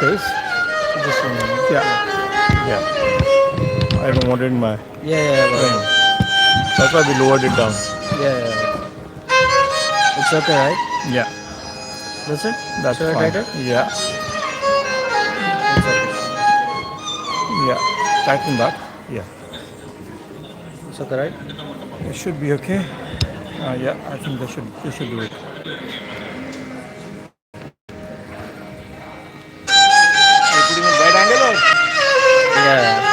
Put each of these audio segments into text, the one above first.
This? Just one minute. Yeah. I don't want it in my frame. That's why we lowered it down. It's okay, right? Yeah. That's it? That's Should I fine. tighten? Yeah. It's okay. Yeah. Tighten that. Yeah. It's okay, right? It should be okay. Yeah, I think they should do it. Are you putting it right angle or? Yeah.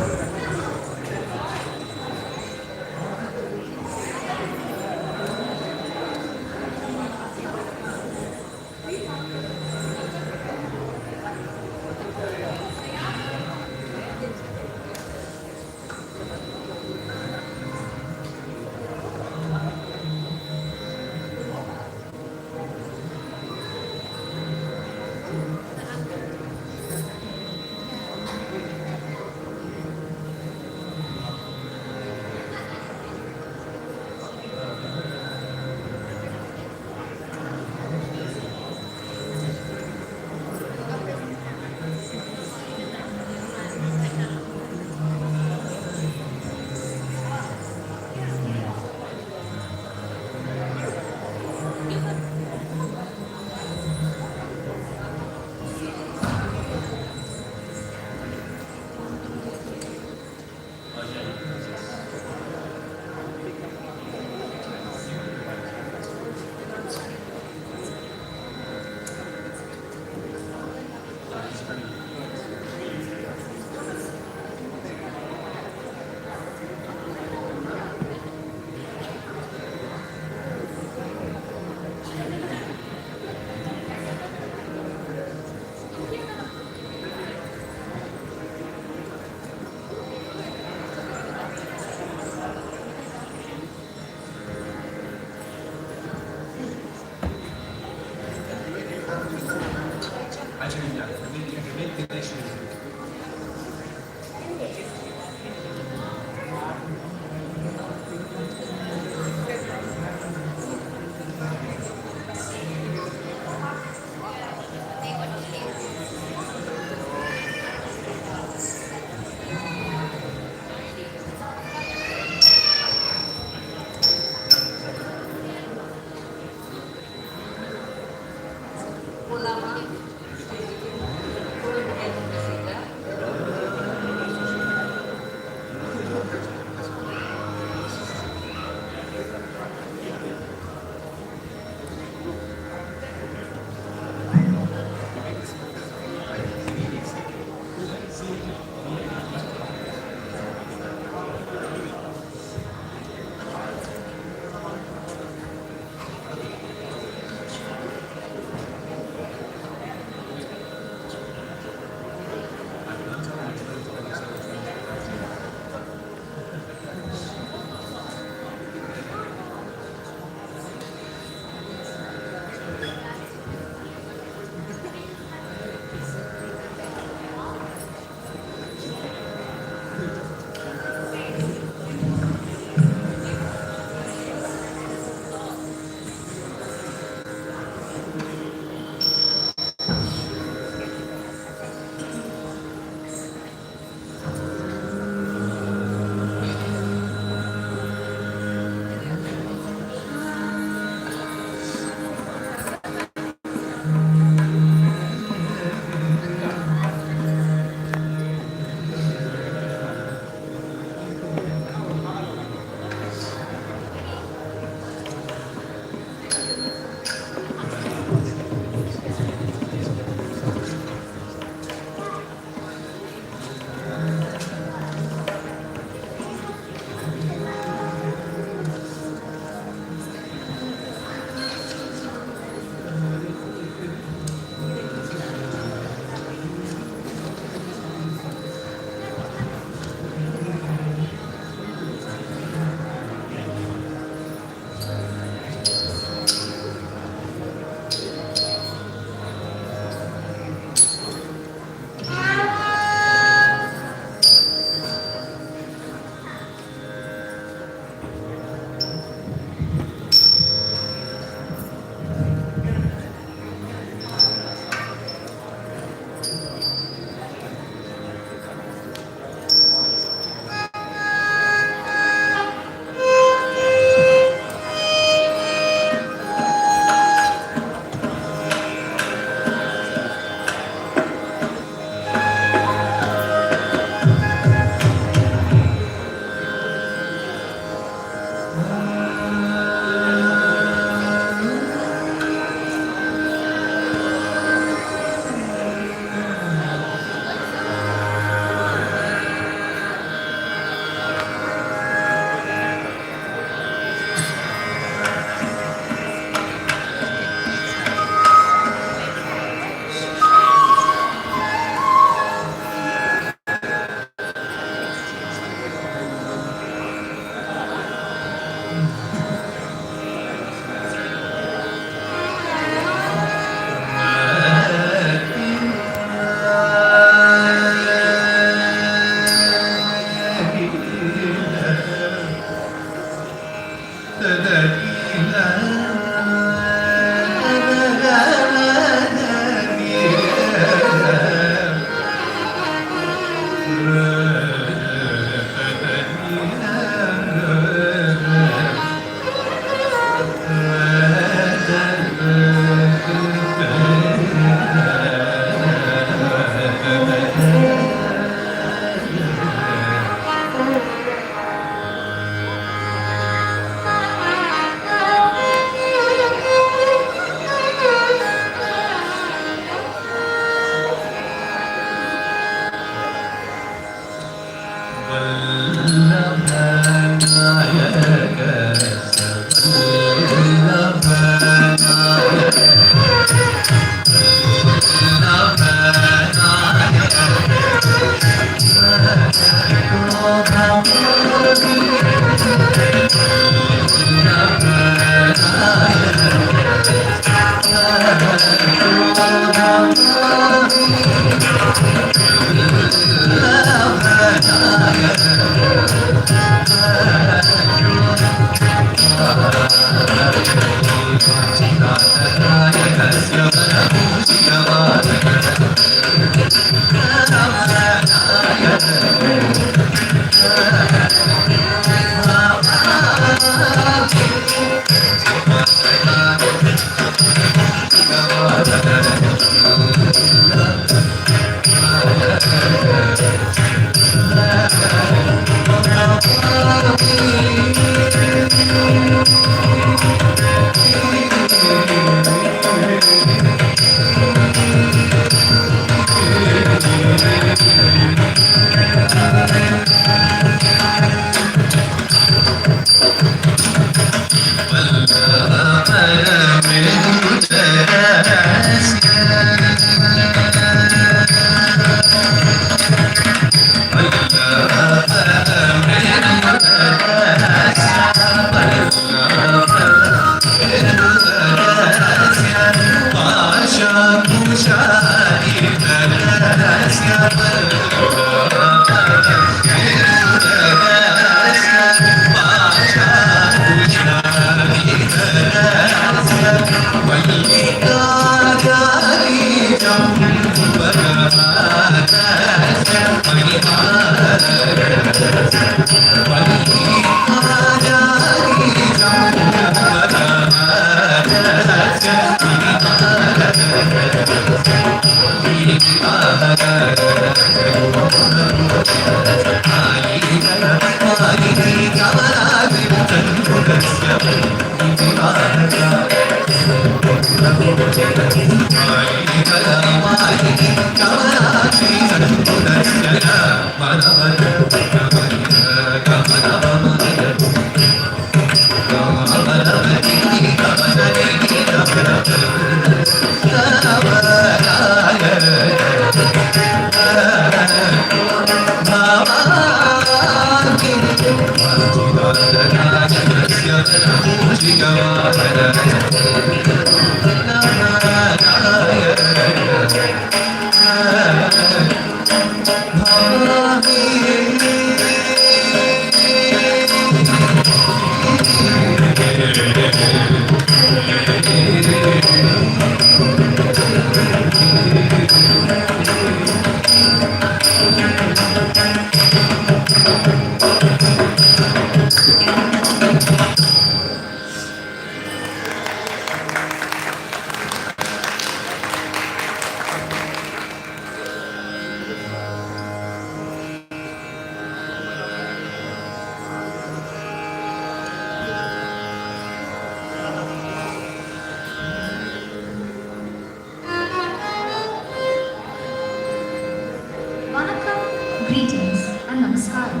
Greetings and namaskaram.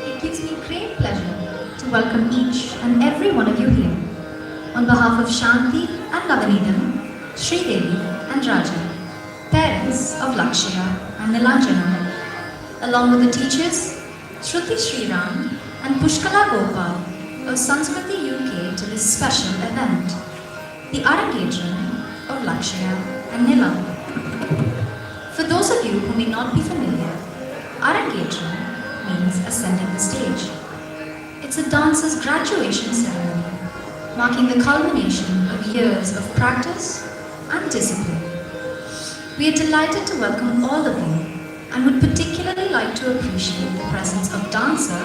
It gives me great pleasure to welcome each and every one of you here. On behalf of Shanti and Navaneetham, Sridevi and Raja, parents of Lakshaya and Nilaanjana, along with the teachers Shruti, Sriram and Pushkala Gopal of Sanskriti UK to this special event, the Arangetram of Lakshaya and Nilam. For those of you who may not be familiar, Arangetram means ascending the stage. It's a dancer's graduation ceremony, marking the culmination of years of practice and discipline. We are delighted to welcome all of you and would particularly like to appreciate the presence of dancer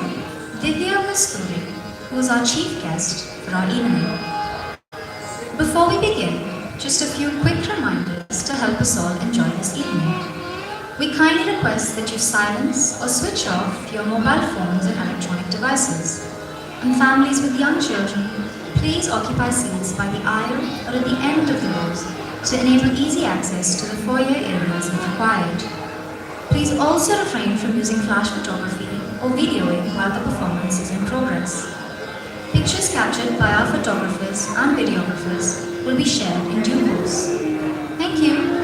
Divya Masturi, who is our chief guest for our evening. Before we begin, just a few quick reminders to help us all enjoy this evening. We kindly request that you silence or switch off your mobile phones and electronic devices. And families with young children, please occupy seats by the aisle or at the end of the rows to enable easy access to the foyer areas if required. Please also refrain from using flash photography or videoing while the performance is in progress. Pictures captured by our photographers and videographers will be shared in due course. Thank you.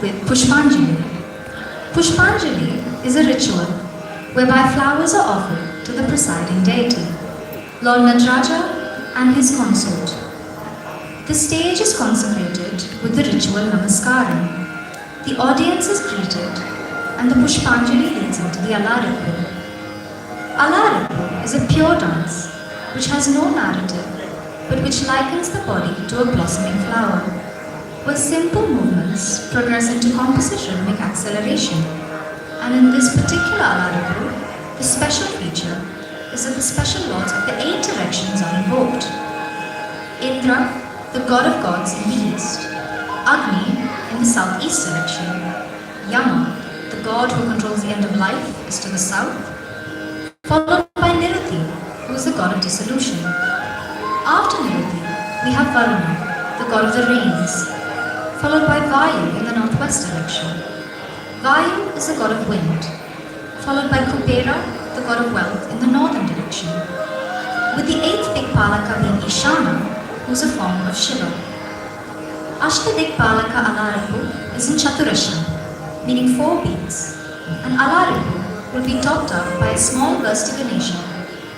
with Pushpanjali. Pushpanjali is a ritual whereby flowers are offered to the presiding deity, Lord Nataraja and his consort. The stage is consecrated with the ritual Namaskaram. The audience is greeted and the Pushpanjali leads into the Alarippu. Alarippu is a pure dance which has no narrative but which likens the body to a blossoming flower, where simple movements progress into composite rhythmic acceleration. And in this particular Alarippu, the special feature is that the special lords of the 8 directions are invoked. Indra, the god of gods in the east, Agni in the southeast direction, Yama, the god who controls the end of life, is to the south, followed by Niruti, who is the god of dissolution. After Niruti, we have Varuna, the god of the rains, followed by Vayu in the northwest direction. Vayu is the god of wind, followed by Kubera, the god of wealth, in the northern direction, with the 8th Dikpalaka being Ishana, who is a form of Shiva. Ashtadikpalaka Alarippu is in Chaturashram, meaning 4 beats, and Alarippu will be topped up by a small burst divination,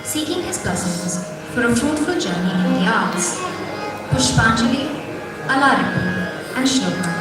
seeking his blessings for a fruitful journey in the arts. Pushpanjali, Alarippu, and Shloka.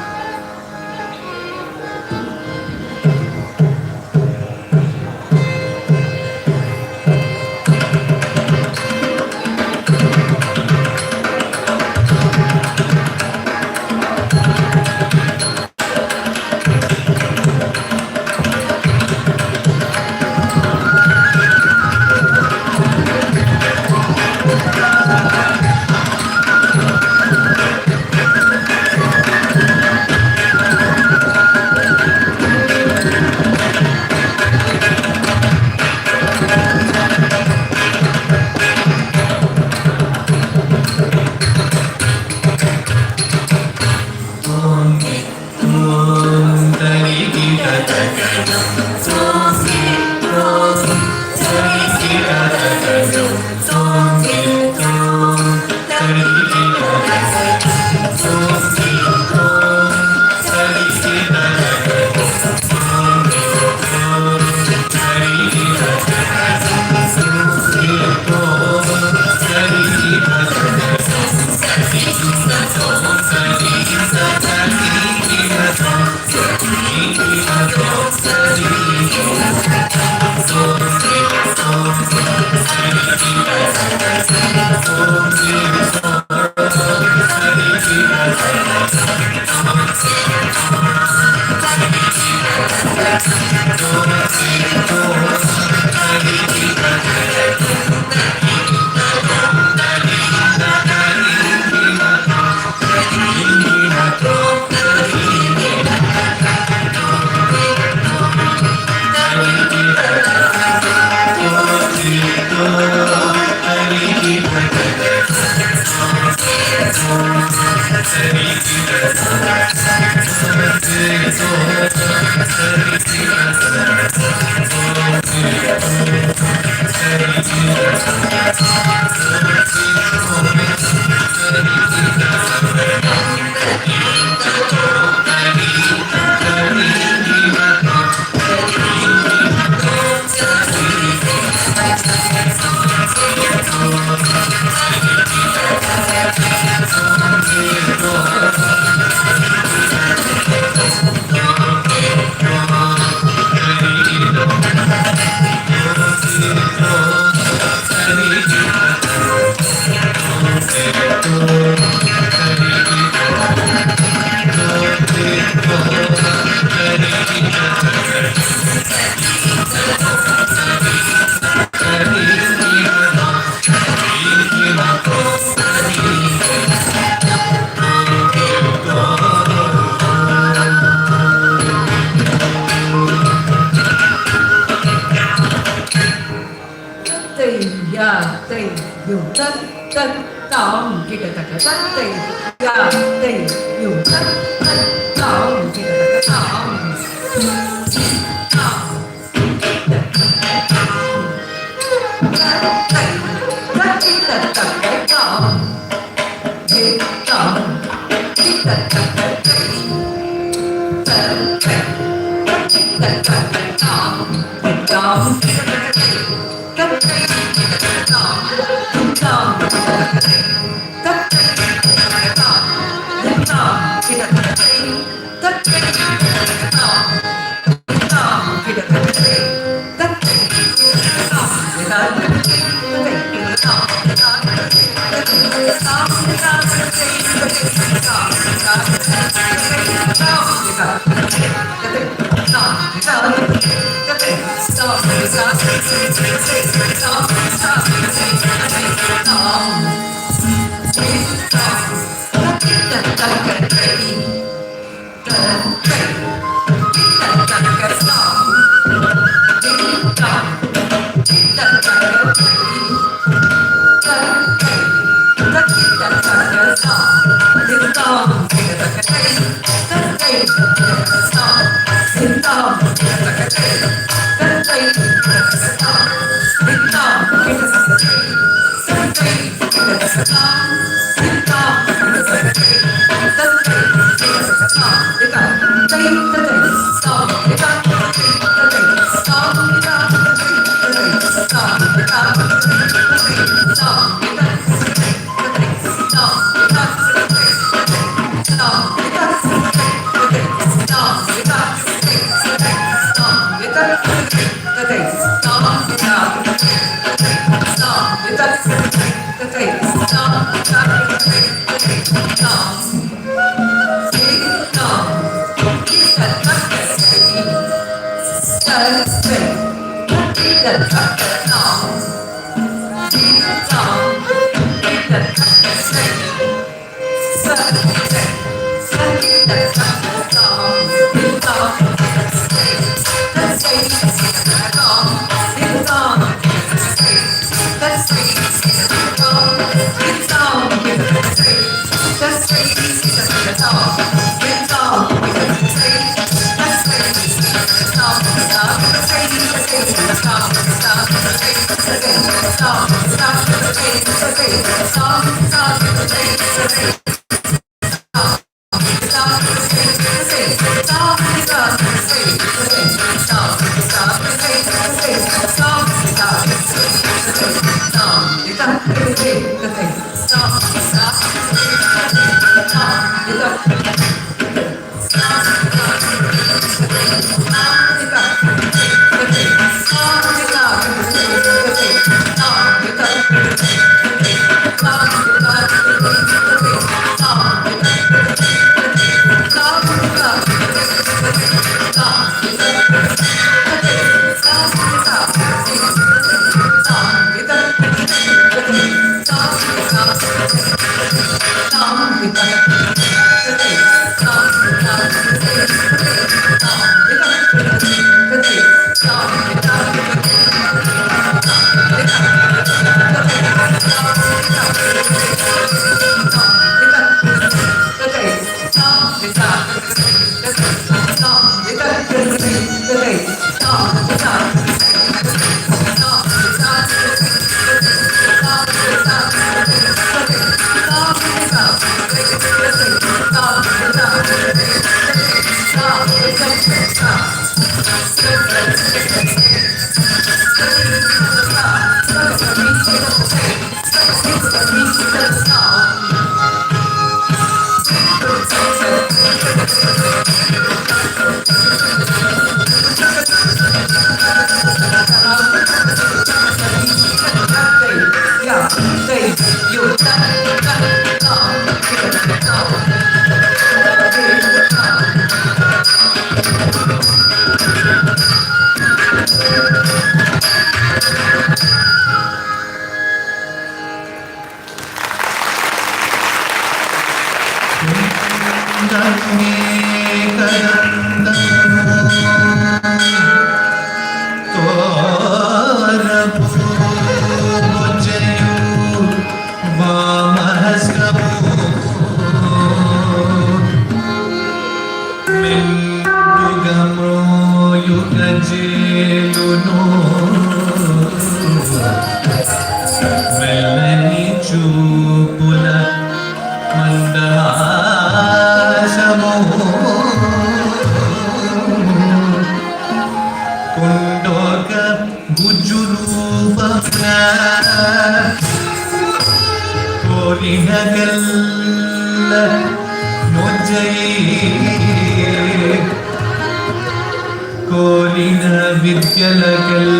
ಕೋರಿನ ವಿದ್ಯಲಗಲ್ನು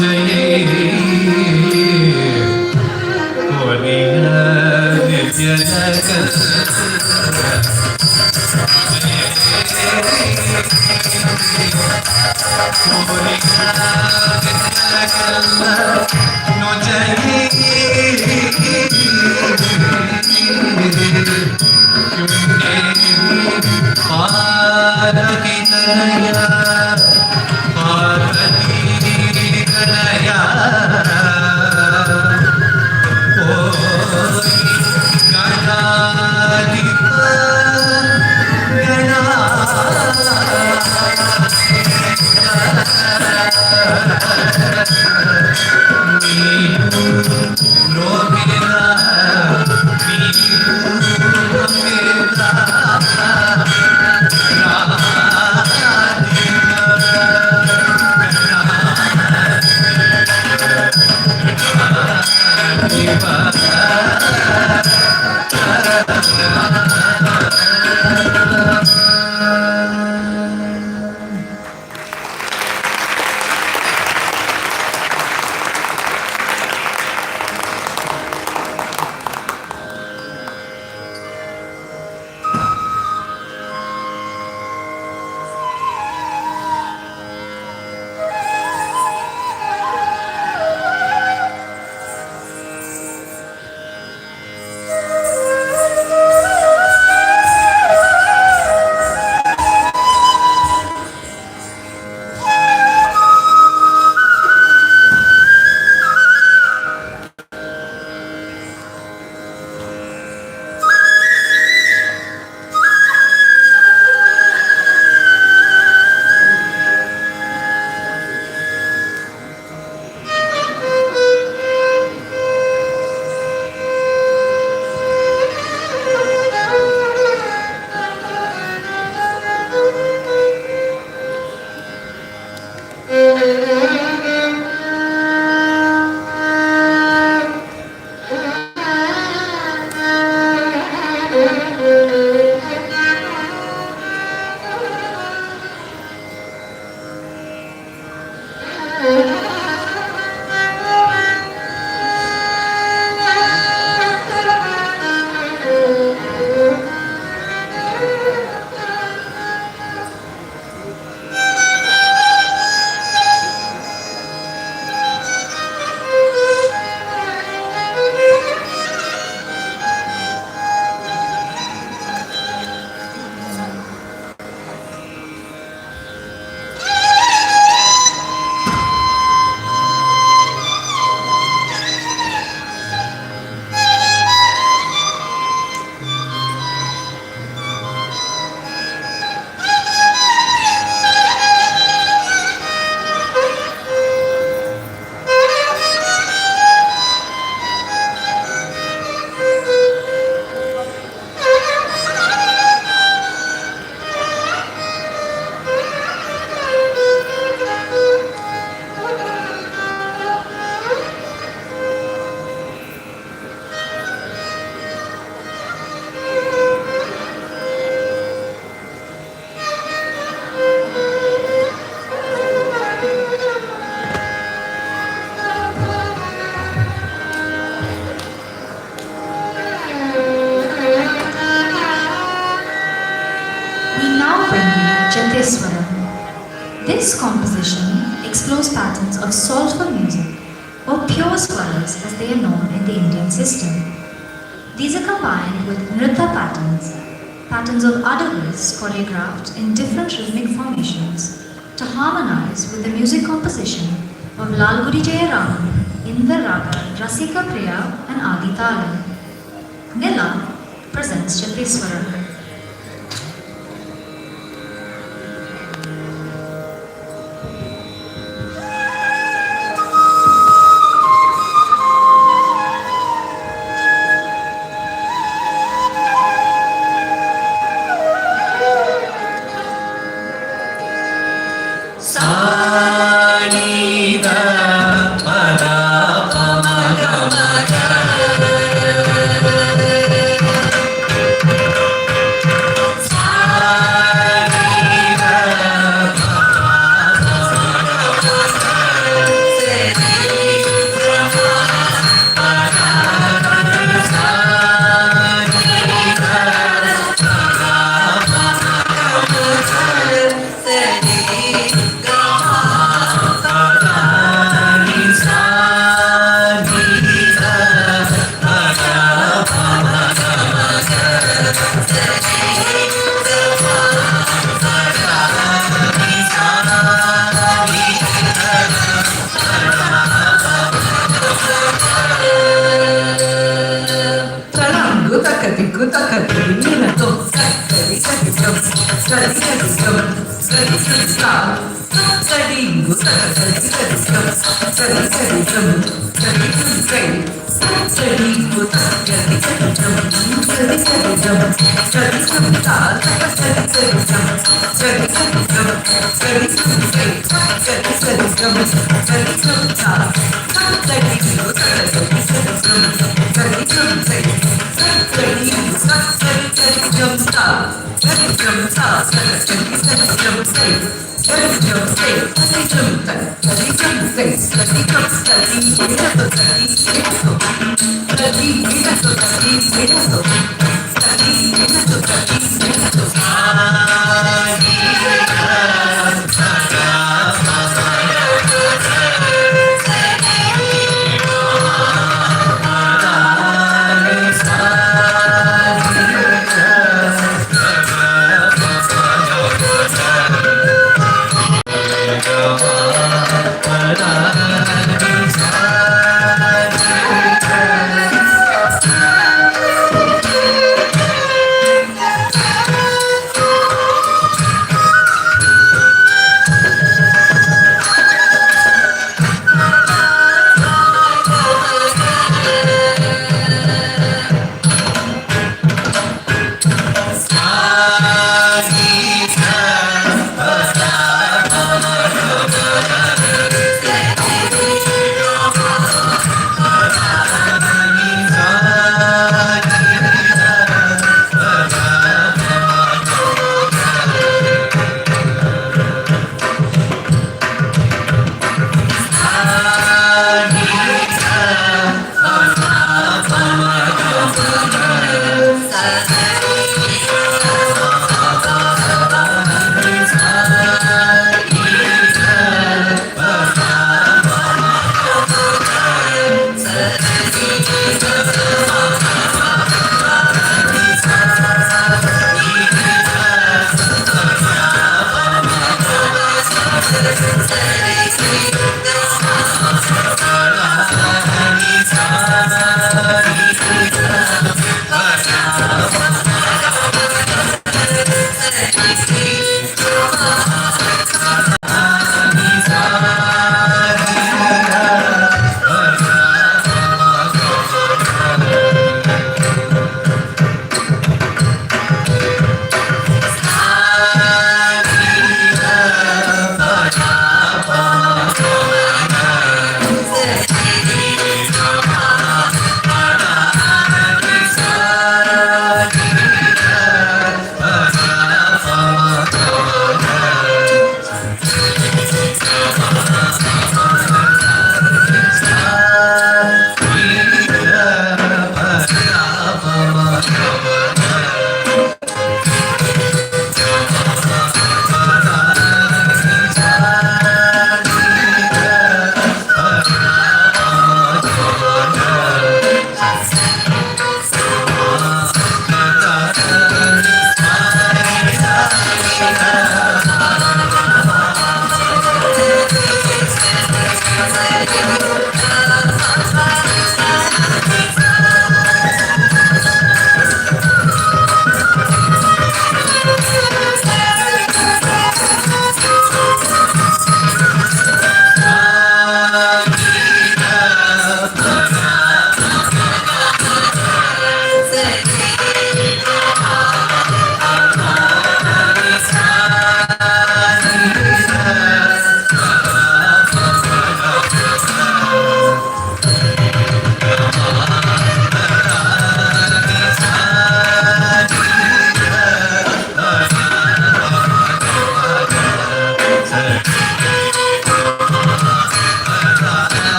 ಜಯೇ ಕೋರಿನ ವಿದ್ಯಲಗಲ್ no jaye kyunke parati tanaya Jatiswaram. This composition explores patterns of soulful music, or pure swaras as they are known in the Indian system. These are combined with Nritta patterns, patterns of adagas choreographed in different rhythmic formations, to harmonize with the music composition of Lalguri Jayaraman in the raga Rasika Priya and Adi Talam. Nila presents Jatiswaram.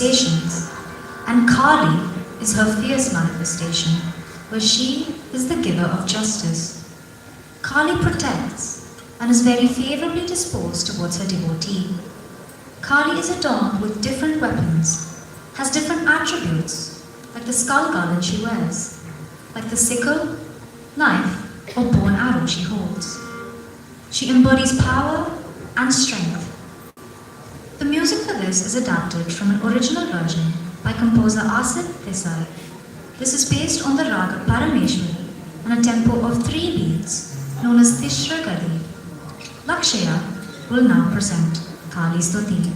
manifestations, and Kali is her fierce manifestation, where she is the giver of justice. Kali protects and is very favorably disposed towards her devotee. Kali is adorned with different weapons, has different attributes, like the skull garland she wears, like the sickle, knife, or bow and arrow she holds. She embodies power and strength. The music for this is adapted from an original version by composer Asit Desai. This is based on the raga Parameshwari and a tempo of 3 beats known as Tishra Gadi. Lakshaya will now present Kali Stuti.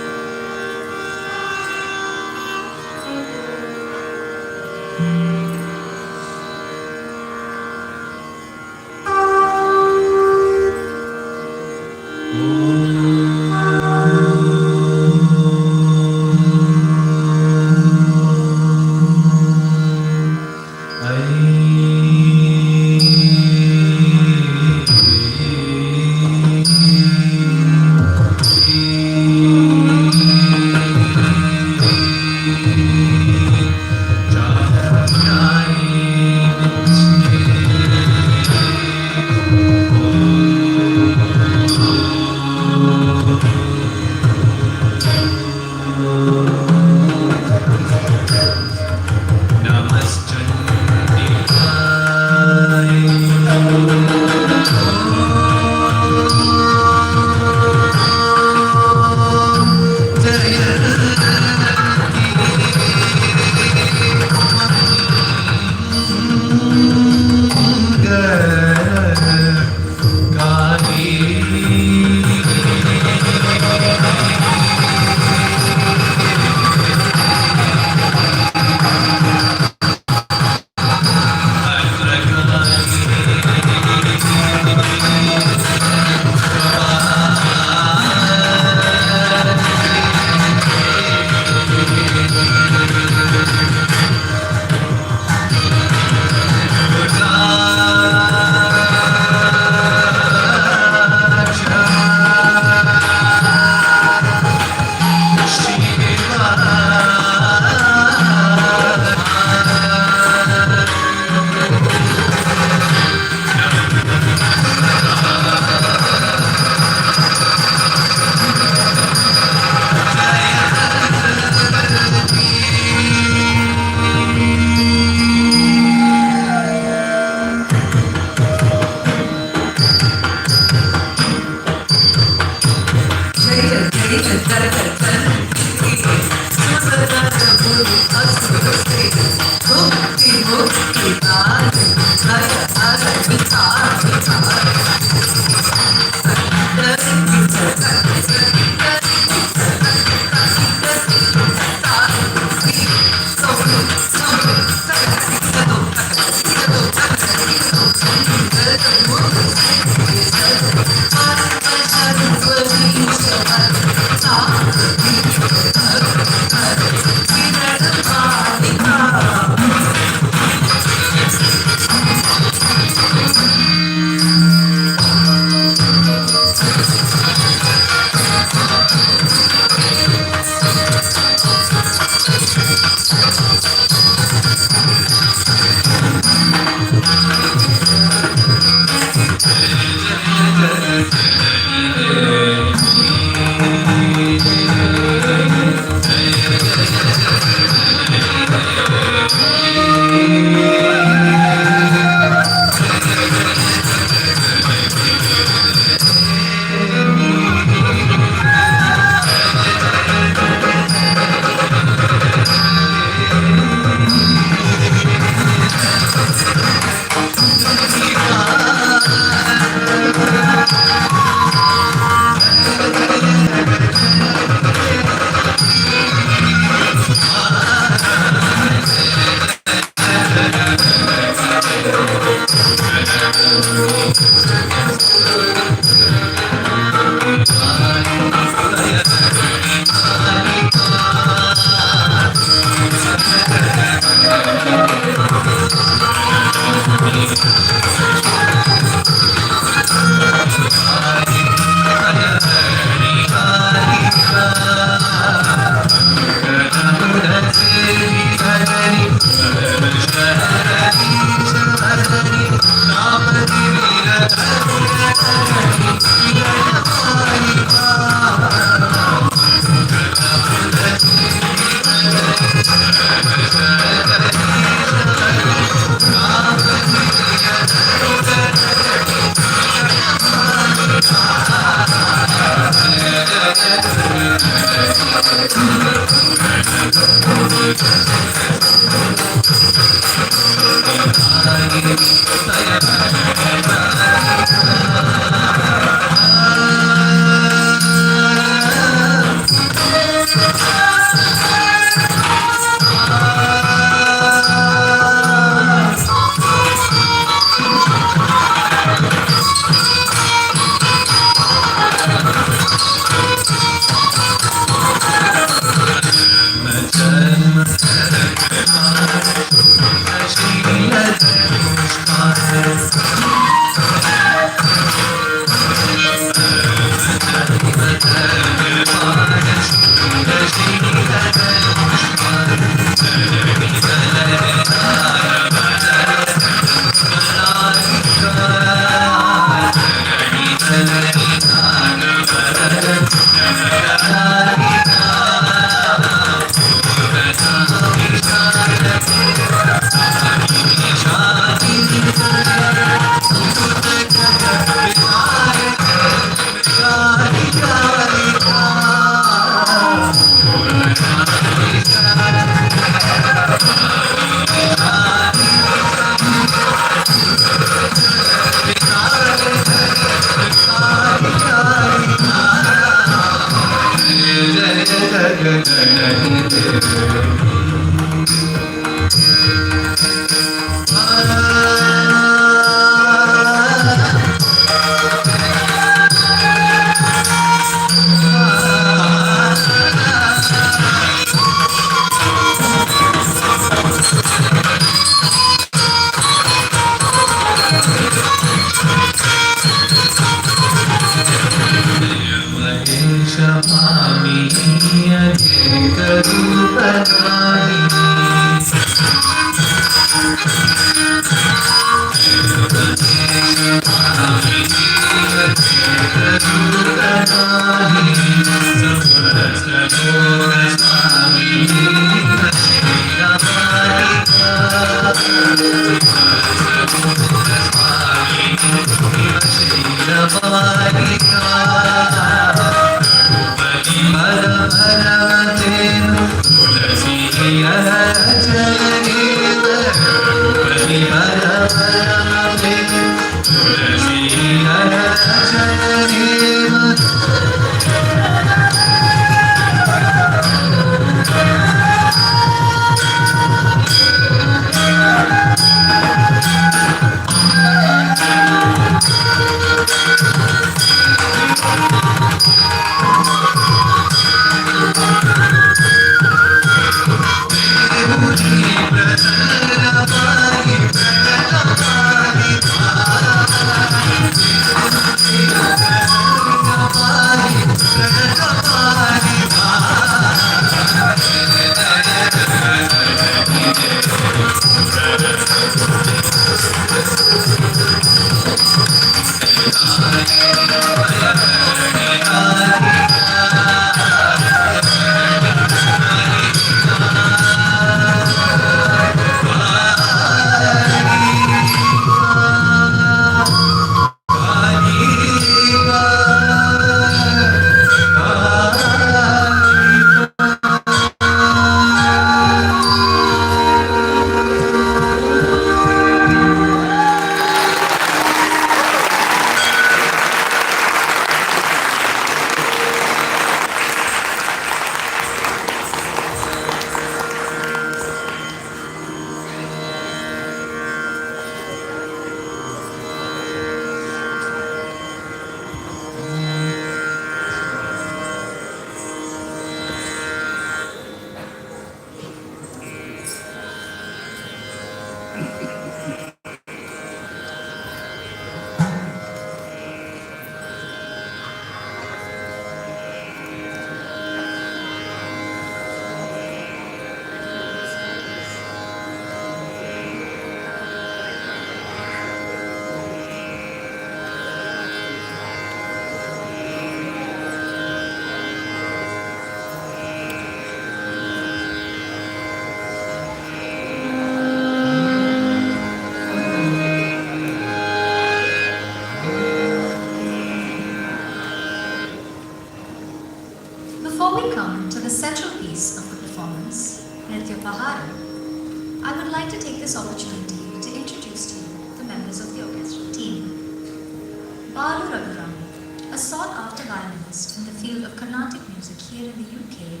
Raghuram, a sought-after violinist in the field of Carnatic music here in the UK,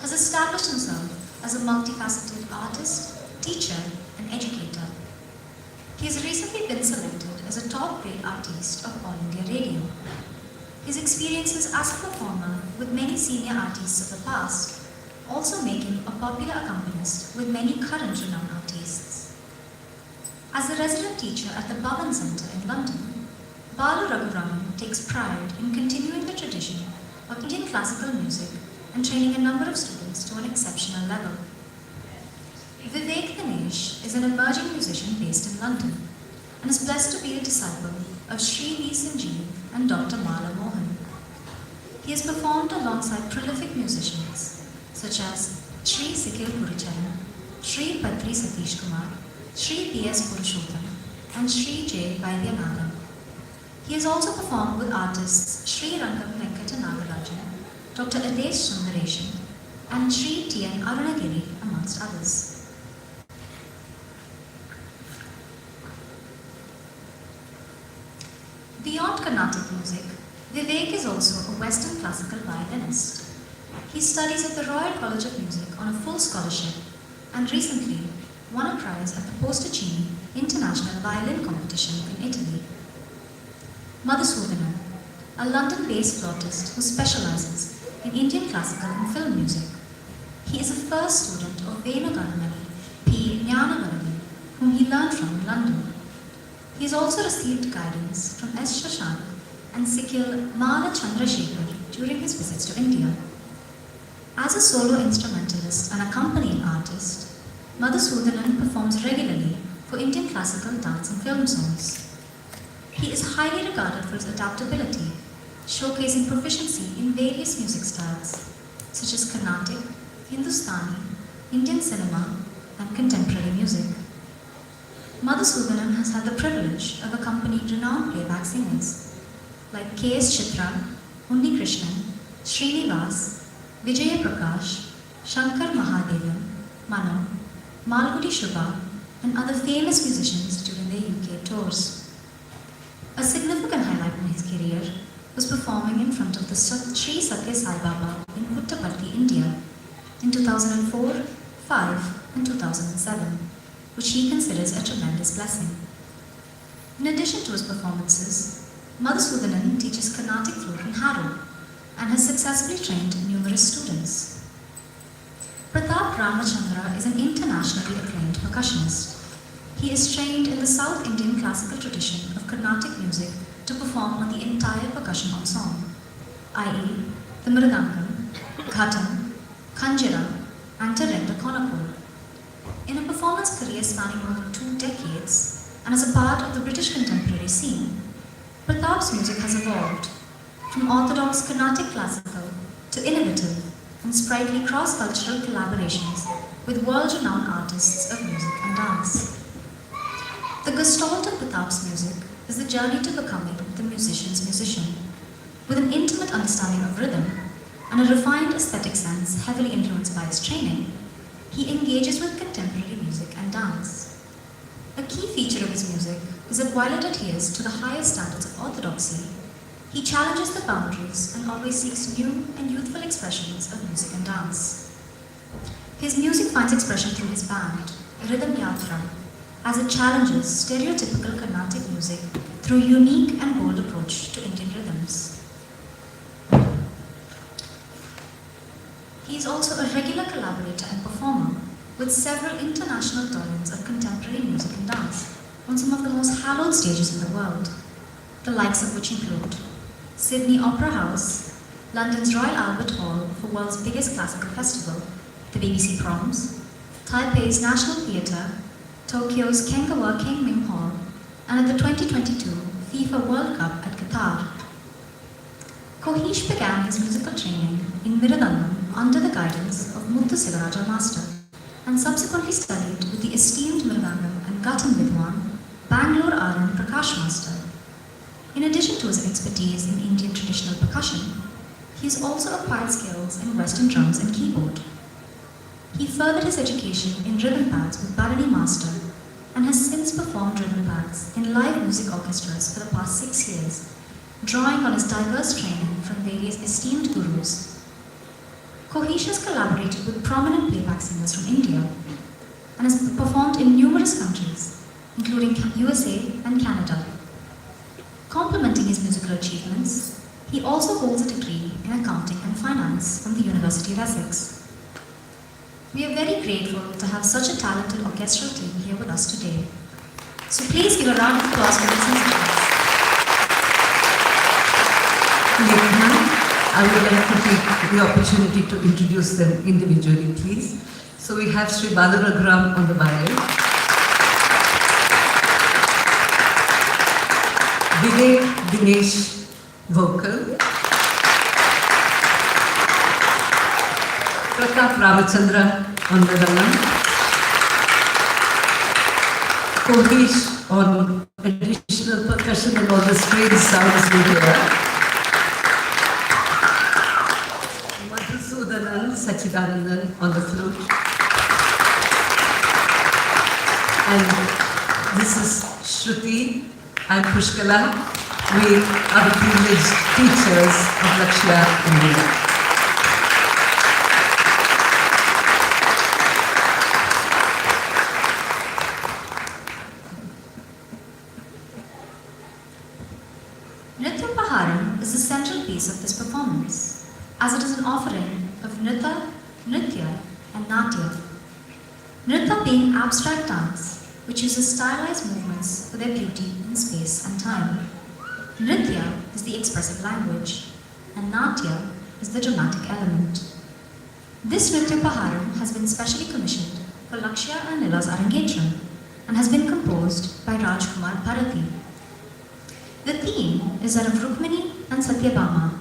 has established himself as a multifaceted artist, teacher, and educator. He has recently been selected as a top-grade artist of All India Radio. His experiences as a performer with many senior artists of the past also make him a popular accompanist with many current renowned artists. As the resident teacher at the Bhavan Centre in London, Balu Raghuraman takes pride in continuing the tradition of Indian classical music and training a number of students to an exceptional level. Vivek Dinesh is an emerging musician based in London and is blessed to be a disciple of Sri V. Sanjeev and Dr. Mala Mohan. He has performed alongside prolific musicians such as Sri Sikil Puricharan, Sri Patri Satish Kumar, Sri P.S. Purushottam, and Sri J. Vaidyanathan. He has also performed with artists Sri Rangam Venkata Nagarajan, Dr. Adesh Sundareshan, and Sri T.N. Arunagiri, amongst others. Beyond Carnatic music, Vivek is also a Western classical violinist. He studies at the Royal College of Music on a full scholarship and recently won a prize at the Postacini International Violin Competition in Italy. Madhusoodanan, a London-based flautist who specializes in Indian classical and film music. He is a first student of Venu Ganamani P. Jnanavaravi, whom he learned from in London. He has also received guidance from S. Shashank and Sikil Mala Chandrasekhar during his visits to India. As a solo instrumentalist and accompanying artist, Madhusoodanan performs regularly for Indian classical dance and film songs. He is highly regarded for his adaptability, showcasing proficiency in various music styles, such as Carnatic, Hindustani, Indian cinema, and contemporary music. Madhusoodanan has had the privilege of accompanying renowned playback singers like K.S. Chitra, Unni Krishnan, Srinivas, Vijaya Prakash, Shankar Mahadevan, Mano, Malgudi Shubha, and other famous musicians during their UK tours. A significant highlight in his career was performing in front of the Sri Satya Sai Baba in Puttaparthi, India in 2004, 5, and 2007, which he considers a tremendous blessing. In addition to his performances, Madhusoodanan teaches Carnatic flute in Harrow and has successfully trained numerous students. Pratap Ramachandra is an internationally acclaimed percussionist. He is trained in the South Indian classical tradition of Carnatic music to perform on the entire percussion ensemble, i.e. the Mridangam, Ghatam, Khanjira, and to render Konakol. In a performance career spanning more than 2 decades, and as a part of the British contemporary scene, Pratap's music has evolved from orthodox Carnatic classical to innovative and sprightly cross-cultural collaborations with world-renowned artists of music and dance. The gestalt of Pratap's music is the journey to becoming the musician's musician, with an intimate understanding of rhythm and a refined aesthetic sense heavily influenced by his training. He engages with contemporary music and dance. A key feature of his music is that while it adheres to the highest standards of orthodoxy, he challenges the boundaries and always seeks new and youthful expressions of music and dance. His music finds expression through his band, Rhythm Yatra, as it challenges stereotypical Carnatic music through a unique and bold approach to Indian rhythms. He is also a regular collaborator and performer with several international tournaments of contemporary music and dance on some of the most hallowed stages in the world, the likes of which include Sydney Opera House, London's Royal Albert Hall for world's biggest classical festival, the BBC Proms, Taipei's National Theatre, Tokyo's Kengawa Kengming Hall, and at the 2022 FIFA World Cup at Qatar. Kohish began his musical training in Mridangam under the guidance of Muthu Sivaraja Master, and subsequently studied with the esteemed Mridangam and Ghatam Vidwan, Bangalore Arun Prakash Master. In addition to his expertise in Indian traditional percussion, he has also acquired skills in Western drums and keyboard. He furthered his education in rhythm pads with Bharani Master and has since performed rhythm pads in live music orchestras for the past 6 years drawing on his diverse training from various esteemed gurus. Kohish has collaborated with prominent playback singers from India and has performed in numerous countries, including USA and Canada. Complementing his musical achievements, he also holds a degree in accounting and finance from the University of Essex. We are very grateful to have such a talented orchestral team here with us today. So please give a round of applause for these musicians. I would like to take the opportunity to introduce them individually, please. So we have Sri Bharatanatyam on the violin, Vivek Dinesh vocal, Pratap Ramachandra on the drum, Kohish on additional percussion and all the strange sounds we hear. Sachidanandan on the flute. And this is Shruti and Pushkala. We are the privileged teachers of Lakshaya and Muruga. Nritta-bhairavi is the central piece of this performance, as it is an offering of Nritta, Nritya and Natya. Nritta being abstract dance, which uses stylized movements for their beauty in space and time. Nritya is the expressive language, and Natya is the dramatic element. This Nritta-bhairavi has been specially commissioned for Lakshaya and Nila's Arangetram and has been composed by Rajkumar Bharati. The theme is that of Rukmini and Satyabhama,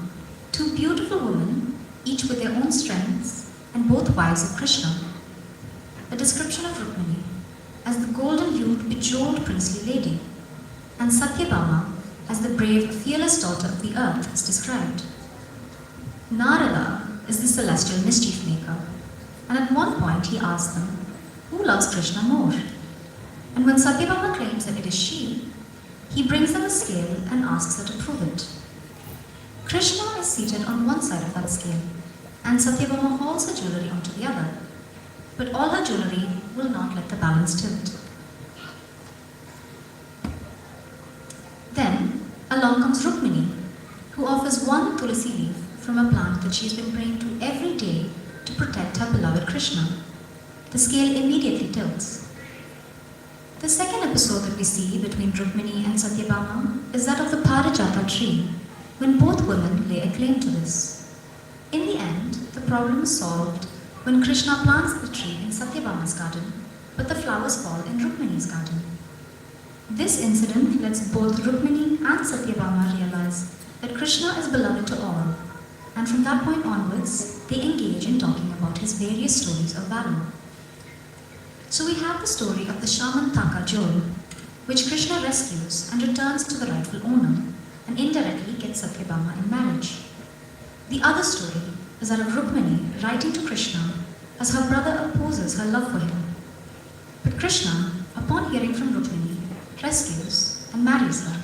two beautiful women, each with their own strengths, and both wives of Krishna. A description of Rukmini as the golden-hued, bejeweled princely lady, and Satyabhama as the brave, fearless daughter of the earth is described. Narada is the celestial mischief maker, and at one point he asks them, who loves Krishna more? And when Satyabhama claims that it is she, he brings them a scale and asks her to prove it. Krishna is seated on one side of that scale, and Satyabhama hauls her jewellery onto the other, but all her jewellery will not let the balance tilt. Then, along comes Rukmini, who offers one tulsi leaf from a plant that she has been praying to every day to protect her beloved Krishna. The scale immediately tilts. The second episode that we see between Rukmini and Satyabhama is that of the Parijata tree, when both women lay a claim to this. In the end, the problem is solved when Krishna plants the tree in Satyabhama's garden, but the flowers fall in Rukmini's garden. This incident lets both Rukmini and Satyabhama realize that Krishna is beloved to all, and from that point onwards, they engage in talking about his various stories of valor. So we have the story of the Shamantaka jewel, which Krishna rescues and returns to the rightful owner, and indirectly gets Satyabhama in marriage. The other story is that of Rukmini writing to Krishna as her brother opposes her love for him. But Krishna, upon hearing from Rukmini, rescues and marries her.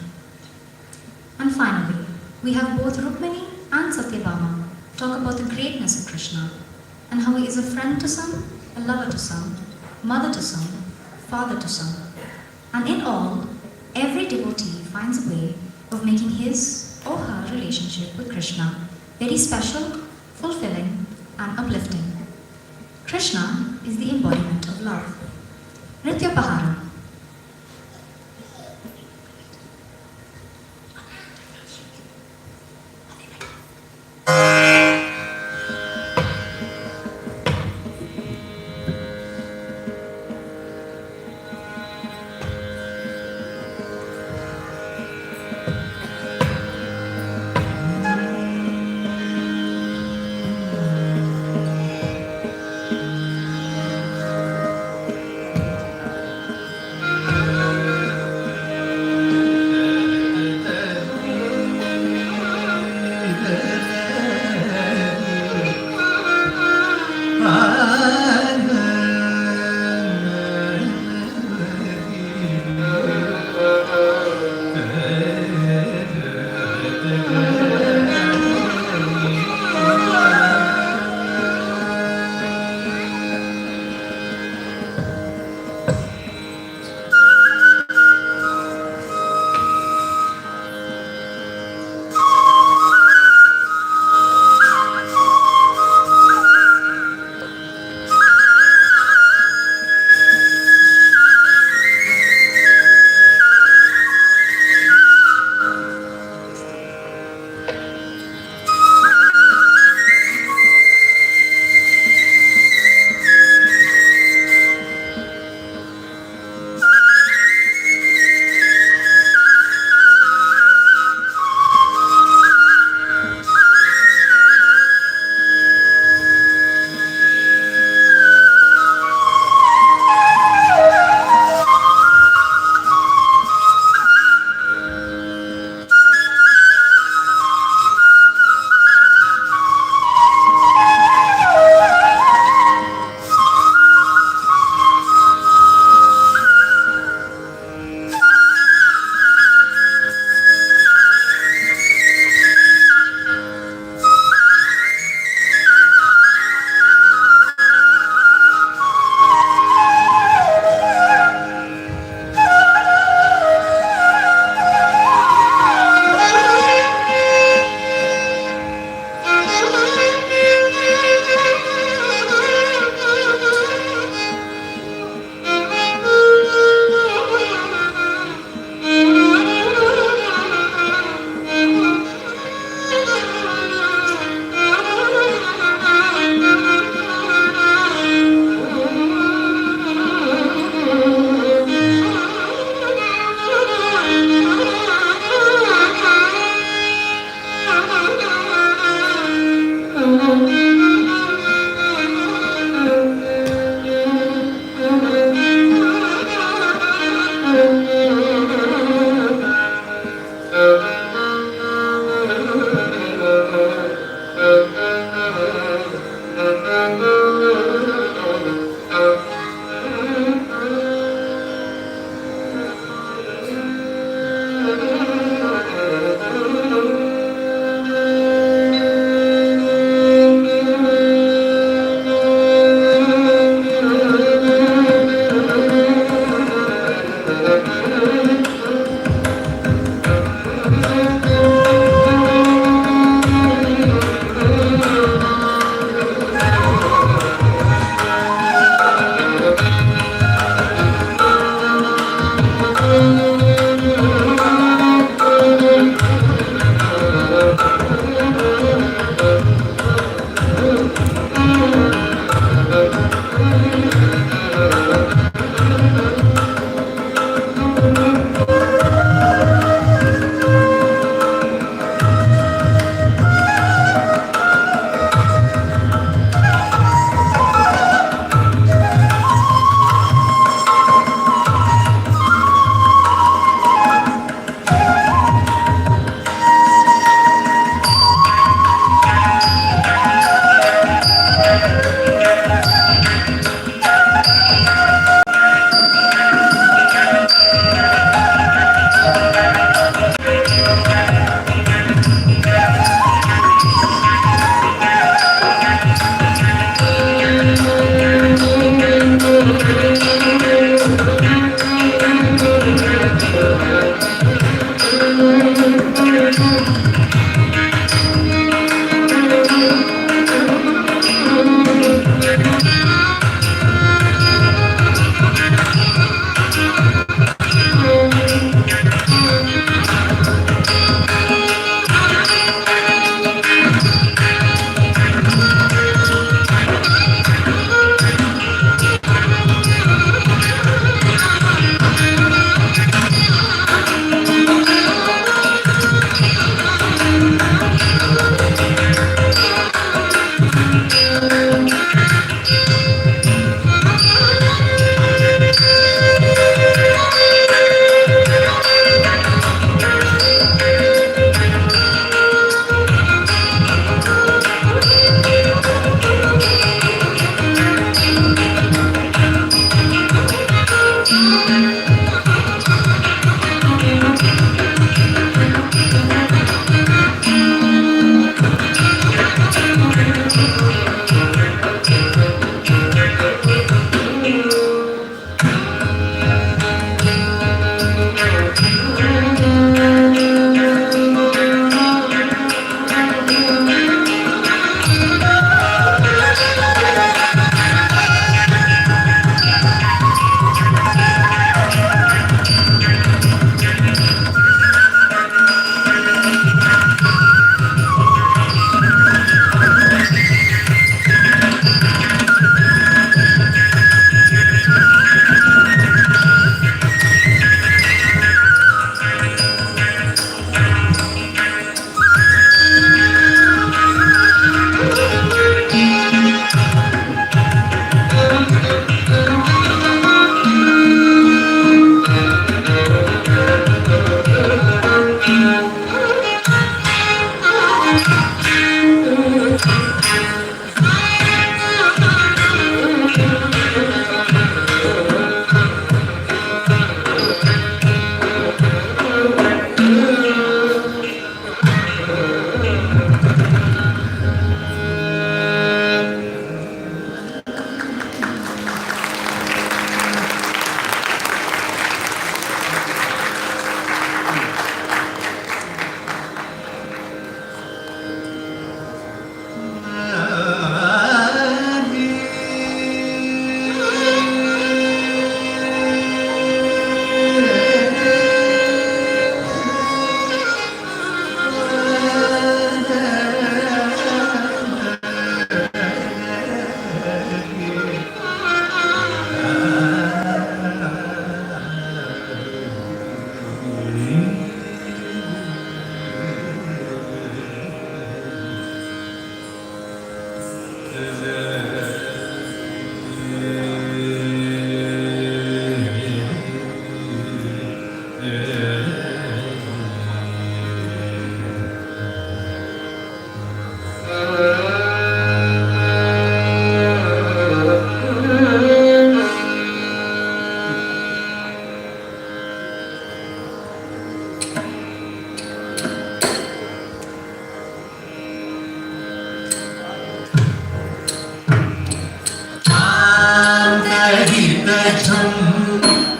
And finally, we have both Rukmini and Satyabhama talk about the greatness of Krishna and how he is a friend to some, a lover to some, mother to some, father to some. And in all, every devotee finds a way of making his or her relationship with Krishna very special, fulfilling, and uplifting. Krishna is the embodiment of love. Nritta-bhairavi.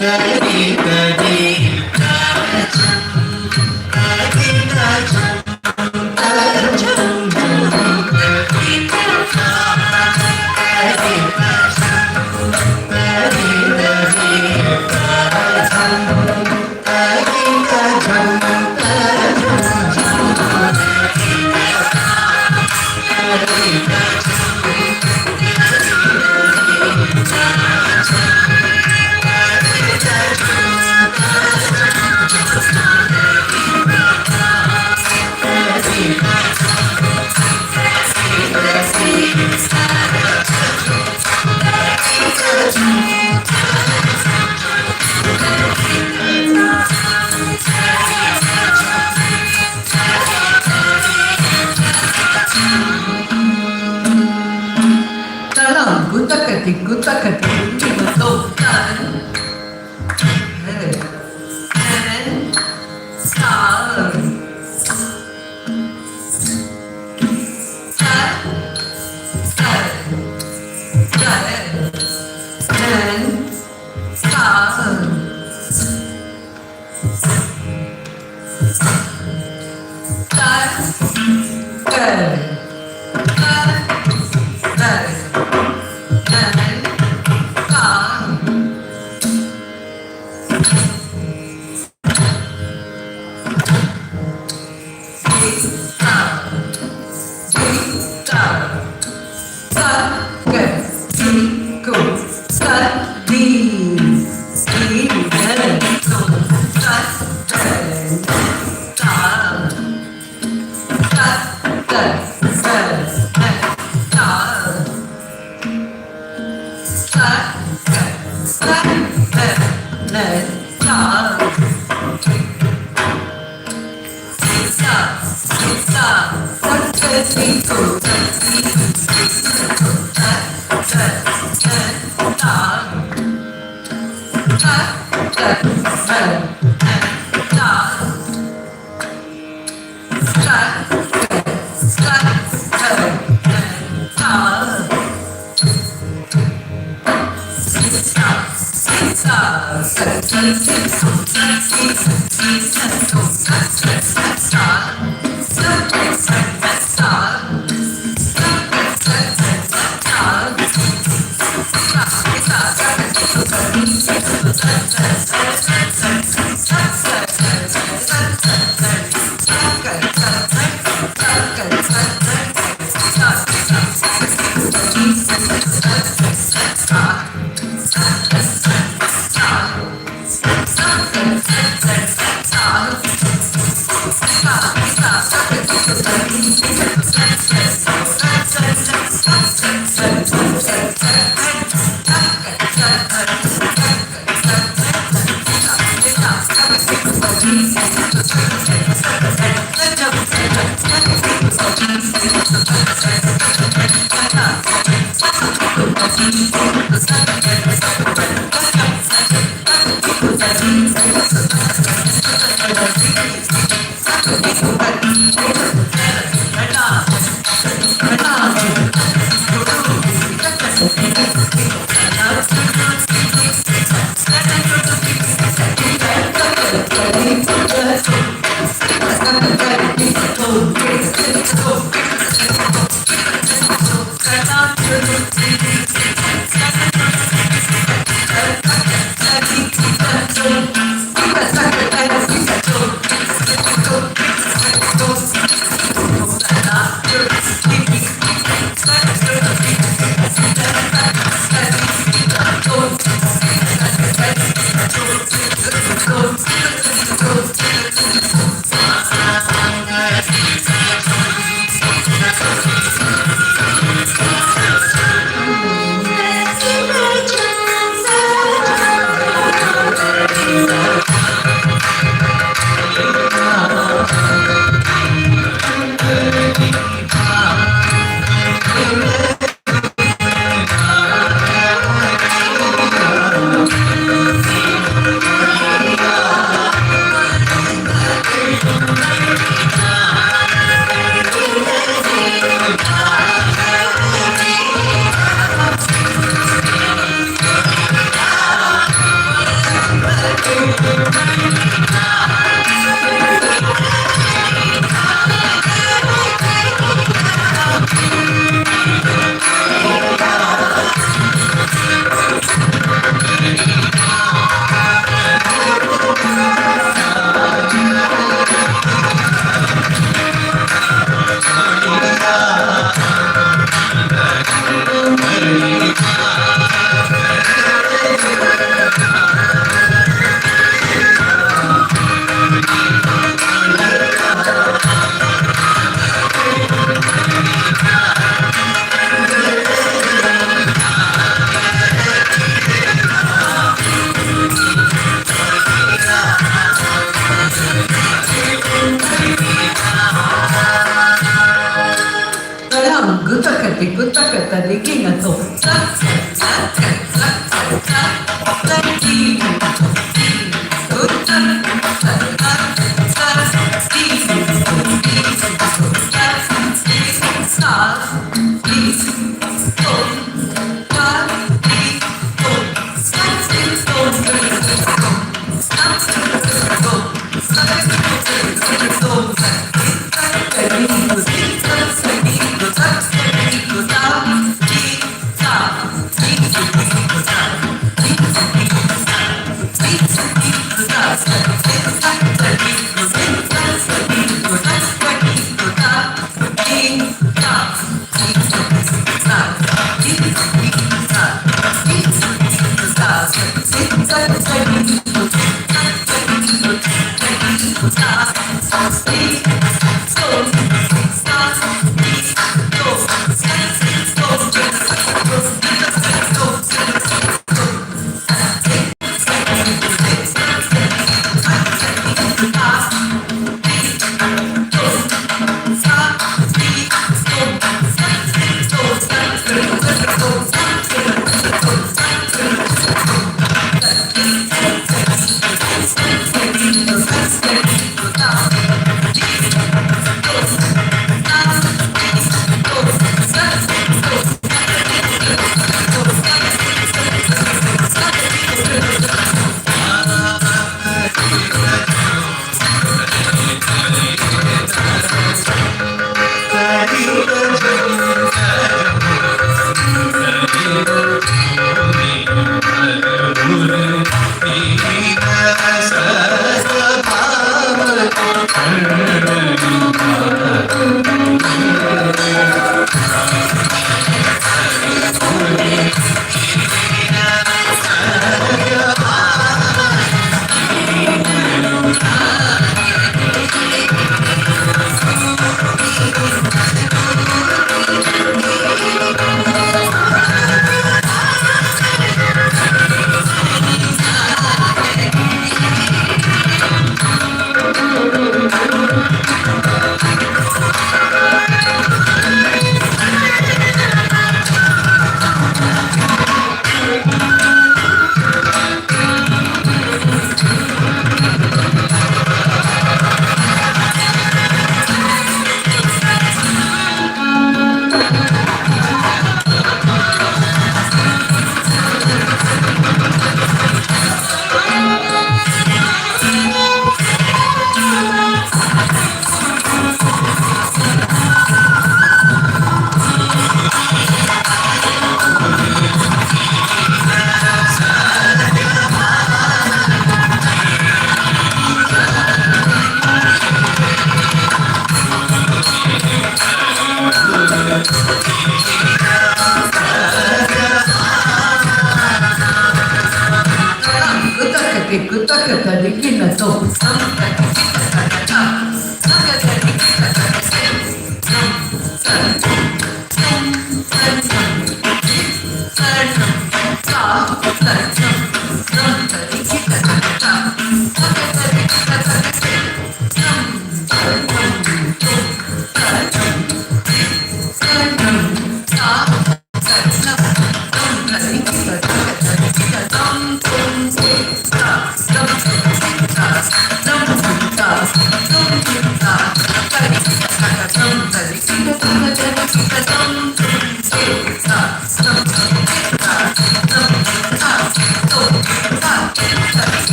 Tarit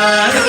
Bye.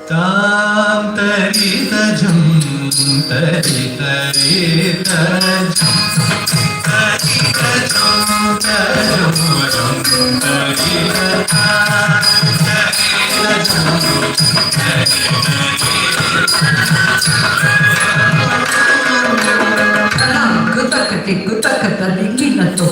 Tam tarita jum tarita rita jum tarita jum jum tarita tarita jum Gutakati gutakata dingina to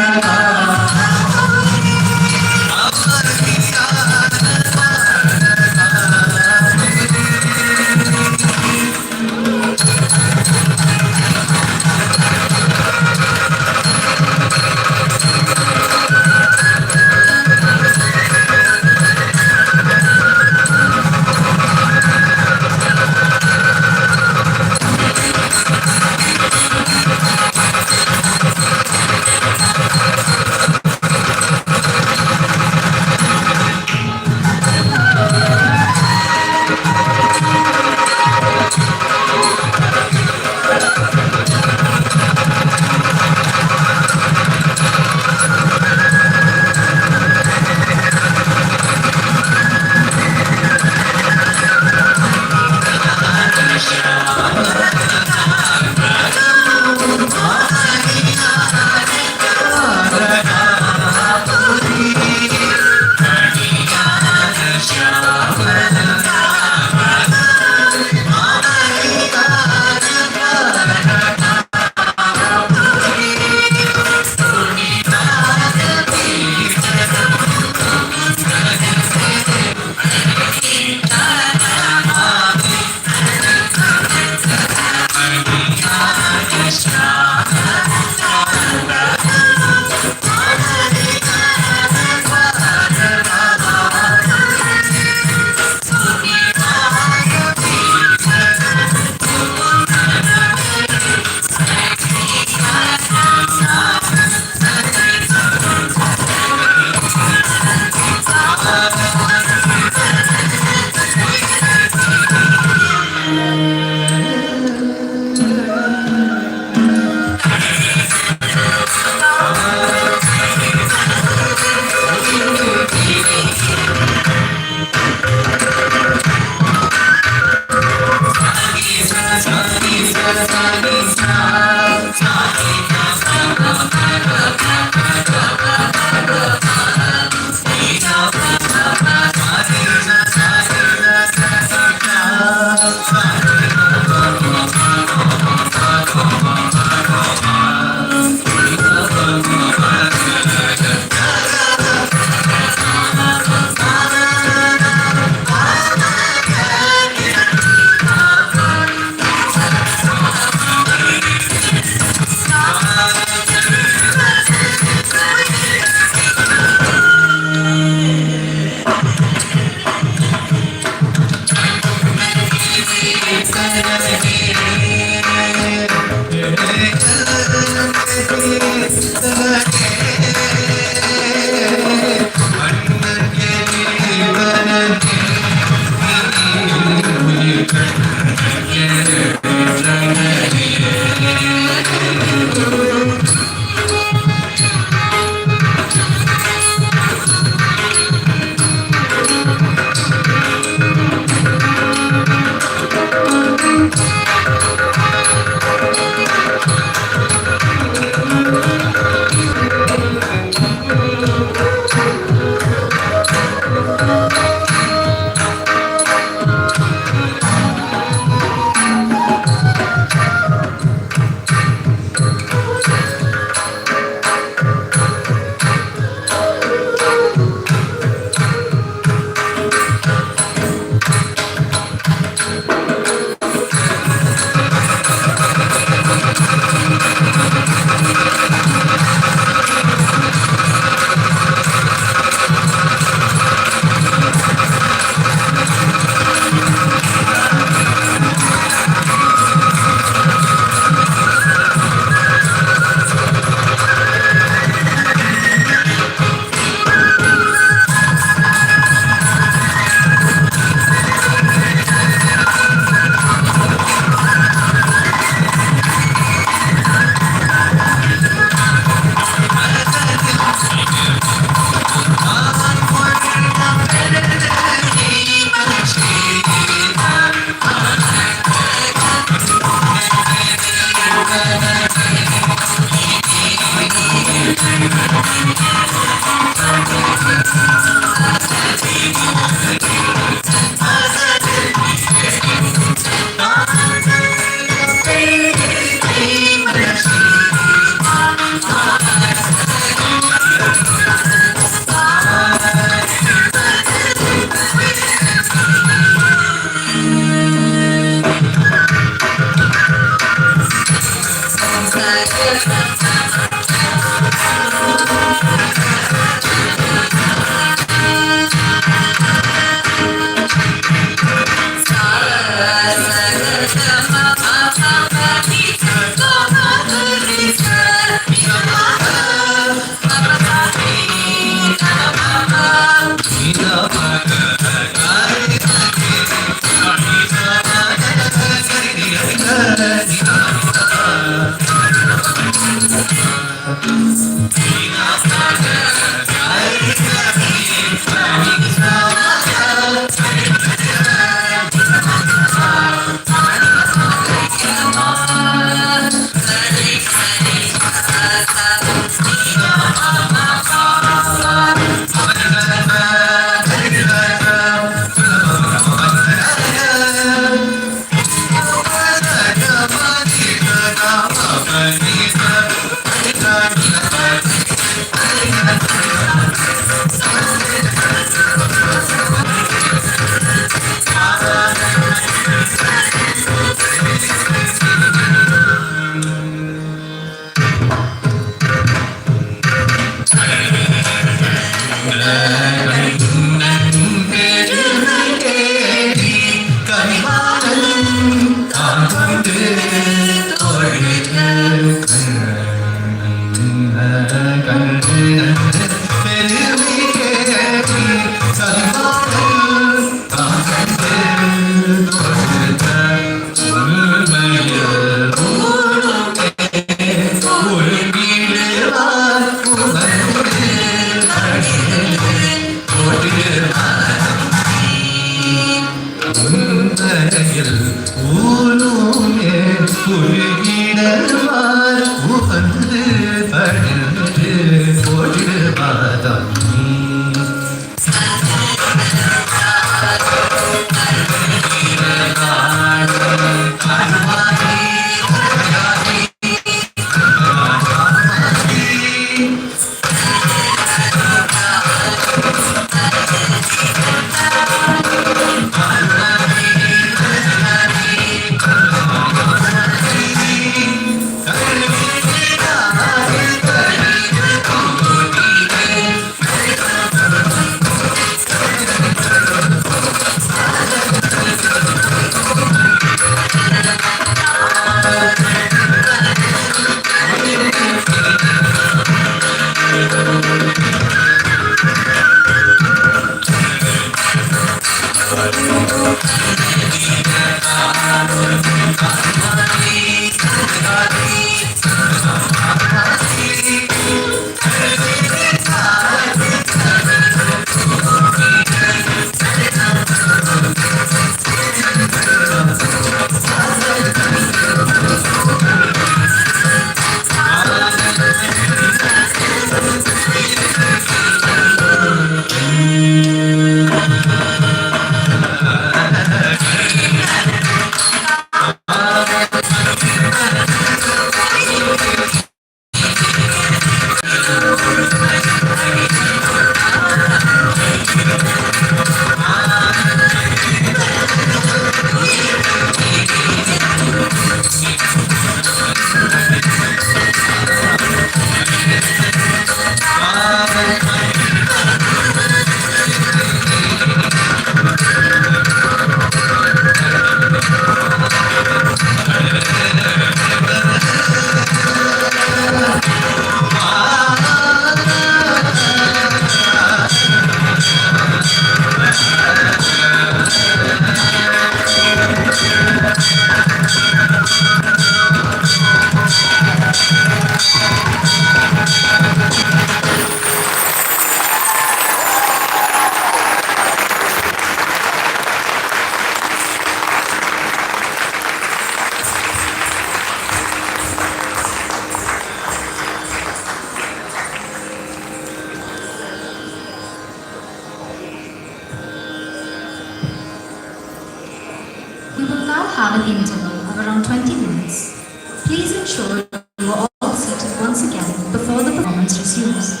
have an interval of around 20 minutes. Please ensure you are all seated once again before the performance resumes.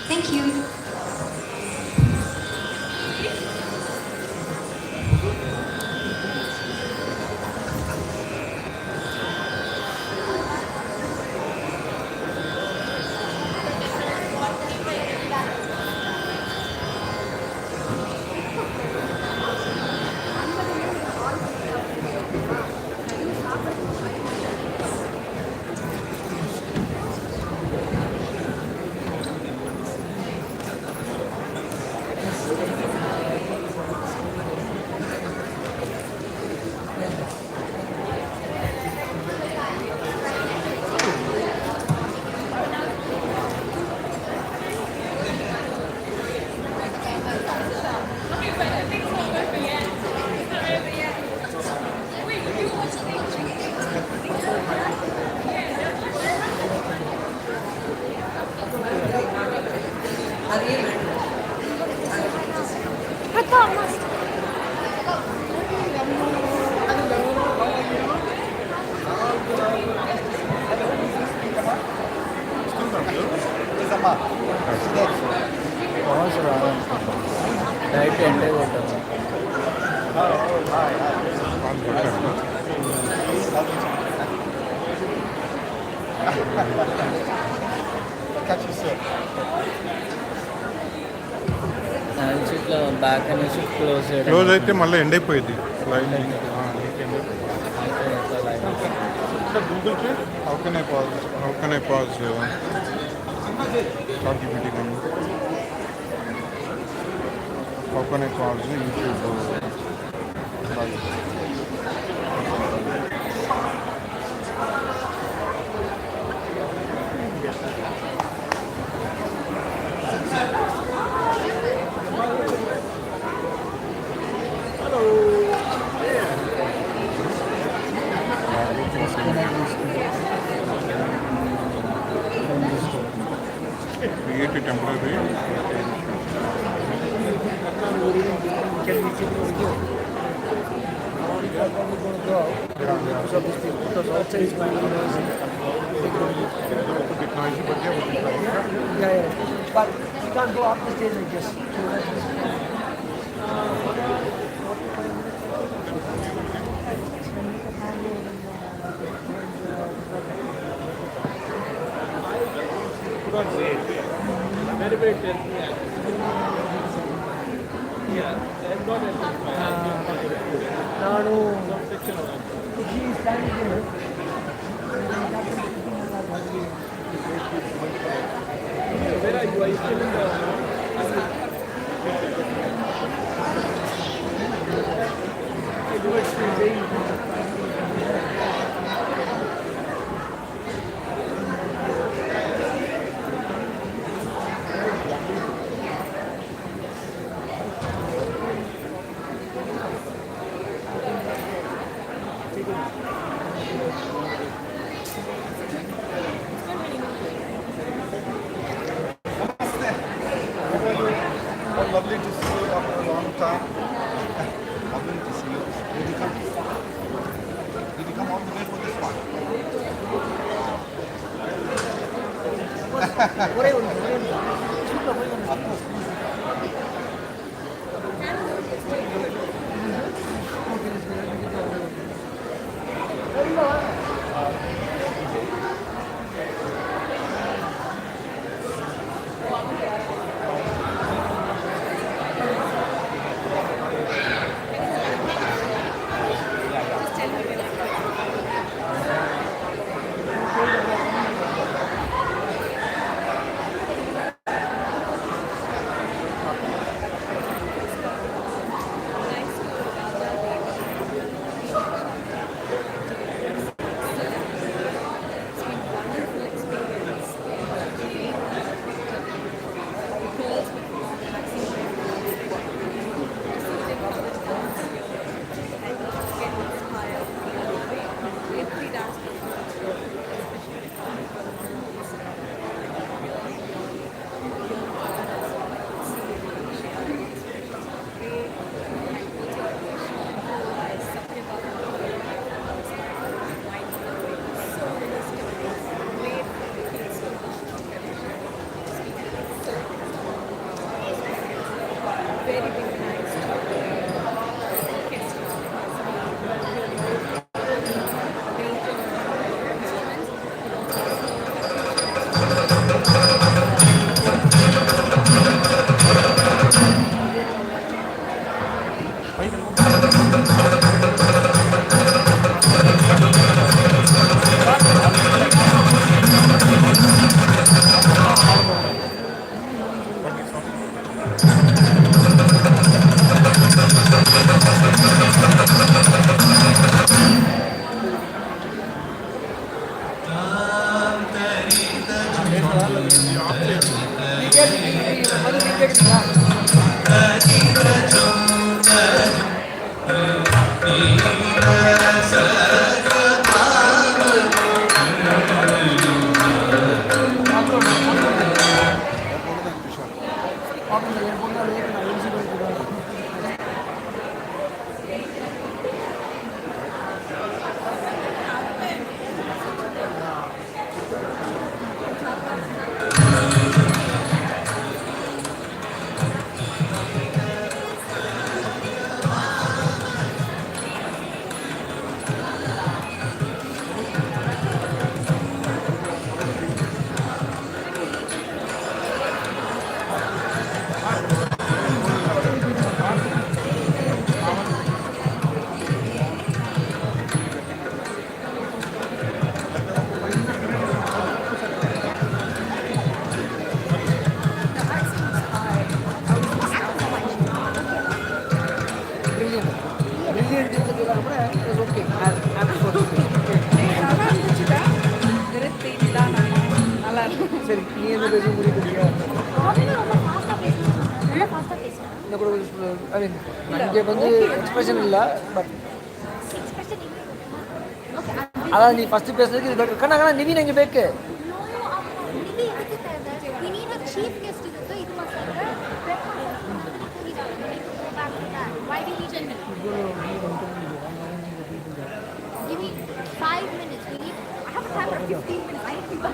Thank you. Right entire water. Back అనేసి close అయితే మళ్ళీ end అయిపోయింది line గూగుల్కి how can I pause ChatGPT కానీ how can I pause YouTube create a temporary because outside is my yeah, but you can't go up the stage like this. ನಾನು lovely to see you after a long time. Lovely to see you. Did you come all the way for this one? very big thanks to the orchestra. சரி நீ என்ன பேச முடிய இங்கே வந்து expression இல்லை but அதான் நீ ஃபஸ்ட்டு பேசுறதுக்கு இது பெட்டர் கண்ணா நிவின் எங்கே bag Give me 5 minutes. I have time for 15 minutes. I need to be back.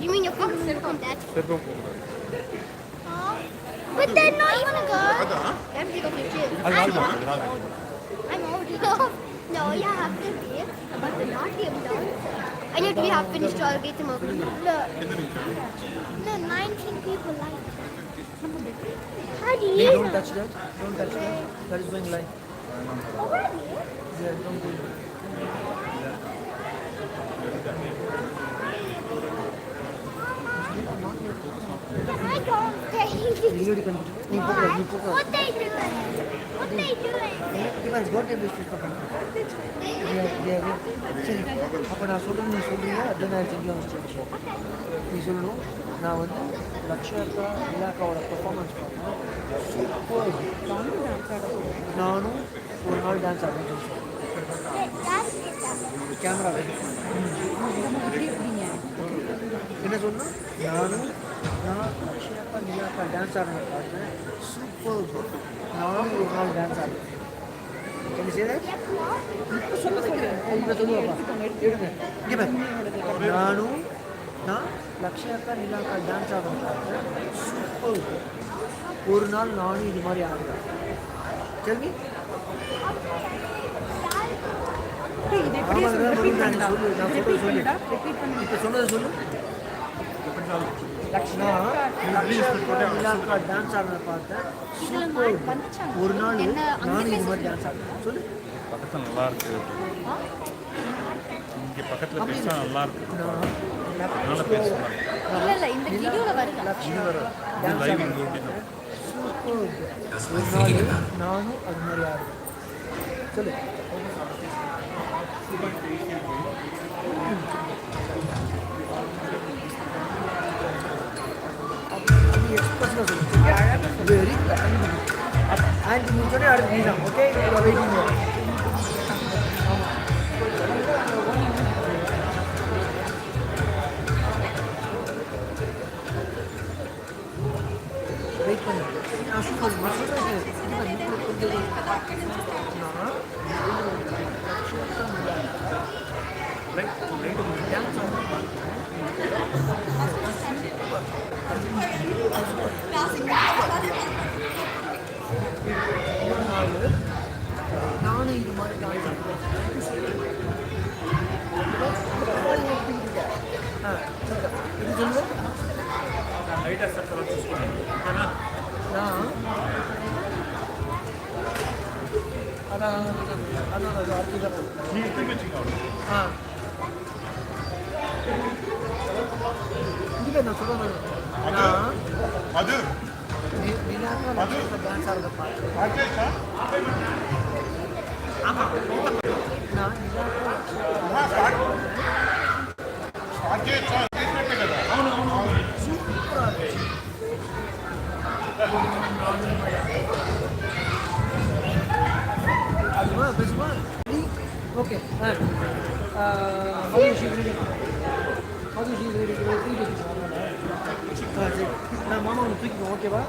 You mean your phone? But then no, you wanna go? You have to go pictures. I'm old enough. No, you have to be. But the Natyam dance. I need to be half finished or I'll get them over. No, 19 people like it. How do you? Don't touch that. Don't touch that. That is going live. Already? Yeah, don't do it. I don't think. You can put it. What they doing? What they doing? Even got a bit of Yeah. சரி அப்போ நான் சொல்கிறேன் நீ சொல்கிறீங்க அதுதான் நான் செஞ்சு வச்சு நீ சொல்லணும் நான் வந்து லக்ஷயா இலாக்காவோட பெர்ஃபார்மன்ஸ் பார்த்தேன் சூப்பர் நானும் ஒரு நாள் டான்ஸ் ஆடுறேன் கேமரா என்ன சொன்னால் நான் லக்ஷயா இலாக்கா டான்ஸ் ஆடுறேன் பார்த்தேன் சூப்பர் நானும் ஒரு நாள் dance ஆடுறேன் Can you say that? இப்போ சொல்லுவாப்பா எடுங்க இங்கே பாரு நான் லக்ஷயா நிலாக்கா டான்ஸ் ஆடுறேன் சூப்பர் ஒரு நாள் நானும் இது மாதிரி ஆடுறேன் சரி இப்போ சொன்னதை சொல்லு டான்ஸ் ஆடுறத பார்த்தேன் சூப்பர் ஒரு நாள் நானும் இது மாதிரி டான்ஸ் ஆடுறேன் சொல்லு பக்கத்தில் நல்லா இருக்கு. இங்கே பக்கத்தில் பேசினா நல்லா இருக்கு. அதனால பேசுகிறேன். இல்ல இந்த வீடியோல வருது. லைவ் இங்கே ஓட்டினா நானும் அது மாதிரி ஆடுவேன். சொல்லு. எக்ஸ்பிரஸ்னா சொல்லு. வெரி அண்ட் நீ சொன்னே அடுத்து நீ தான். Okay waiting. வெயிட் பண்ணு. நான் சூப்பர் நானும் இது மாதிரி இது சொல்லுவேன். அதான் இதுவே நான் சொல்லுவேன். அது டான்ஸ் ஆடுறத பார்த்து ஆமாம் நான் சூப்பராக அதுவா பெஸ்மா ஓகே சரி நான் மாமா ஒன்று தூக்கிடுவோம். ஓகேவா?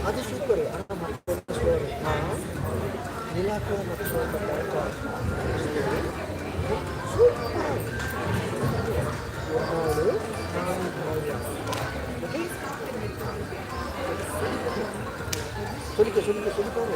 அது சூப்பர். ஆனால் நிலாக்கு சொல்லிக்க சொல்லிக்க சொல்லிக்கோங்க.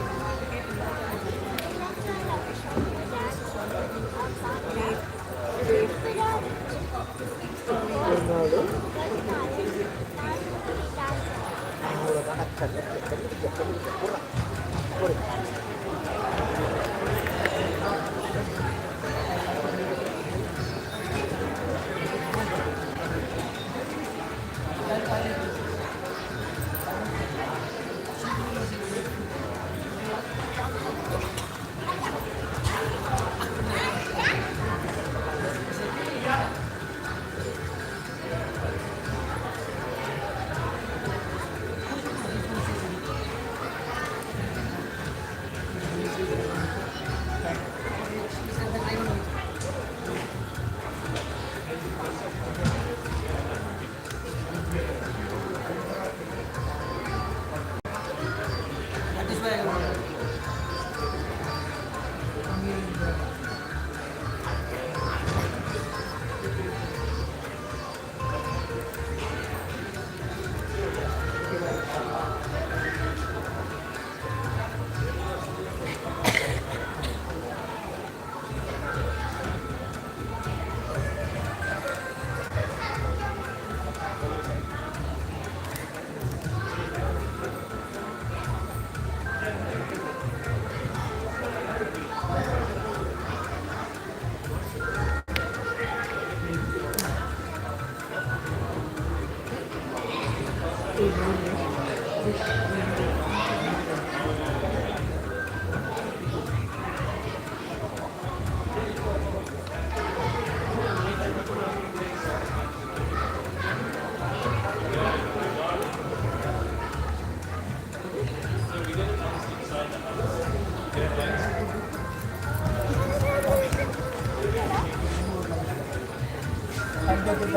The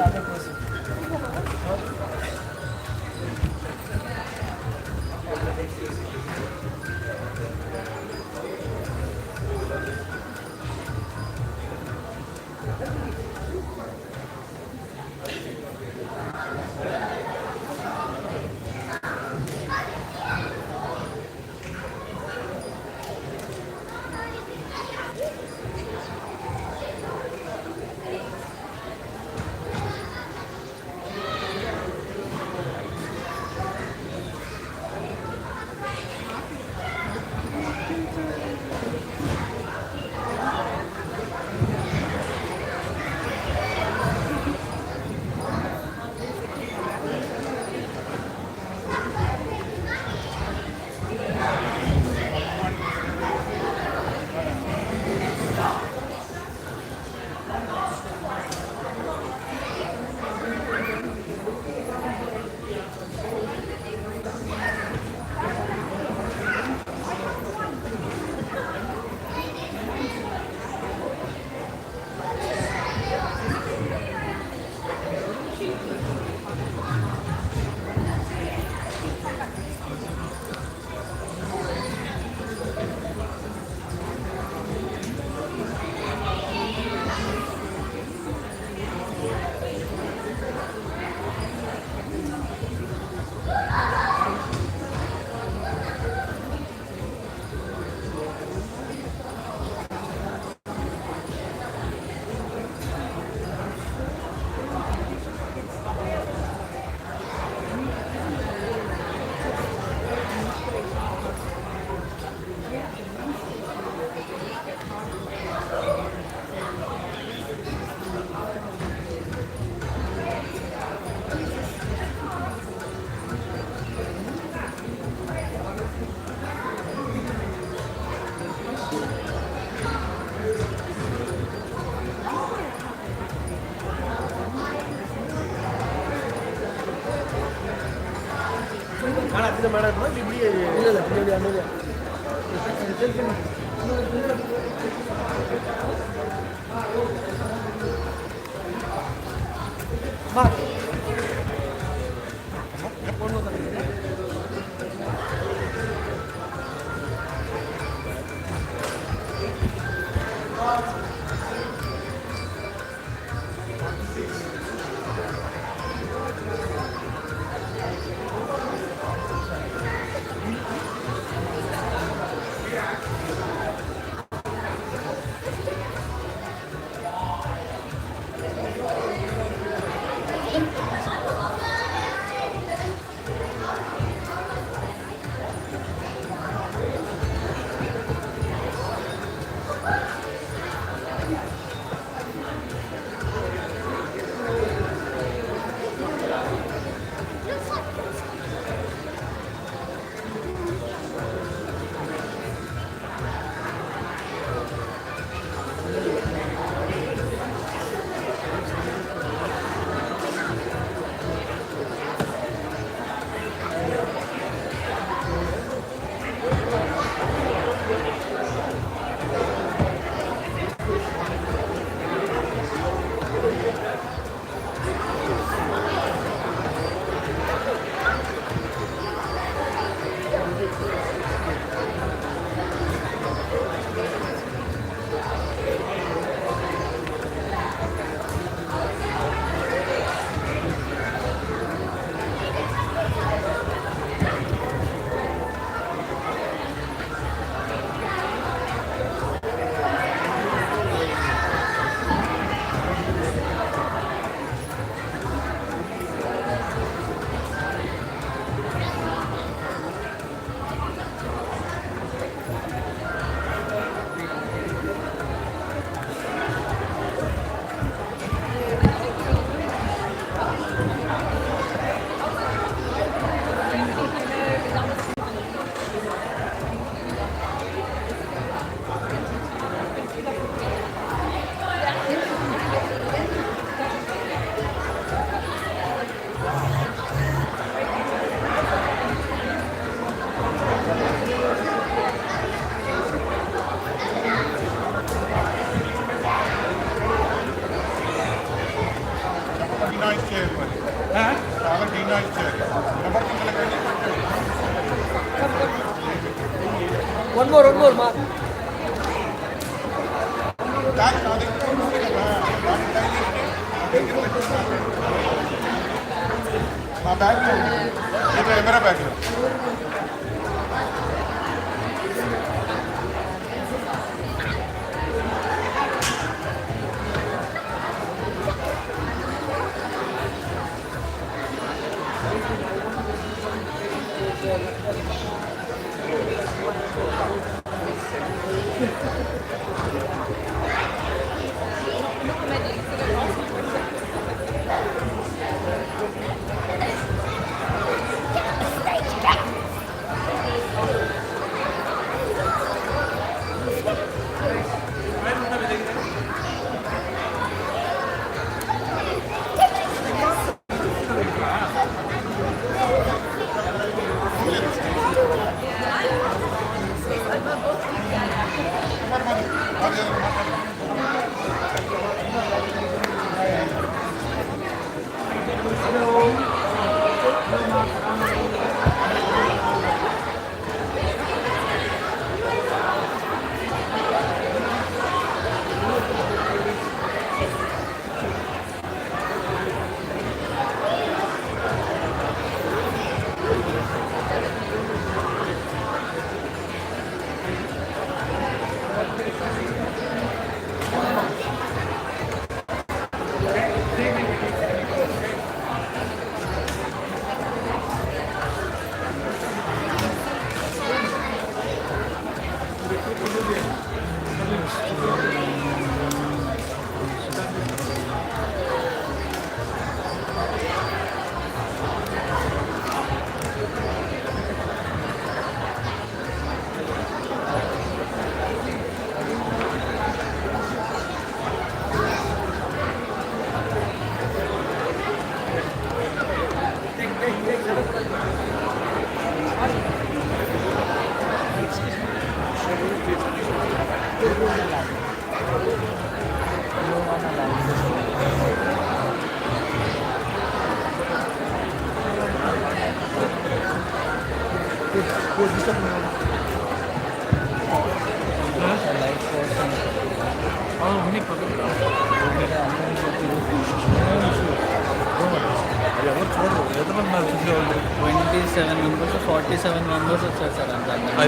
other person. இந்த மேடம் இருக்குமா இப்படியே இல்லை இல்லை பின்னாடி அமைதியா One more, Mark. मेरा बैग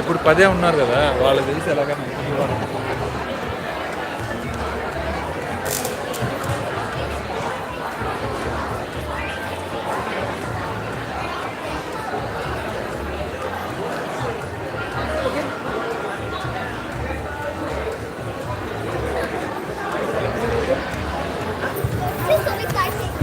ఇప్పుడు 10 ఉన్నారు కదా వాళ్ళు తెలిసి ఎలాగైనా This is so exciting.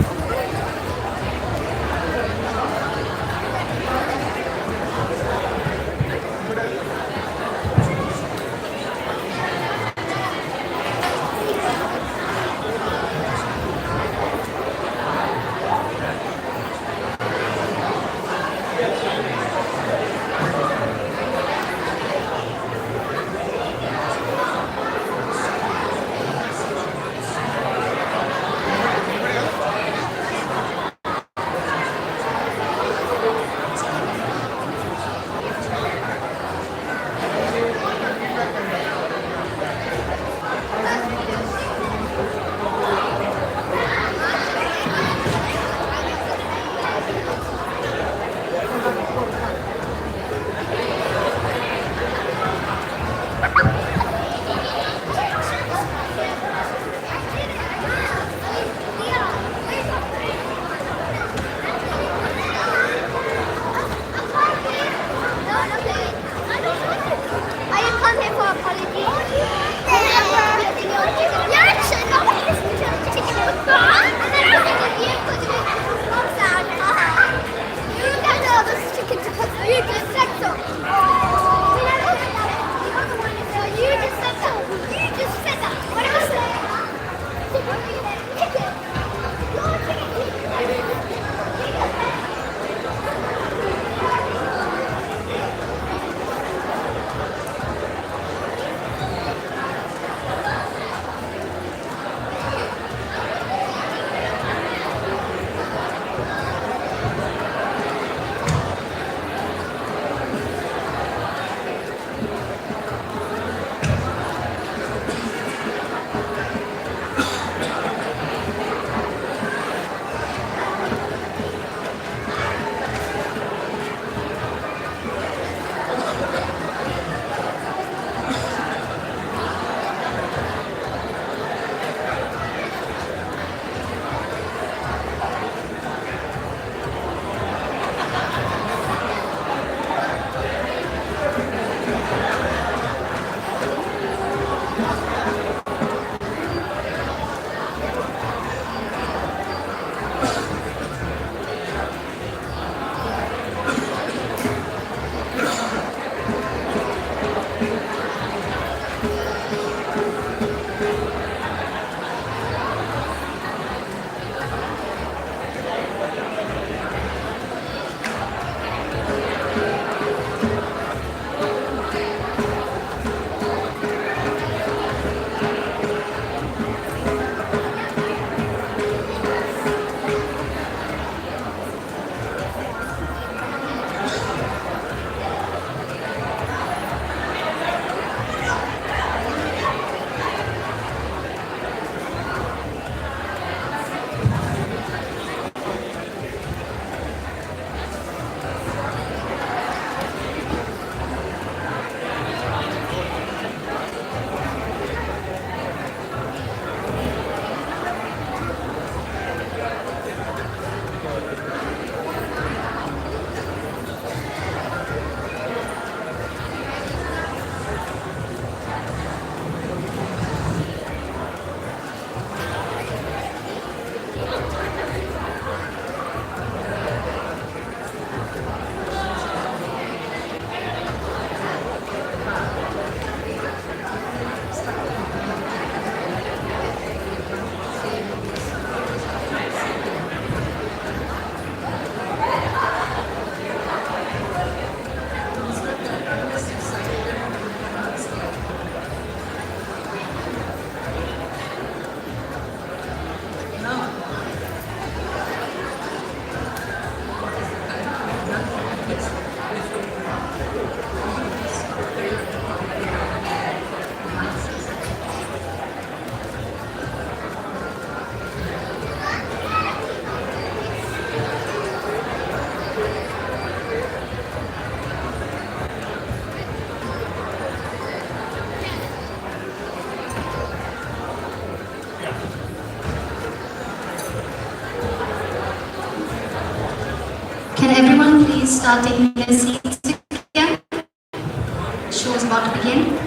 please start taking their seats again? The show is about to begin.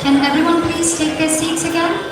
Can everyone please take their seats again?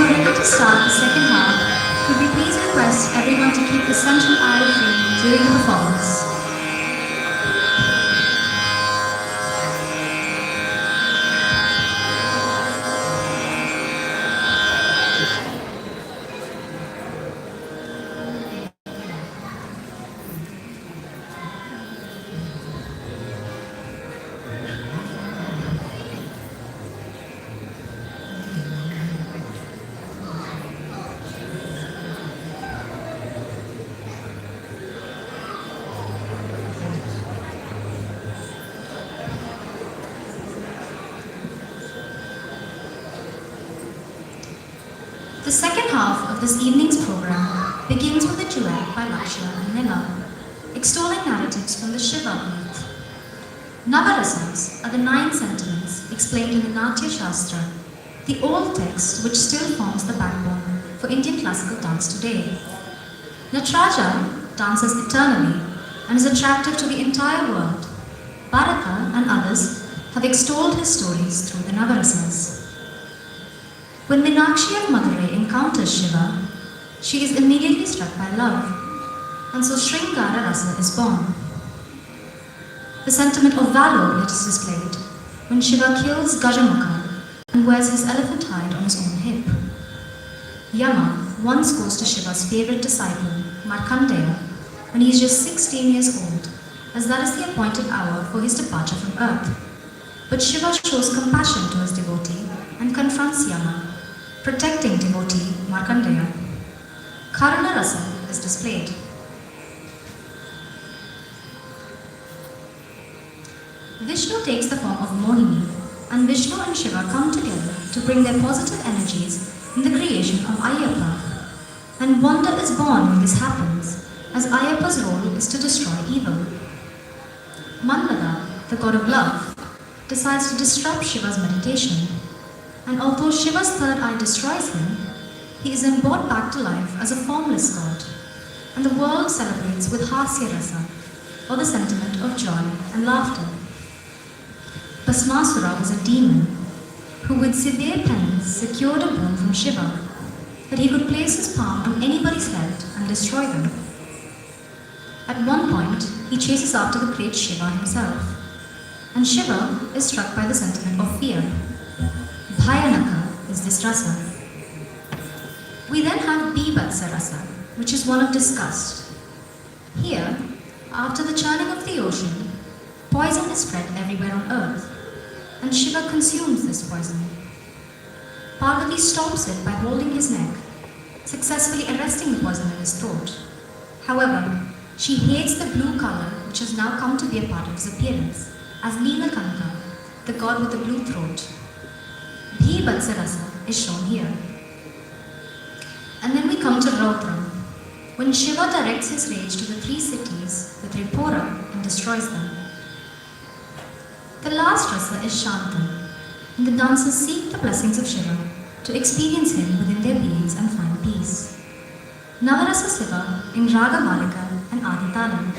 we're ready to start the second half, could we please request everyone to keep the central aisle free during the performance? The second half of this evening's program begins with a duet by Lakshaya and Nila, extolling narratives from the Shiva myth. Navarasas are the 9 sentiments explained in the Natya Shastra, the old text which still forms the backbone for Indian classical dance today. Nataraja dances eternally and is attractive to the entire world. Bharata and others have extolled his stories through the Navarasas. When Meenakshi of Madurai encounters Shiva, she is immediately struck by love, and so Sringara Rasa is born. The sentiment of valor is displayed when Shiva kills Gajamukha and wears his elephant hide on his own hip. Yama once goes to Shiva's favorite disciple, Markandeya, when he is just 16 years old, as that is the appointed hour for his departure from earth. But Shiva shows compassion to his devotee and confronts Yama, protecting devotee Markandeya. Karuna Rasa is displayed. Vishnu takes the form of Mohini, and Vishnu and Shiva come together to bring their positive energies in the creation of Ayyappa. And wonder is born when this happens, as Ayyappa's role is to destroy evil. Manvada, the god of love, decides to disrupt Shiva's meditation, and although Shiva's third eye destroys him, he is then brought back to life as a formless god, and the world celebrates with Hasya Rasa, or the sentiment of joy and laughter. Bhasmasura was a demon who with severe penance secured a boon from Shiva, that he could place his palm on anybody's head and destroy them. At one point, he chases after the great Shiva himself, and Shiva is struck by the sentiment of fear. Bhayanaka is this rasa. We then have Bibhatsa rasa, which is one of disgust. Here, after the churning of the ocean, poison is spread everywhere on earth, and Shiva consumes this poison. Parvati stops it by holding his neck, successfully arresting the poison in his throat. However, she hates the blue color which has now come to be a part of his appearance, as Neelakanta, the god with the blue throat. Bhibhatsa rasa is shown here. And then we come to Raudram, when Shiva directs his rage to the 3 cities with Ripora and destroys them. The last rasa is Shantam, and the dancers seek the blessings of Shiva to experience him within their beings and find peace. Navarasa Siva in Raga Malika and Aditalam.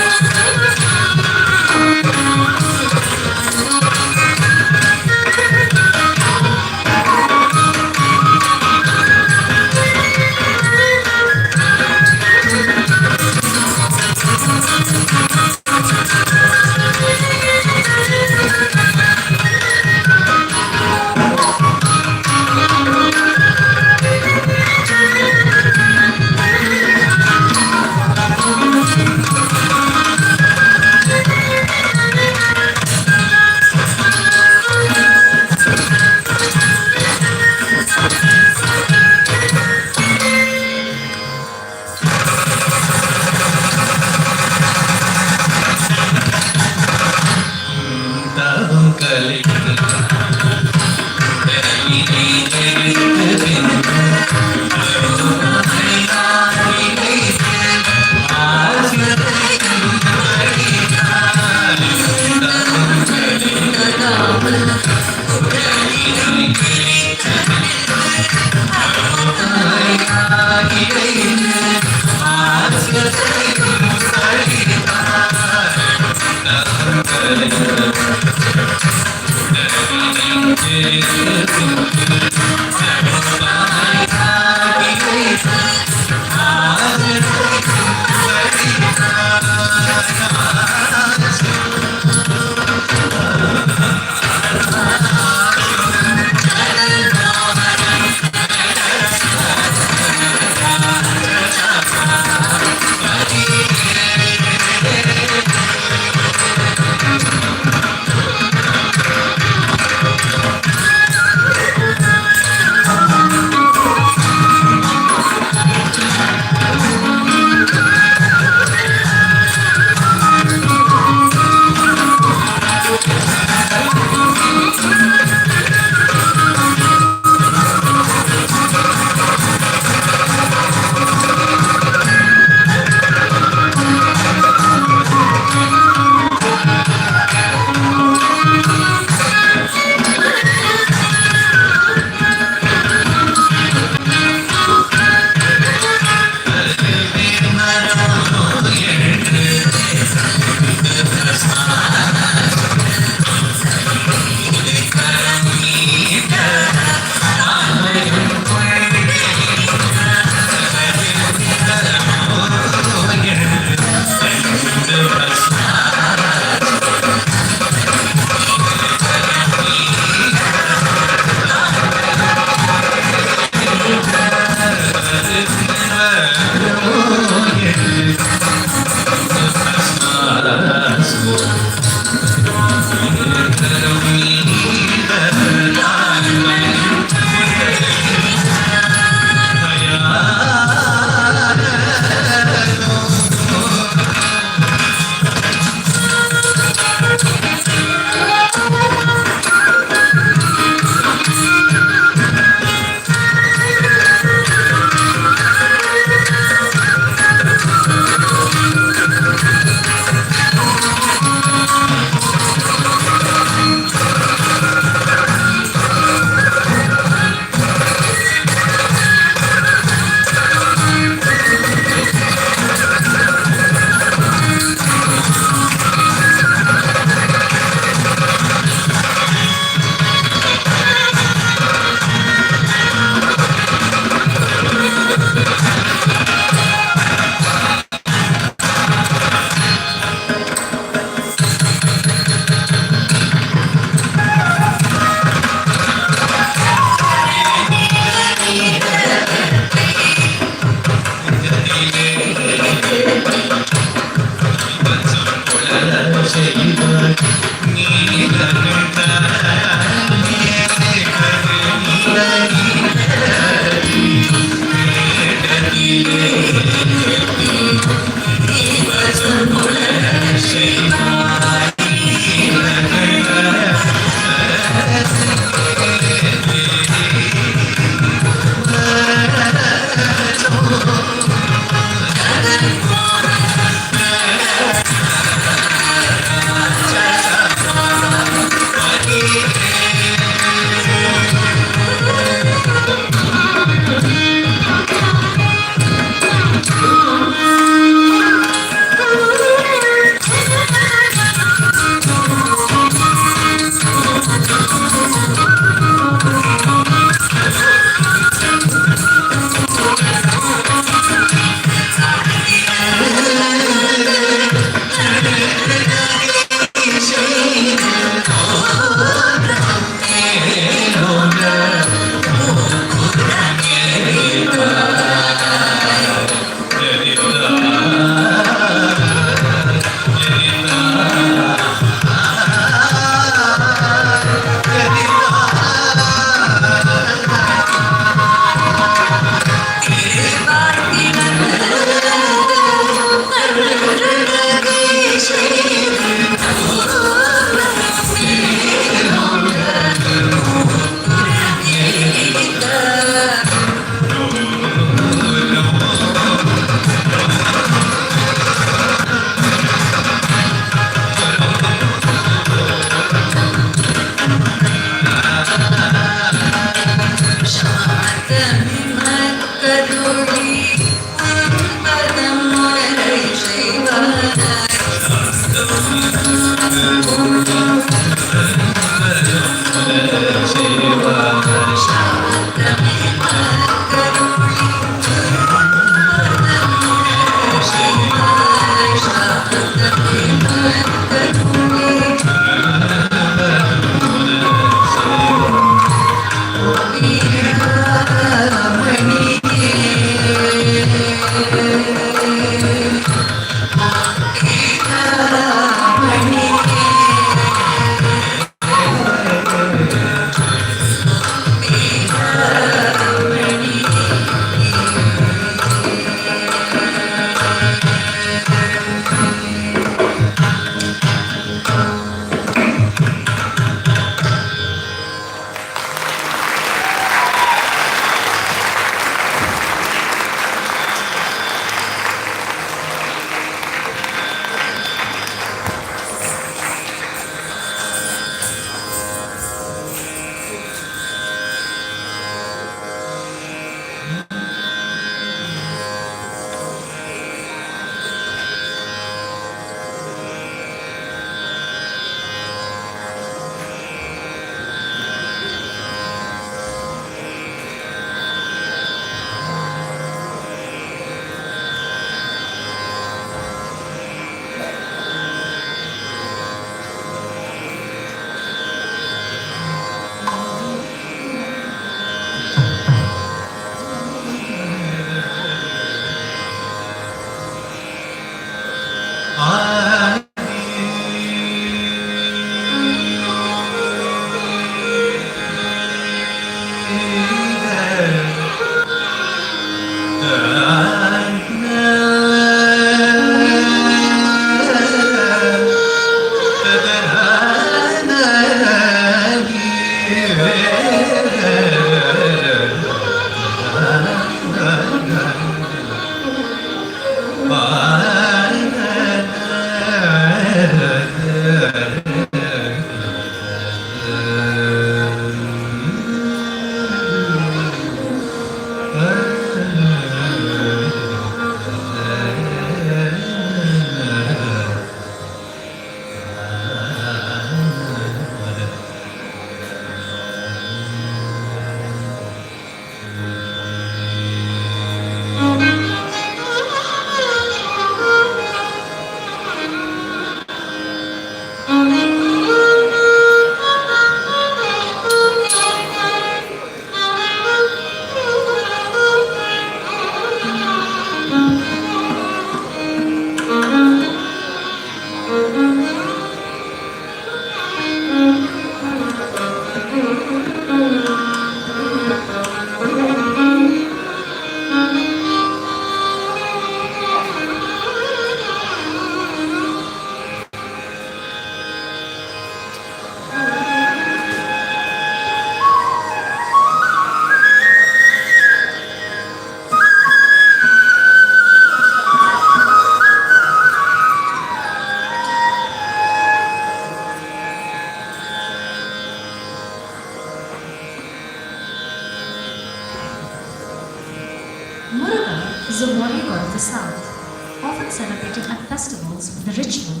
is a warrior god of the south, often celebrated at festivals with the ritual,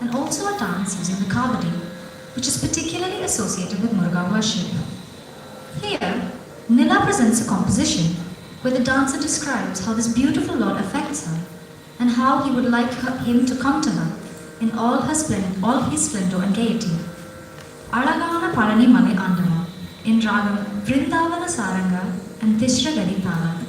and also a dance using the kavadi, which is particularly associated with Muruga worship. Here, Nila presents a composition where the dancer describes how this beautiful lord affects her and how he would like him to come to her in all his splendor and gaiety. Alagana Palani Male Andama in Ragam Vrindavana Saranga and Tishra Gadi Tala.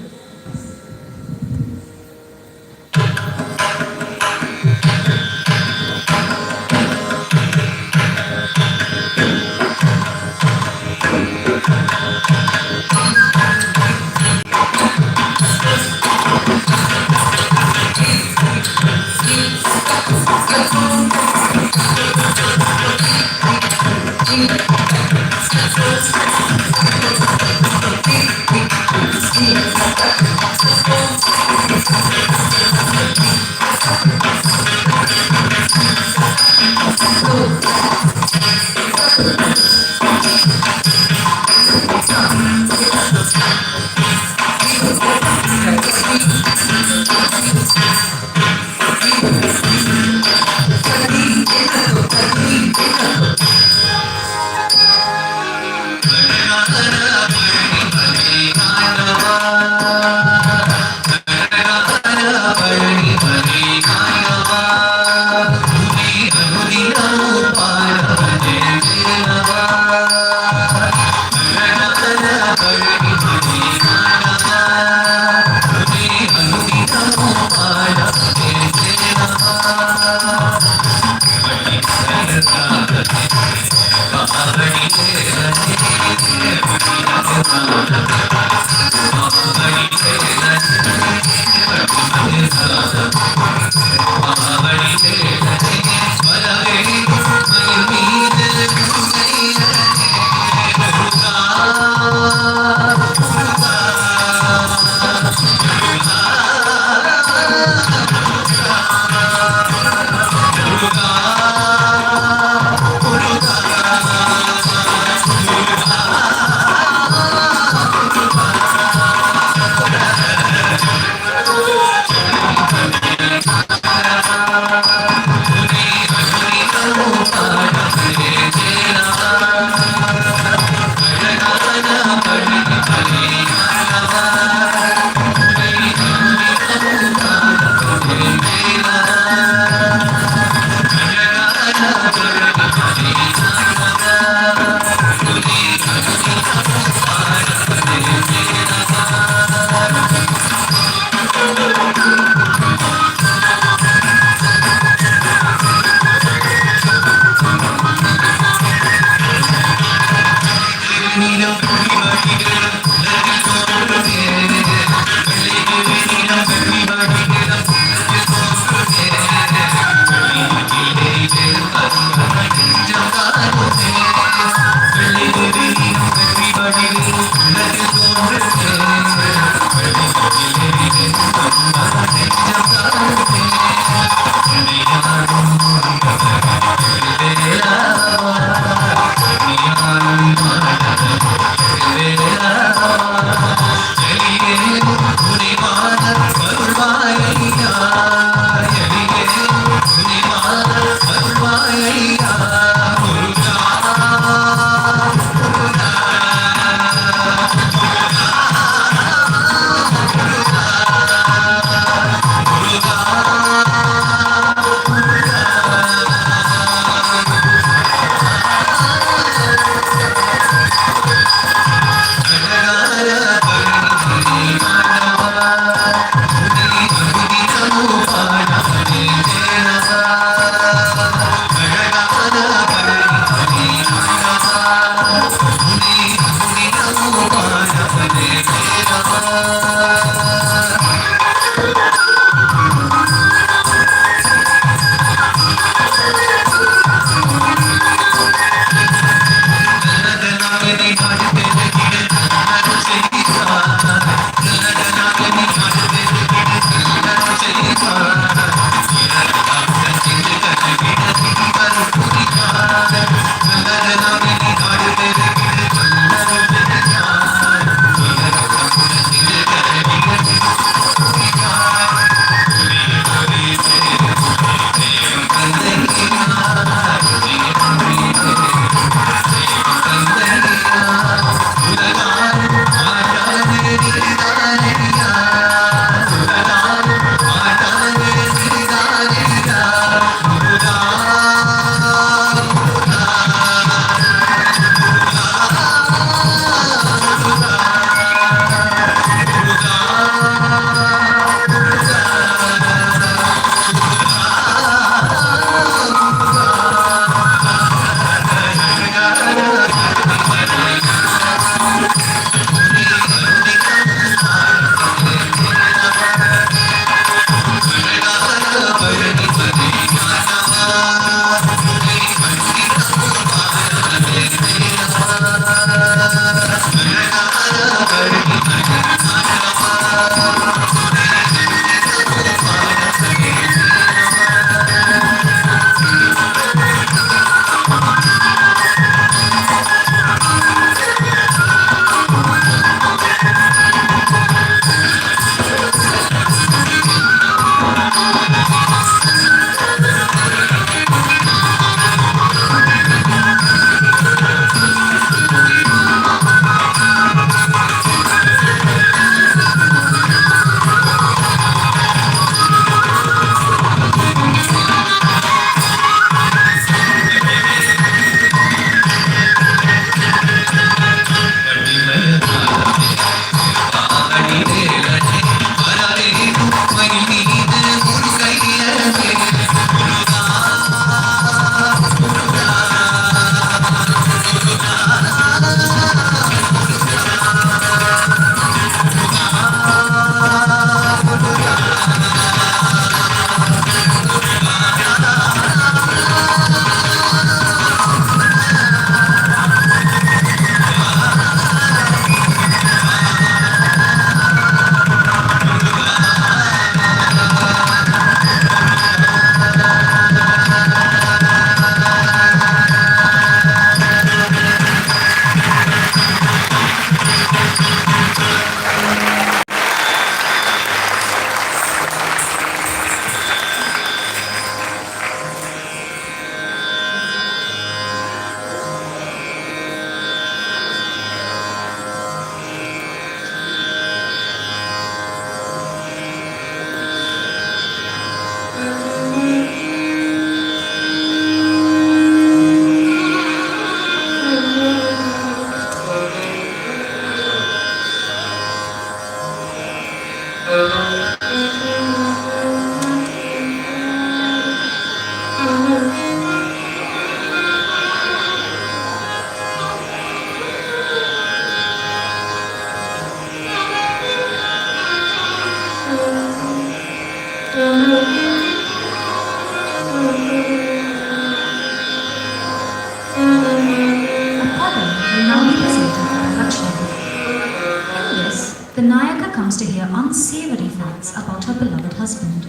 writes about her beloved husband.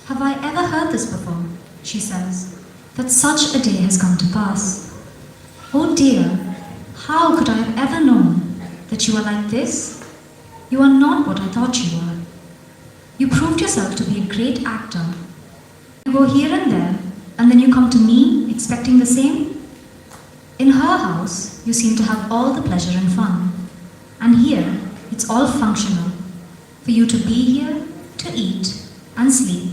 Have I ever heard this before? She says, that such a day has come to pass. Oh dear, how could I have ever known that you are like this? You are not what I thought you were. You proved yourself to be a great actor. You go here and there, and then you come to me expecting the same? In her house, you seem to have all the pleasure and fun. And here, it's all functional. For you to be here, to eat, and sleep,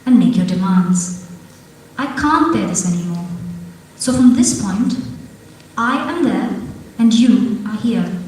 and make your demands. I can't bear this anymore. So from this point, I am there, and you are here.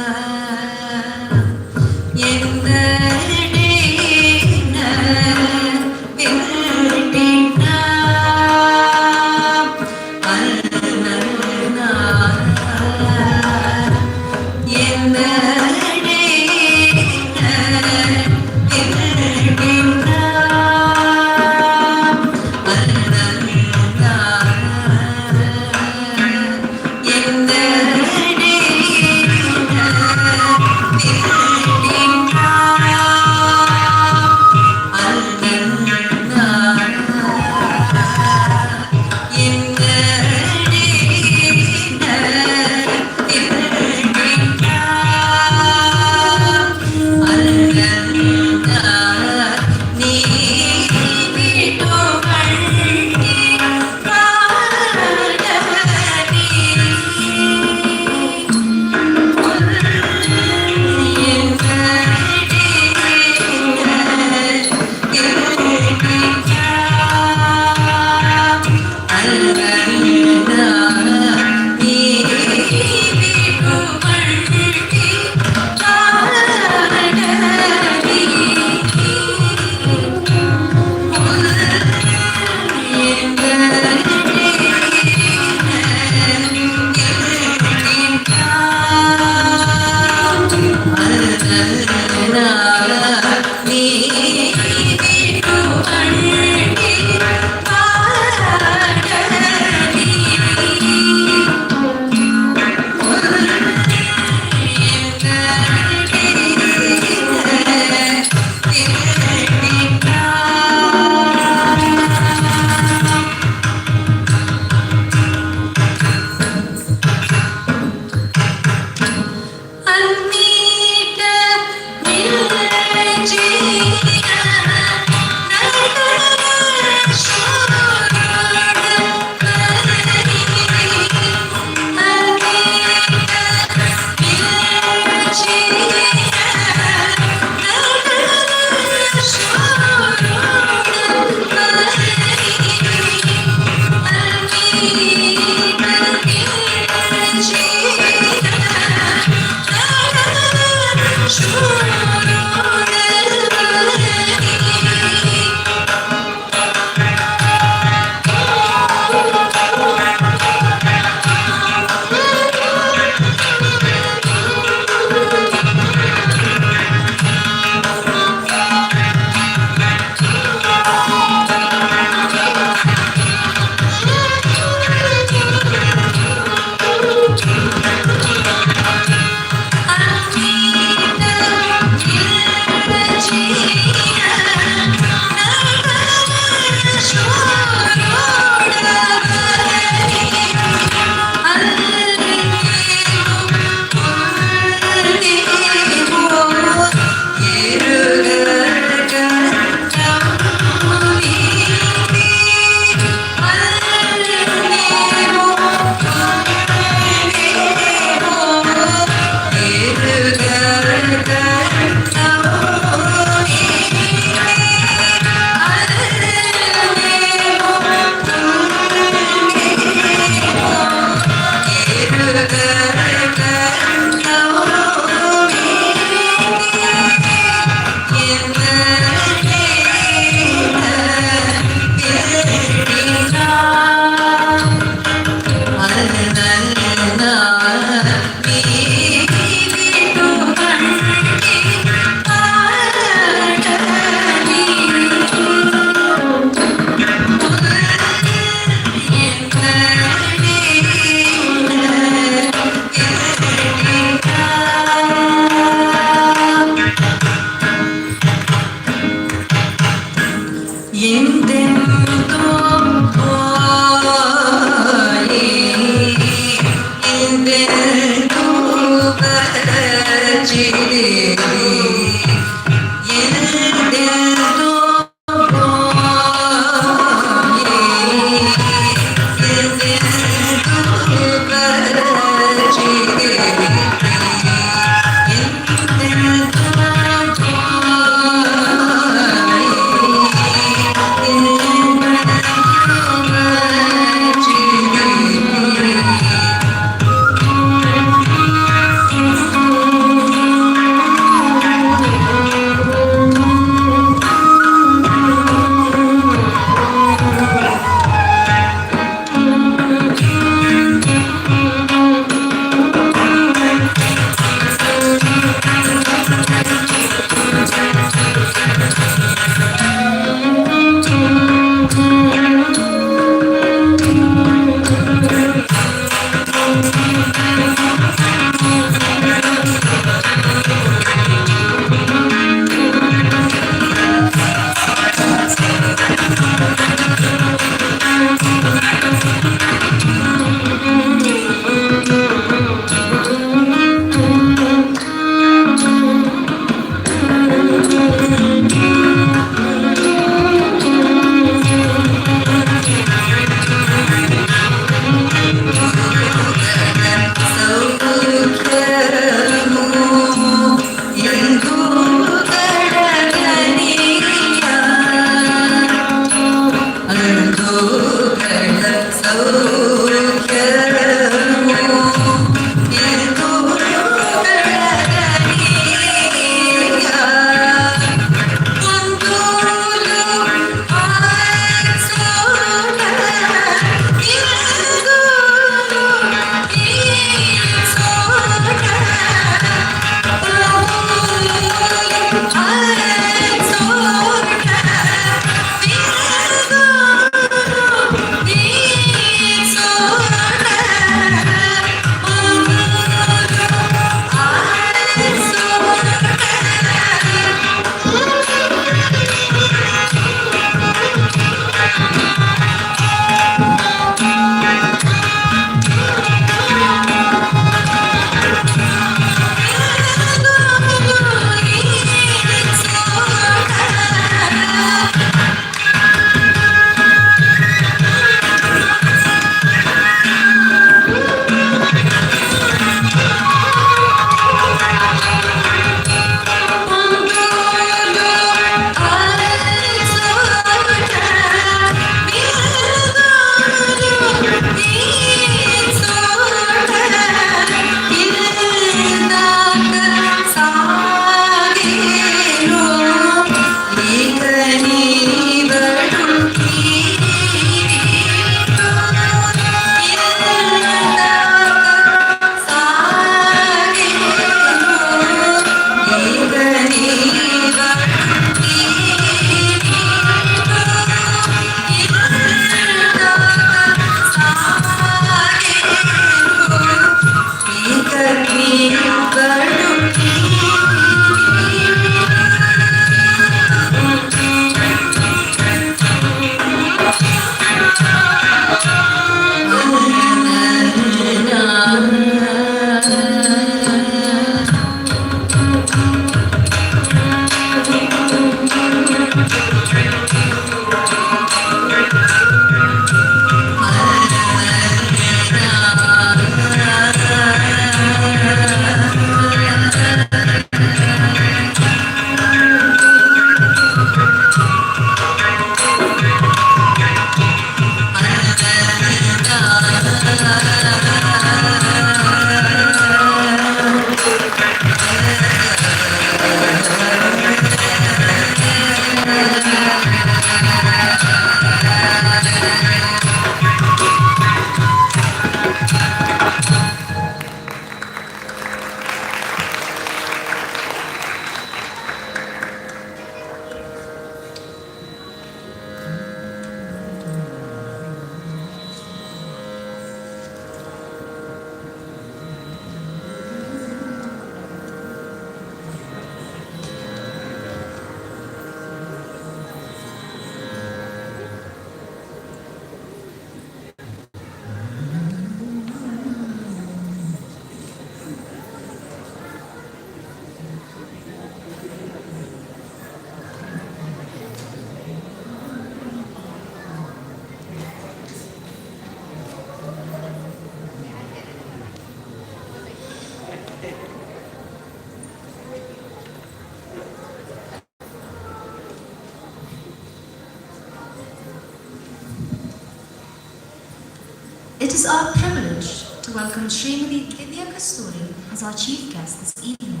It is our privilege to welcome Srimati Divya Kasturi as our chief guest this evening.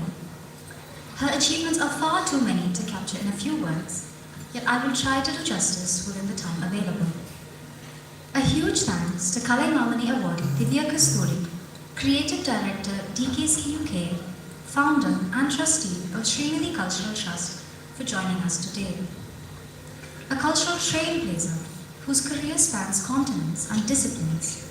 Her achievements are far too many to capture in a few words, yet I will try to do justice within the time available. A huge thanks to Kalaimamani awardee Divya Kasturi, Creative Director DKC UK, Founder and Trustee of Srimati Cultural Trust for joining us today. A cultural trailblazer whose career spans continents and disciplines.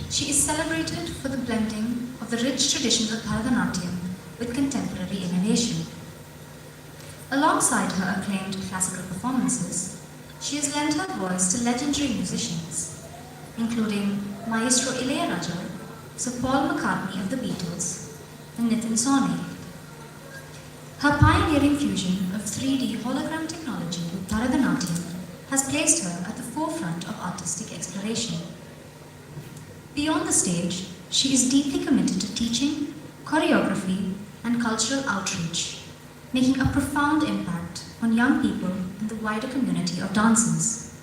She is celebrated for the blending of the rich traditions of Bharatanatyam with contemporary innovation. Alongside her acclaimed classical performances, she has lent her voice to legendary musicians, including Maestro Raja, Sir Paul McCartney of the Beatles, and Nitin Sawhney. Her pioneering fusion of 3D hologram technology with Bharatanatyam has placed her at the forefront of artistic exploration. Beyond the stage, she is deeply committed to teaching, choreography, and cultural outreach, making a profound impact on young people and the wider community of dancers.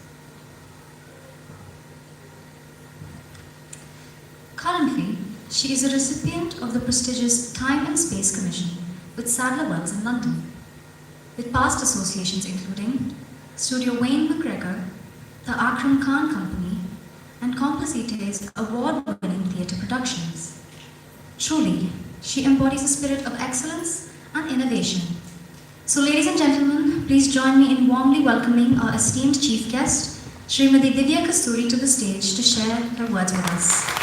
Currently, she is a recipient of the prestigious Time and Space Commission with Sadler Wells in London, with past associations including Studio Wayne McGregor, the Akram Khan Company, and Composites award-winning theatre productions. Truly, she embodies a spirit of excellence and innovation. So ladies and gentlemen, please join me in warmly welcoming our esteemed chief guest, Srimati Divya Kasturi, to the stage to share her words with us.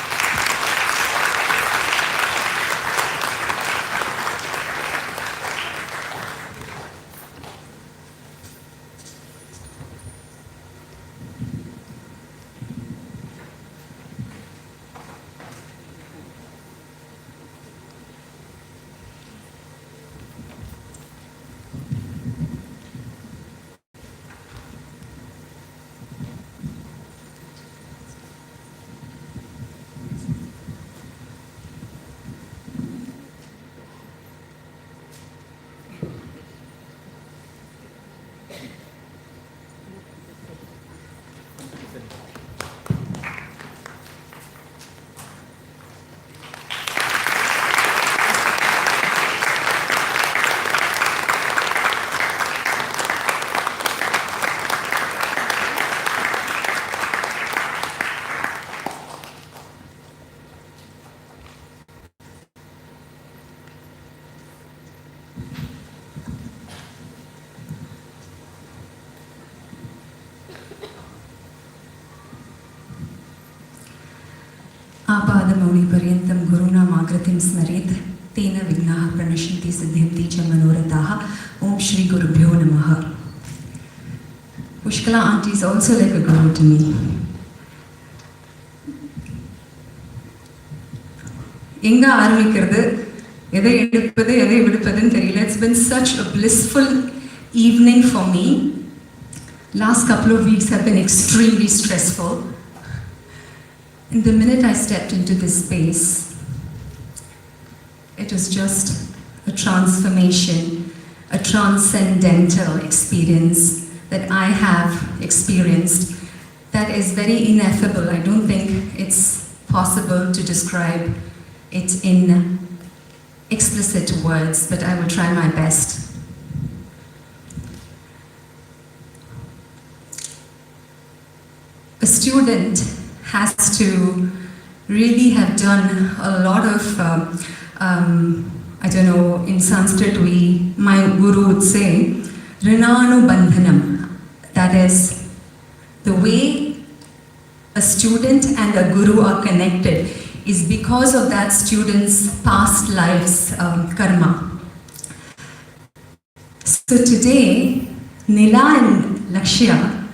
आपादमौलिपर्यन्तं गुरुणा माग्रतिं स्मरेत् तेन विघ्नाः प्रणश्यन्ति सिद्ध्यन्ति च मनोरथाः. Om Shri Gurubhyo Namaha. Pushkala auntie is also like a guru to me. எங்க ஆரம்பிக்கிறது, எதை எடுப்பது, எதை விடுப்பதுன்னு தெரியல. It's been such a blissful evening for me. Last couple of weeks have been extremely stressful. And the minute I stepped into this space, it was just a transformation, a transcendental experience that I have experienced that is very ineffable. I don't think it's possible to describe it in explicit words, but I will try my best. A student has to really have done a lot of, I don't know, in Sanskrit my guru would say, Rinanu Bandhanam. That is, the way a student and a guru are connected is because of that student's past life's karma. So today, Nila and Lakshaya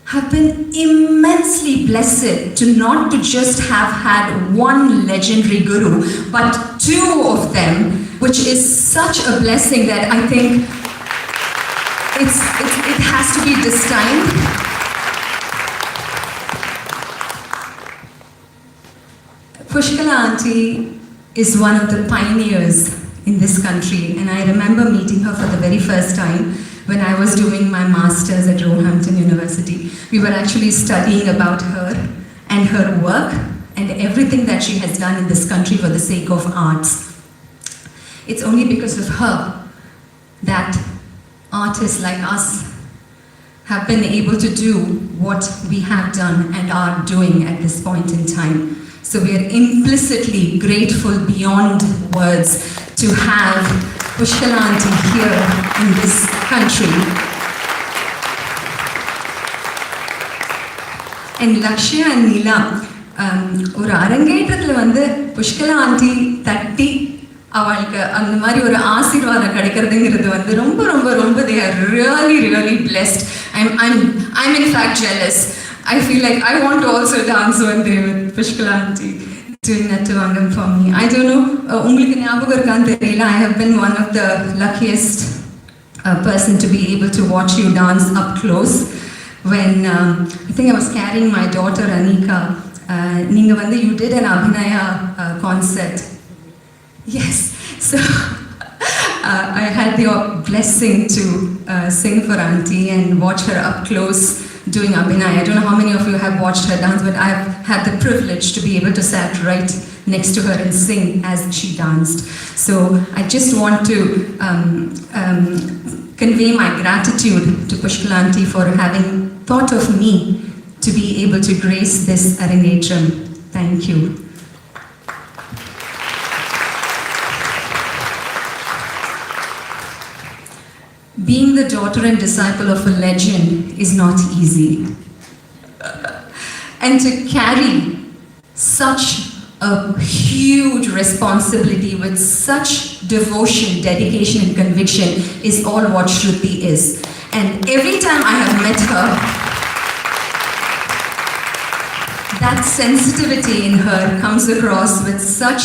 have been immensely blessed to just have had one legendary guru, but two of them, which is such a blessing that I think it has to be destined. Pushkala auntie is one of the pioneers in this country, and I remember meeting her for the very first time when I was doing my master's at Roehampton University. We were actually studying about her and her work and everything that she has done in this country for the sake of arts. It's only because of her that artists like us have been able to do what we have done and are doing at this point in time. So we are implicitly grateful beyond words to have Pushkala auntie here in this country. And Lakshaya and Nila, ஒரு அரங்கேற்றத்தில் வந்து Pushkala auntie தட்டி அவளுக்கு அந்த மாதிரி ஒரு ஆசீர்வாதம் கிடைக்கிறதுங்கிறது வந்து ரொம்ப ரொம்ப ரொம்ப they are really really blessed. I'm in fact jealous. I feel like I want to also dance one day with Pushkala auntie doing Nattuvangam for me. I don't know, உங்களுக்கு ஞாபகம் இருக்கான்னு தெரியல, I have been one of the luckiest person to be able to watch you dance up close. When I think I was carrying my daughter Anika, நீங்க வந்து you did an Abhinaya concert. Yes, so I had the blessing to sing for auntie and watch her up close doing Abhinaya. I don't know how many of you have watched her dance, but I've had the privilege to be able to sit right next to her and sing as she danced. So I just want to convey my gratitude to Pushkala auntie for having thought of me to be able to grace this Arangetram. Thank you. Being the daughter and disciple of a legend is not easy. And to carry such a huge responsibility with such devotion, dedication and conviction is all what Shruti is. And every time I have met her, that sensitivity in her comes across with such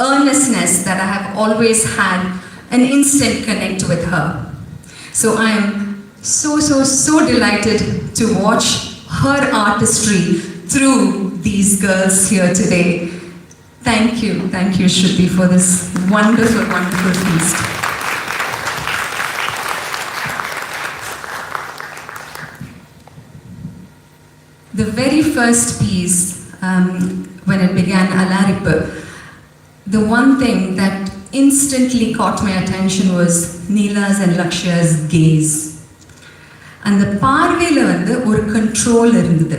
earnestness that I have always had an instant connect with her. So I am so delighted to watch her artistry through these girls here today. Thank you Shruti for this wonderful, wonderful feast. The very first piece, when it began, Alarippu, the one thing that instantly caught my attention was Nila's and Lakshaya's gaze. And the பார்வையில வந்து ஒரு control இருந்தது.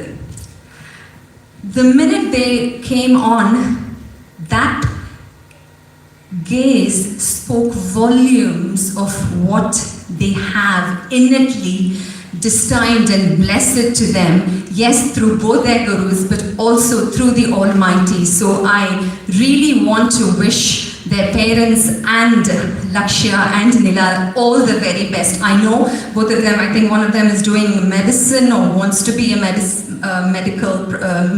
The minute they came on, that gaze spoke volumes of what they have innately destined and blessed to them, yes, through both their gurus, but also through the Almighty. So I really want to wish their parents and Lakshaya and Nila all the very best. I know both of them, I think one of them is doing medicine or wants to be a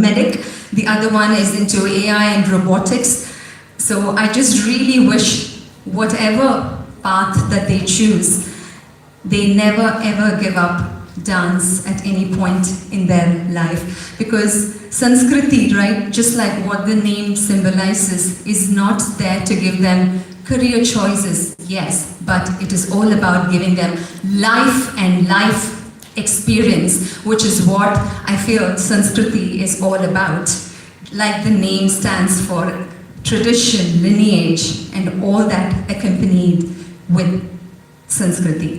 medic. The other one is into AI and robotics. So I just really wish whatever path that they choose, they never ever give up dance at any point in their life. Because Sanskriti, right, just like what the name symbolizes, is not there to give them career choices, yes, but it is all about giving them life and life experience, which is what I feel Sanskriti is all about. Like the name stands for, tradition, lineage, and all that accompanied with Sanskriti.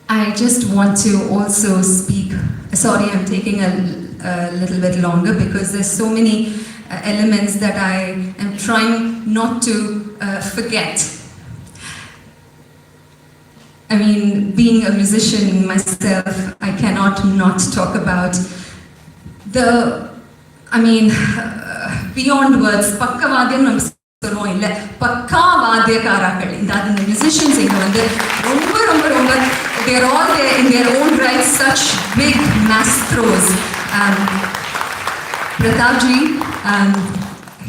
I just want to also speak, sorry I'm taking a little bit longer because there's so many elements that I am trying not to forget. I mean, being a musician myself, I cannot not talk about beyond words, பக்கவாத்தியம் நம்ம சொல்லுவோம் இல்ல, பக்கா வாத்தியக்காரர்கள், இந்த musicians இங்க வந்து ரொம்ப ரொம்ப ரொம்ப they are all there in their own right, such big maestros. Pratapji,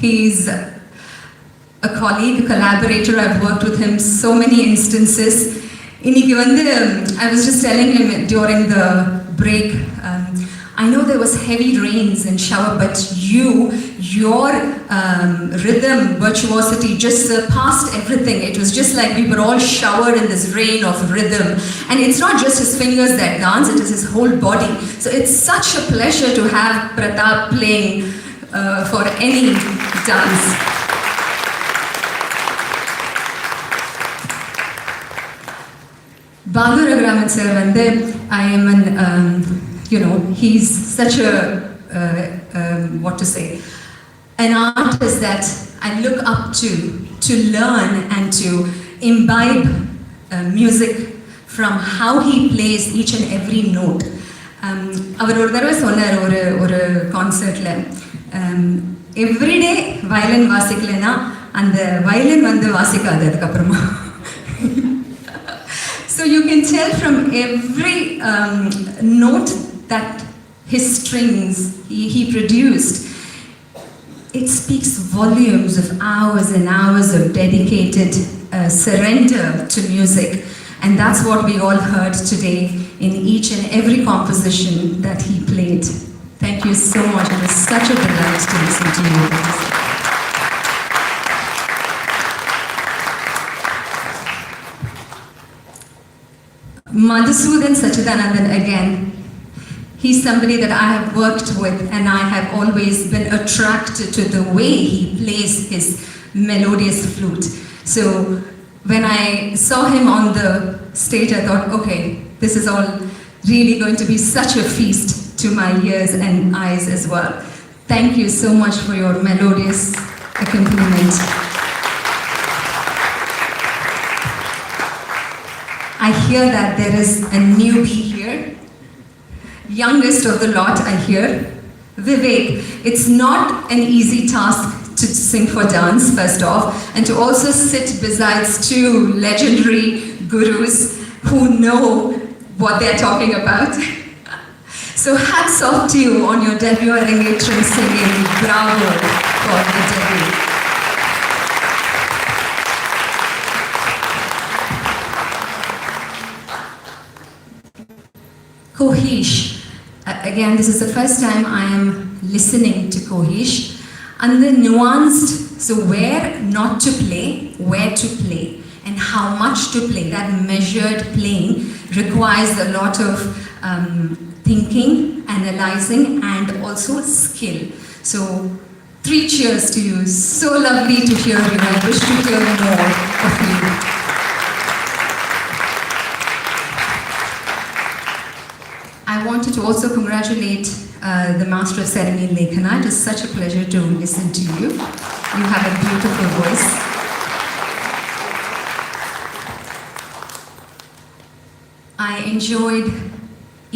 he's a colleague, a collaborator. I've worked with him so many instances. இன்னைக்கு வந்து I was just telling him during the break, I know there was heavy rains and shower, but your rhythm, virtuosity just surpassed everything. It was just like we were all showered in this rain of rhythm. And it's not just his fingers that dance, it is his whole body. So it's such a pleasure to have Pratap playing for any dance. Balu Raghuraman sir, I am he's such a, an artist that I look up to learn and to imbibe music from how he plays each and every note. அவர் ஒரு தடவை சொன்னார் ஒரு கான்சர்ட்ல, everyday violin வாசிக்கலைன்னா அந்த violin வந்து வாசிக்காது அதுக்கப்புறமா. So you can tell from every note that his strings he produced, it speaks volumes of hours and hours of dedicated surrender to music. And that's what we all heard today in each and every composition that he played. Thank you so much. It was such a delight to listen to you. Madhusudan Sachidanandan again. He's somebody that I have worked with, and I have always been attracted to the way he plays his melodious flute. So when I saw him on the stage, I thought, okay, this is all really going to be such a feast to my ears and eyes as well. Thank you so much for your melodious accompaniment. I hear that there is a newbie here. Youngest of the lot, I hear. Vivek, it's not an easy task to sing for dance, first off, and to also sit besides two legendary gurus who know what they're talking about. So hats off to you on your debut Arangetram singing. Bravo for the debut. Kohish. Again, this is the first time I am listening to Kohish. And the nuanced, so where not to play, where to play, and how much to play. That measured playing requires a lot of thinking, analyzing, and also skill. So 3 cheers to you. So lovely to hear you. I wish to hear more of you. I wanted to also congratulate the Master of Ceremony, Lekhana. It is such a pleasure to listen to you. You have a beautiful voice. I enjoyed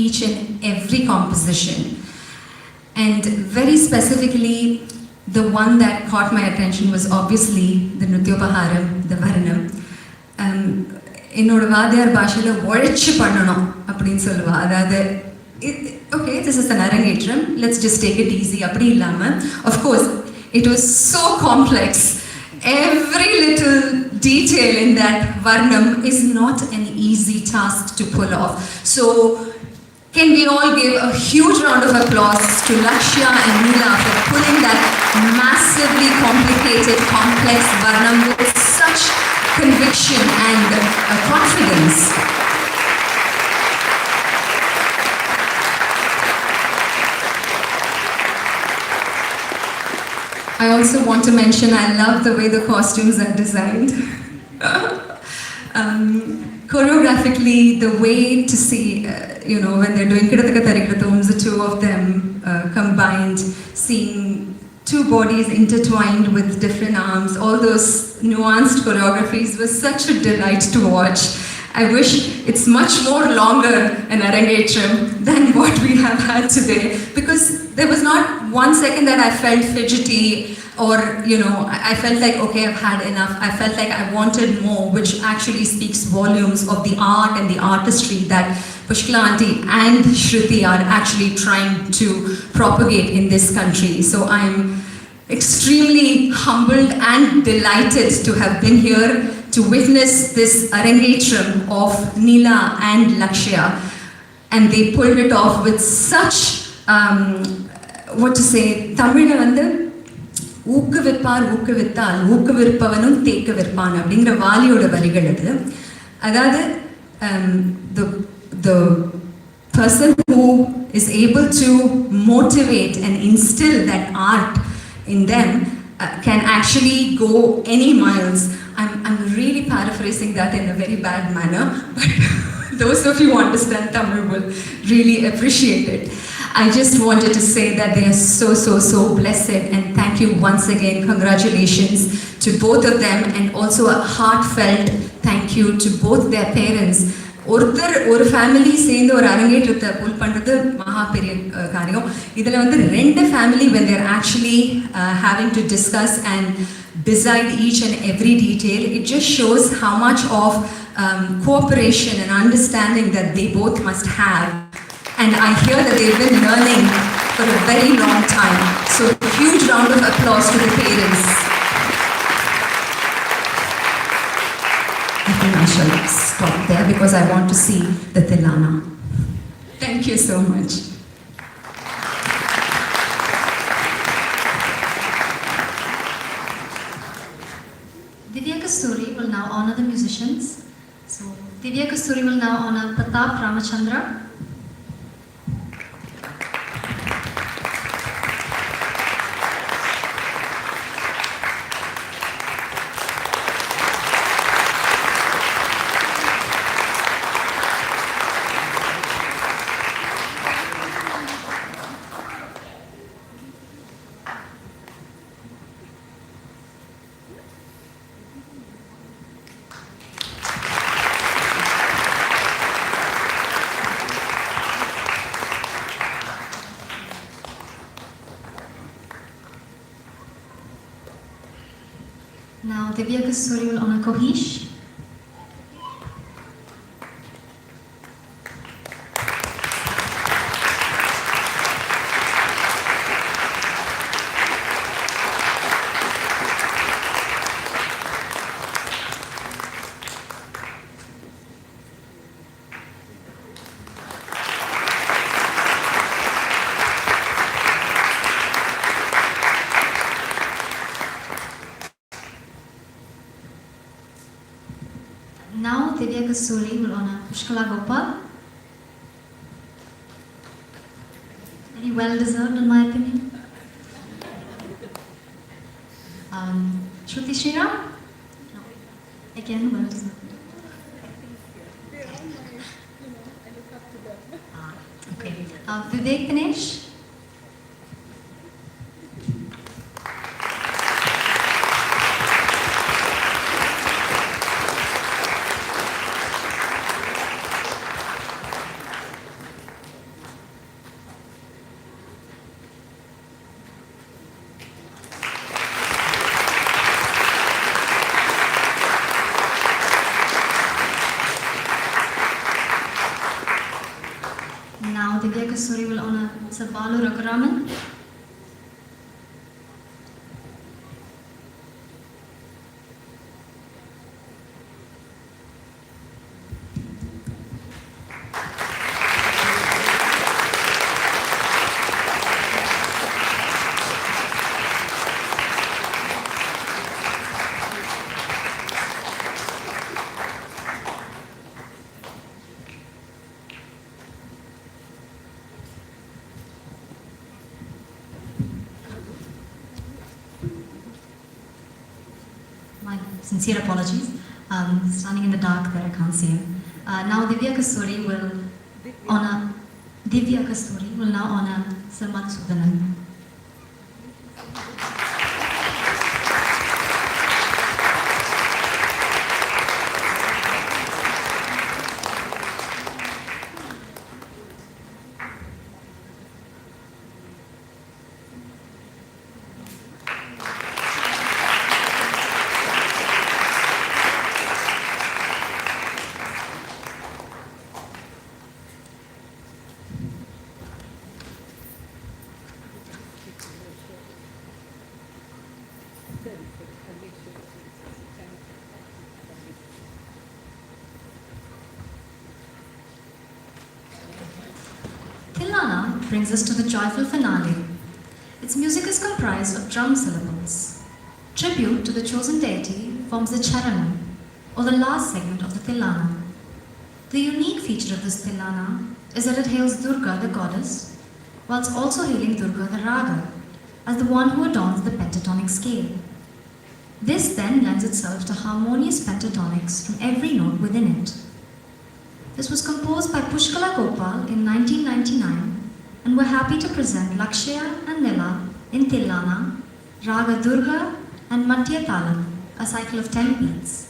each and every composition. And very specifically, the one that caught my attention was obviously the Nritta-bhairavi, the Varnam. என்னோட வாத்தியார் பாஷையில் உழைச்சி பண்ணணும் அப்படின்னு சொல்லுவா. அதாவது okay, this is an Arangetram, let's just take it easy. அப்படி இல்லாமல், of course, it was so complex. Every little detail in that Varnam is not an easy task to pull off. So, can we all give a huge round of applause to Lakshaya and Nila for pulling that massively complicated, complex Varnam with such conviction and confidence. also want to mention I love the way the costumes are designed. Choreographically, the way to see, when they're doing Kidathaka Tarikratums, the two of them combined, seeing two bodies intertwined with different arms, all those nuanced choreographies was such a delight to watch. I wish it's much more longer an Arangetram than what we have had today, because there was not one second that I felt fidgety or, I felt like, okay, I've had enough. I felt like I wanted more, which actually speaks volumes of the art and the artistry that Pushkala Auntie and Shruti are actually trying to propagate in this country. So I'm extremely humbled and delighted to have been here to witness this Arangetram of Neela and Lakshaya. And they pulled it off with such, Tamil வந்து ஊக்குவிப்பார் ஊக்குவித்தால் ஊக்குவிற்பவனும் தேக்க விற்பான் அப்படிங்கிற வாலியோட வரிகள் அது. அதாவது the person who is able to motivate and instill that art in them can actually go any miles. I'm really paraphrasing that in a very bad manner, but those of you who understand Tamil will really appreciate it. I just wanted to say that they are so blessed, and thank you once again. Congratulations to both of them, and also a heartfelt thank you to both their parents. ஒரு family சேர்ந்து ஒரு அரங்கேற்றத்தை புல் பண்ணுறது மகா பெரிய காரியம். இதில் வந்து ரெண்டு family when they are actually having to discuss and decide each and every detail, it just shows how much of cooperation and understanding that they both must have. And I hear that they've been learning for a very long time. So a huge round of applause to the parents. I think I shall stop there because I want to see the Tillana. Thank you so much. Divya Kasturi will now honor the musicians. So Divya Kasturi will now honor Pratap Ramachandra. Now Divya Kasturi will honor Kohish. Now Divya Kasturi will honor Pushkala Gopal. Very well deserved in my opinion. Shruti Sriram? No. Again, well deserved. Okay. Vivek Ganesh? Now Divya Kasturi will honor Sabalu Raguraman. My sincere apologies. Standing in the dark there, I can't see him. Now Divya Kasturi will now honor Sir Madhusudanan. Tillana brings us to the joyful finale. Its music is comprised of drum syllables. Tribute to the chosen deity forms the charanam, or the last segment of the Tillana. The unique feature of this Tillana is that it hails Durga, the goddess, whilst also hailing Durga, the raga, as the one who adorns the pentatonic scale. This then lends itself to harmonious pentatonics from every note within it. This was composed by Pushkala Gopal in 1999, and we're happy to present Lakshaya and Nila in Tillana, Raga Durga and Matya Talam, a cycle of 10 beats.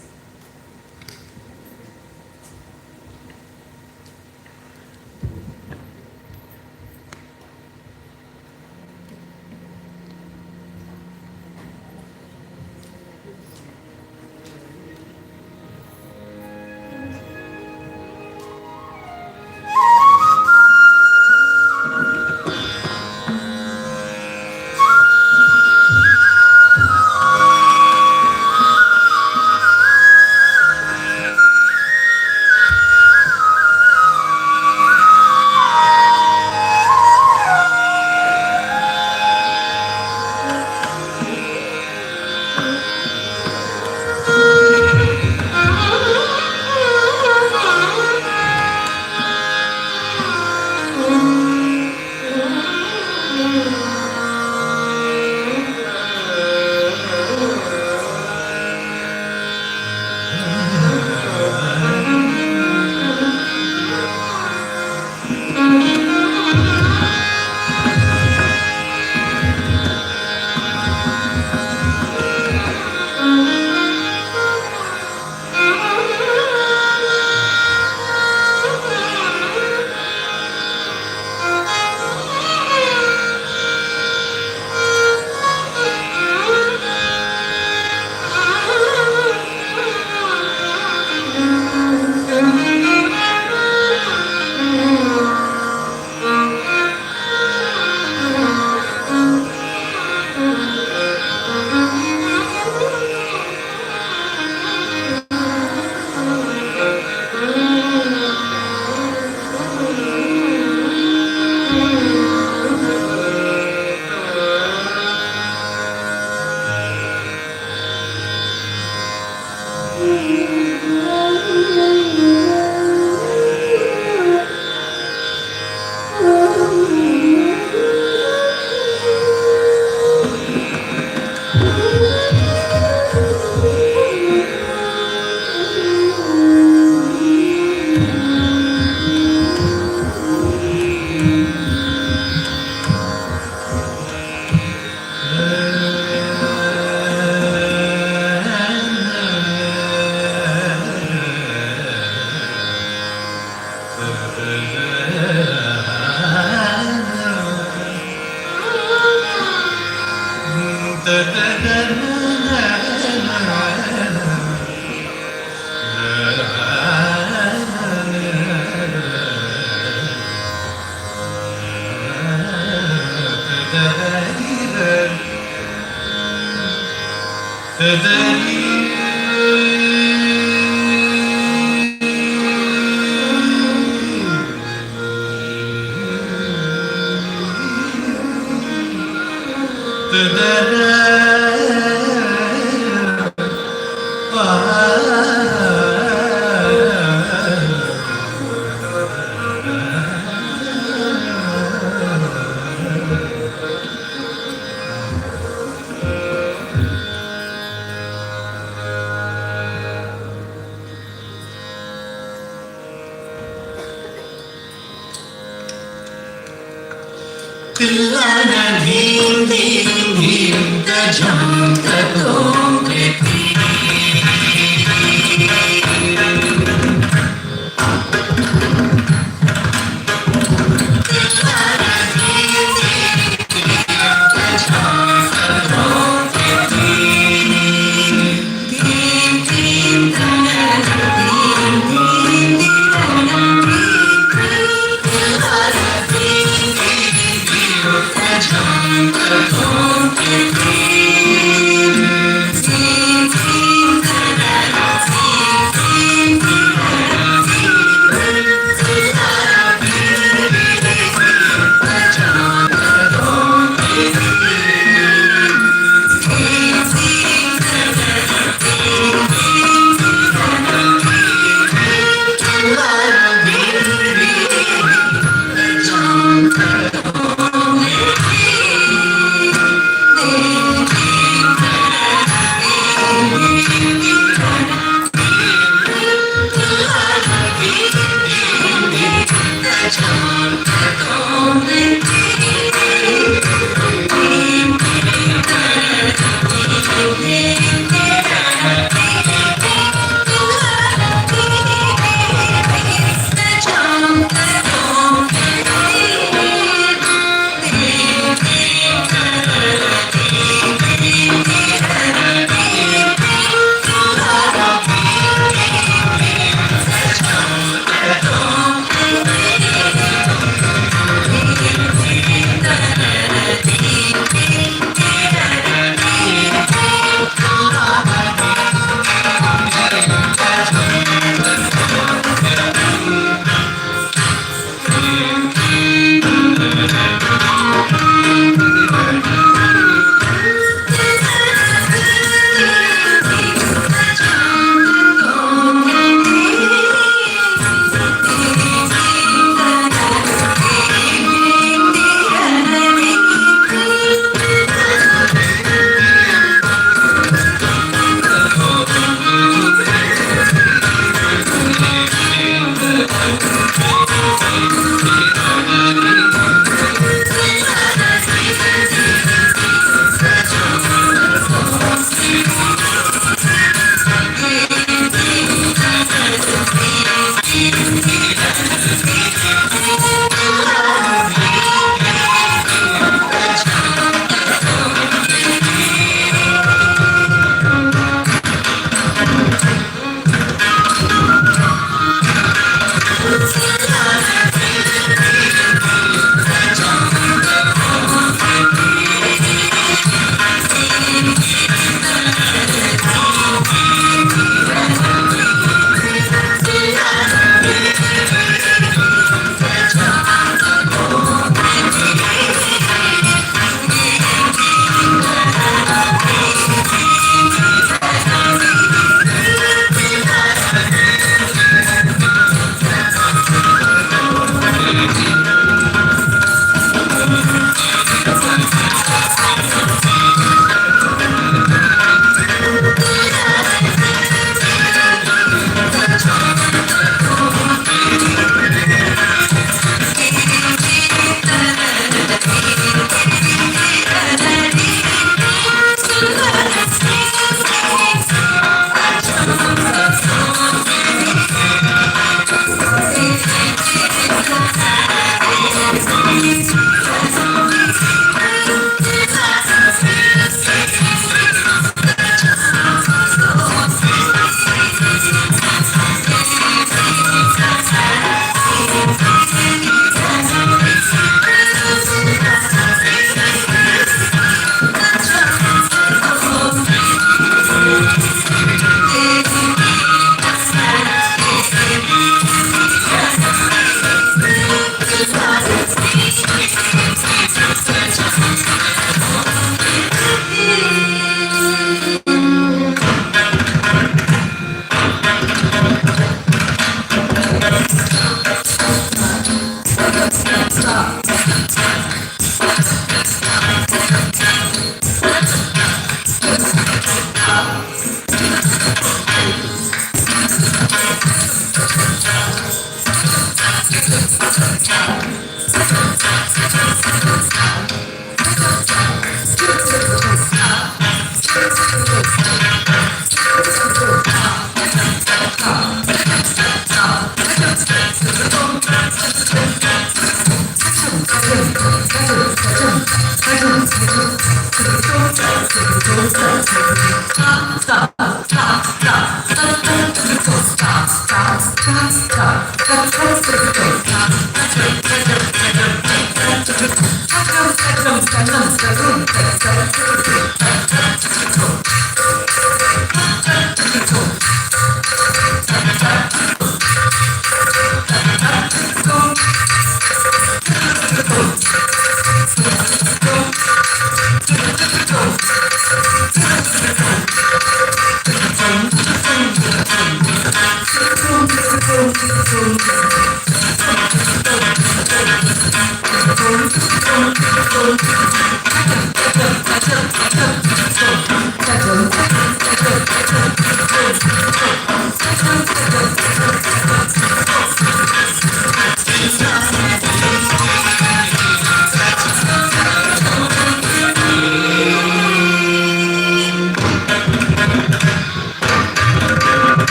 Tillana dheem dheem dheem tajam tatom kriti.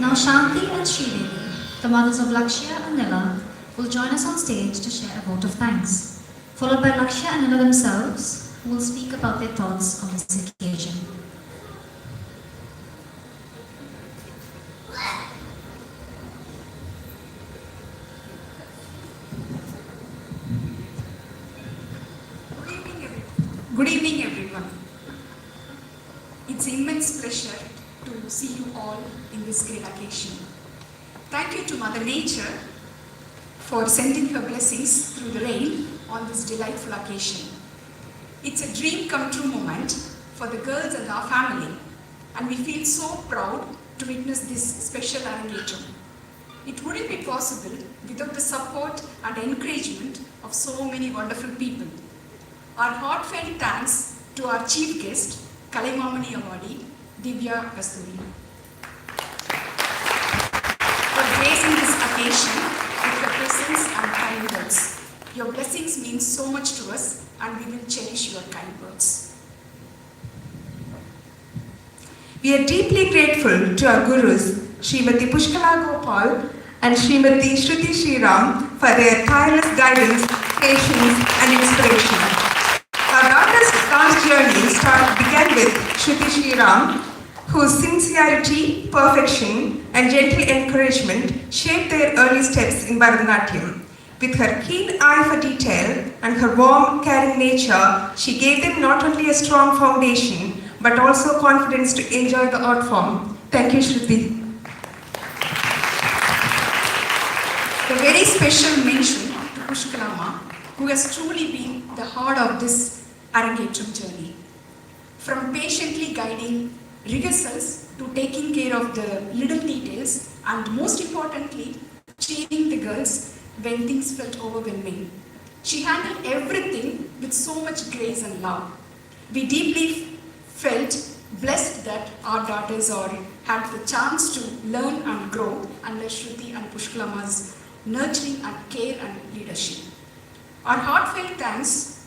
Now Shanti and Sridevi, the mothers of Lakshaya and Nila, will join us on stage to share a vote of thanks, followed by Lakshaya and Nila themselves, who will speak about their thoughts on this occasion. Good evening, everyone. It's an immense pleasure to see you all in this great occasion. Thank you to Mother Nature for sending her blessings through the rain on this delightful occasion. It's a dream come true moment for the girls and our family, and we feel so proud to witness this special Arangetram. It wouldn't be possible without the support and encouragement of so many wonderful people. Our heartfelt thanks to our chief guest, Kalaimamani Awardee, Divya Kasturi, for gracing this occasion with your presence and kind words. Your blessings mean so much to us, and we will cherish your kind words. We are deeply grateful to our gurus, Srimati Pushkala Gopal and Srimati Shruti Sriram, for their tireless guidance, patience and inspiration. Our daughter's dance journey began with Shruti Sriram, whose sincerity, perfection, and gentle encouragement shaped their early steps in Bharatanatyam. With her keen eye for detail and her warm, caring nature, she gave them not only a strong foundation, but also confidence to enjoy the art form. Thank you, Shruti. A very special mention to Pushkala, who has truly been the heart of this Arangetram journey. From patiently guiding rehearsals to taking care of the little details and most importantly, cheering the girls when things felt overwhelming. She handled everything with so much grace and love. We deeply felt blessed that our daughters had the chance to learn and grow under Shruti and Pushkalama's nurturing and care and leadership. Our heartfelt thanks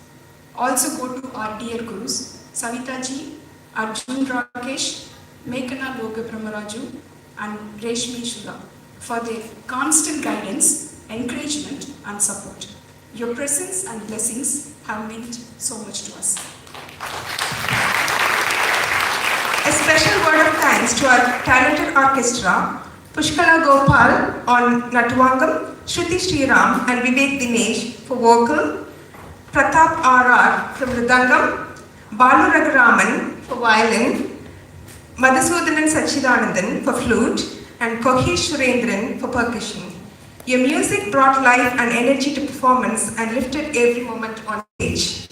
also go to our dear gurus, Savita ji, Arjun Rakesh, Mekana Loga Brahmaraju, and Reshmi Shura for their constant guidance, encouragement, and support. Your presence and blessings have meant so much to us. A special word of thanks to our talented orchestra, Pushkala Gopal on Natuvangam, Shruti Sriram and Vivek Dinesh for vocal, Pratap R.R. from Mridangam, Balu Raguraman for violin, Madhusudanan Sachidanandan for flute, and Kohish Surendran for percussion. Your music brought life and energy to performance and lifted every moment on stage.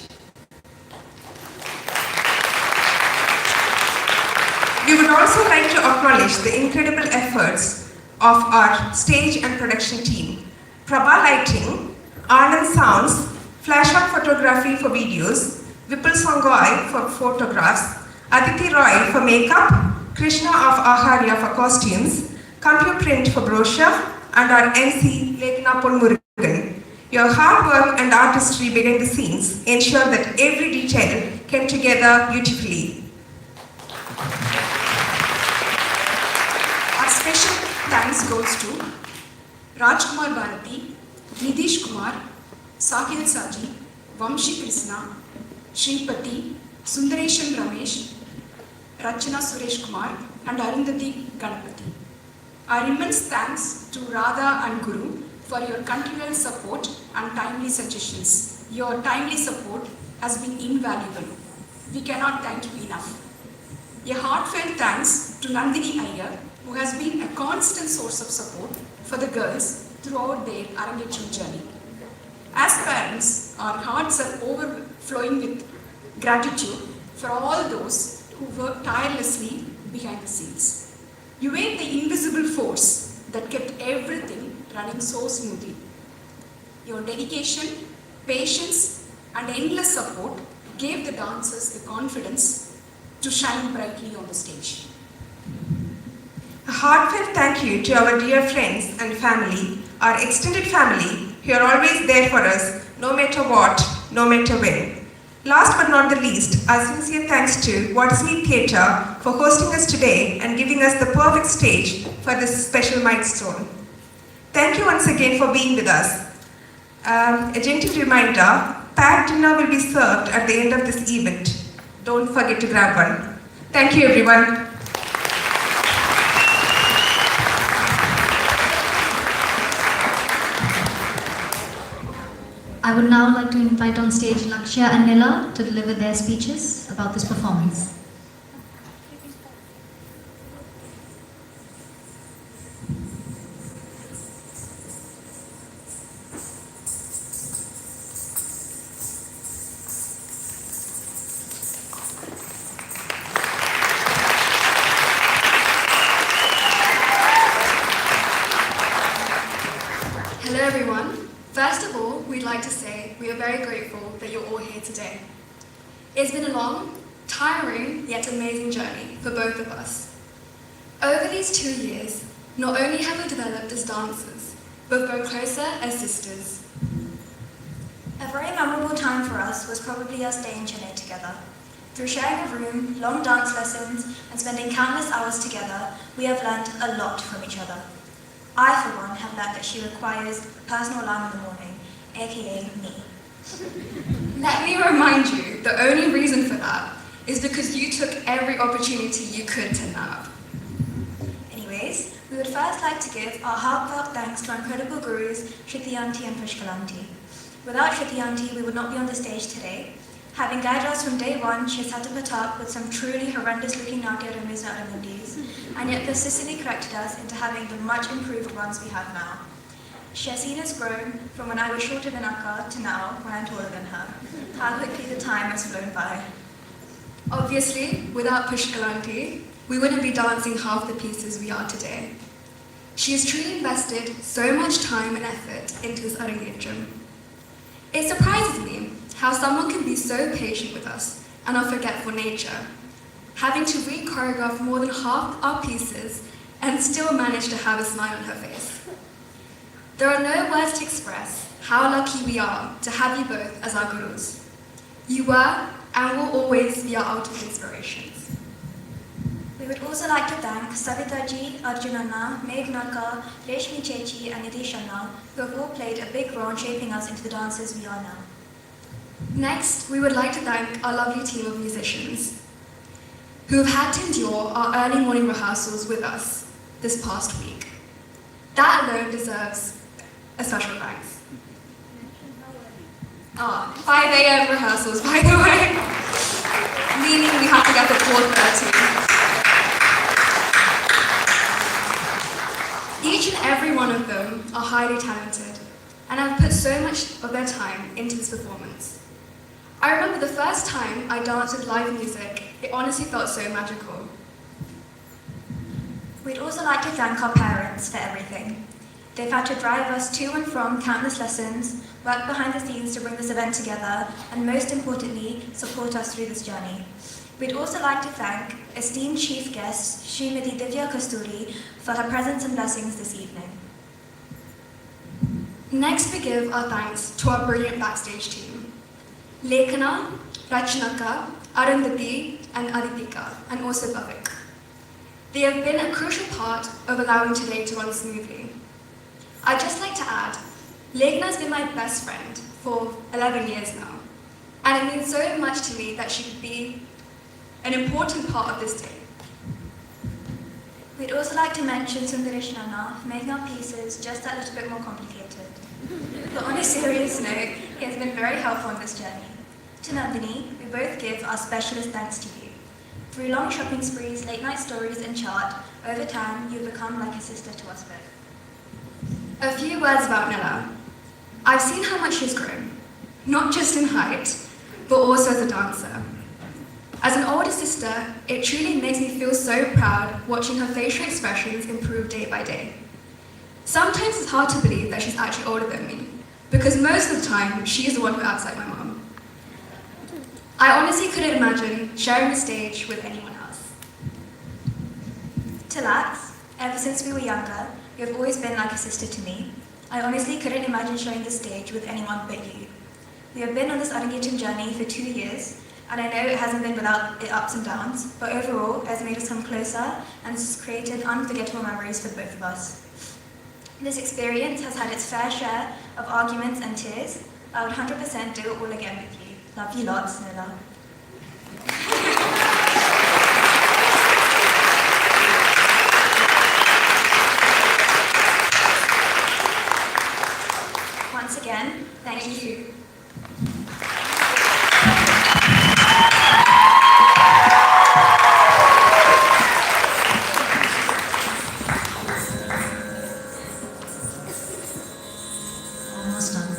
We would also like to acknowledge the incredible efforts of our stage and production team. Prabha Lighting, Anand Sounds, Flash Art Photography for videos, Vipul Sangoi for photographs, Aditi Roy for makeup, Krishna of Aharya for costumes, Computer Print for brochure, and our MC Leknapol Murugan. Your hard work and artistry behind the scenes ensure that every detail came together beautifully. Our special thanks goes to Rajkumar Bharati, Nidish Kumar, Sahil Saji, Vamshi Krishna, Shripati, Sundaresham Ramesh, Rachana Suresh Kumar, and Arundhati Ganapati. Our immense thanks to Radha and Guru for your continual support and timely suggestions. Your timely support has been invaluable. We cannot thank you enough. A heartfelt thanks to Nandini Iyer, who has been a constant source of support for the girls throughout their Arangetram journey. As parents, our hearts are overflowing with gratitude for all those who work tirelessly behind the scenes. You were the invisible force that kept everything running so smoothly. Your dedication, patience, and endless support gave the dancers the confidence to shine brightly on the stage. A heartfelt thank you to our dear friends and family, our extended family, who are always there for us, no matter what, no matter when. Last but not the least, our sincere thanks to Watersmeet Theatre for hosting us today and giving us the perfect stage for this special milestone. Thank you once again for being with us. A gentle reminder, packed dinner will be served at the end of this event. Don't forget to grab one. Thank you, everyone. I would now like to invite on stage Lakshaya and Nila to deliver their speeches about this performance. Hello everyone. First of all, we'd like to say we are very grateful that you're all here today. It's been a long, tiring, yet amazing journey for both of us. Over these 2 years, not only have we developed as dancers, but grown closer as sisters. A very memorable time for us was probably our stay in Chennai together. Through sharing a room, long dance lessons, and spending countless hours together, we have learned a lot from each other. I, for one, have learned that she requires a personal alarm in the morning, aka me. Let me remind you, the only reason for that is because you took every opportunity you could to nab. Anyways, we would first like to give our heartfelt thanks to our incredible gurus, Shruti Auntie and Pushkala Auntie. Without Shruti Auntie, we would not be on the stage today. Having guided us from day one, she has had to put up with some truly horrendous-looking Nadia and Mundis, and yet persistently corrected us into having the much improved ones we have now. She has seen us grow from when I was shorter than Akka to now when I'm taller than her. How quickly the time has flown by. Obviously, without Pushkala Auntie, we wouldn't be dancing half the pieces we are today. She has truly invested so much time and effort into this Arangetram. It surprises me how someone can be so patient with us and our forgetful nature, having to re-choreograph more than half our pieces and still manage to have a smile on her face. There are no words to express how lucky we are to have you both as our gurus. You were and will always be our ultimate inspirations. We would also like to thank Savitaji, Arjunanna, Meghnaka, Reshmi Chechi and Nidhishanna, who have all played a big role in shaping us into the dancers we are now. Next, we would like to thank our lovely team of musicians who have had to endure our early morning rehearsals with us this past week. That alone deserves a special thanks. 5 a.m. rehearsals, by the way, meaning we have to get to 4:30. Each and every one of them are highly talented and have put so much of their time into this performance. I remember the first time I danced with live music, it honestly felt so magical. We'd also like to thank our parents for everything. They've had to drive us to and from countless lessons, work behind the scenes to bring this event together, and most importantly, support us through this journey. We'd also like to thank esteemed chief guest, Srimati Divya Kasturi, for her presence and blessings this evening. Next, we give our thanks to our brilliant backstage team. Lekhana, Rachnaka, Arundhati, and Adipika, and also Bhavik. They have been a crucial part of allowing today to run smoothly. I'd just like to add, Lekhana has been my best friend for 11 years now, and it means so much to me that she could be an important part of this day. We'd also like to mention Sundareshnana for making our pieces just that little bit more complicated. But on a serious note, he has been very helpful on this journey. To Nandini, we both give our specialist thanks to you. Through long shopping sprees, late night stories and chart, over time you've become like a sister to us both. A few words about Nila. I've seen how much she's grown, not just in height, but also as a dancer. As an older sister, it truly makes me feel so proud watching her facial expressions improve day by day. Sometimes it's hard to believe that she's actually older than me, because most of the time, she is the one who acts like my mom. I honestly couldn't imagine sharing the stage with anyone else. To Lax, ever since we were younger, you have always been like a sister to me. I honestly couldn't imagine sharing the stage with anyone but you. We have been on this Arangetram journey for 2 years, and I know it hasn't been without its ups and downs, but overall, it has made us come closer and has created unforgettable memories for both of us. This experience has had its fair share of arguments and tears. I would 100% do it all again with you. Love you lots, Nila. Once again, thank you. Almost done.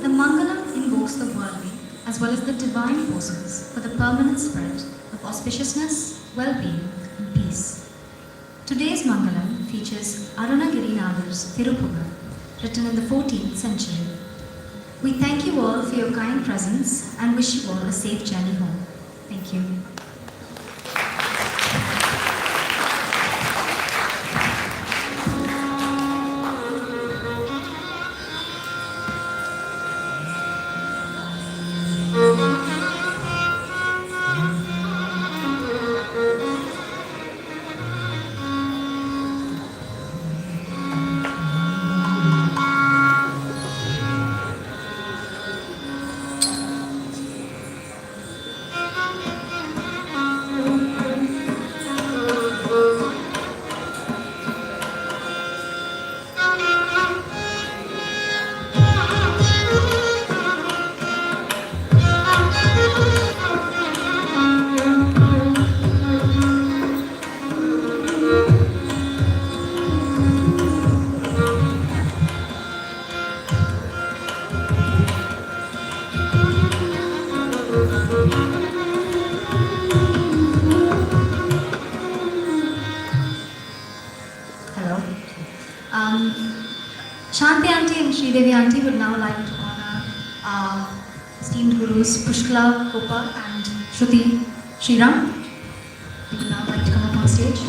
The Mangalam invokes the worldly as well as the divine forces for the permanent spread of auspiciousness, well-being, and peace. Today's Mangalam features Arunagiri Nagar's Thirupuga, written in the 14th century. We thank you all for your kind presence and wish you all a safe journey home. Thank you. Shanti Auntie and Sridevi Auntie would now like to honor our esteemed gurus Pushkala, Gopal and Shruti. Sriram, we would now like to come up on stage.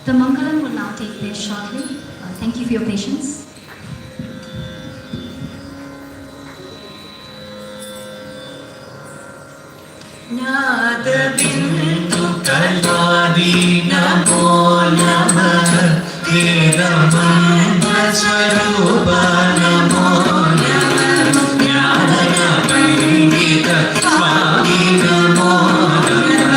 The Mangalam will now take place shortly. Thank you for your patience. नादबिन्दु कलादि नमो नमः वेदमन्त्रस्वरूप नमो नमः ज्ञानपण्डित स्वामी नमो नमः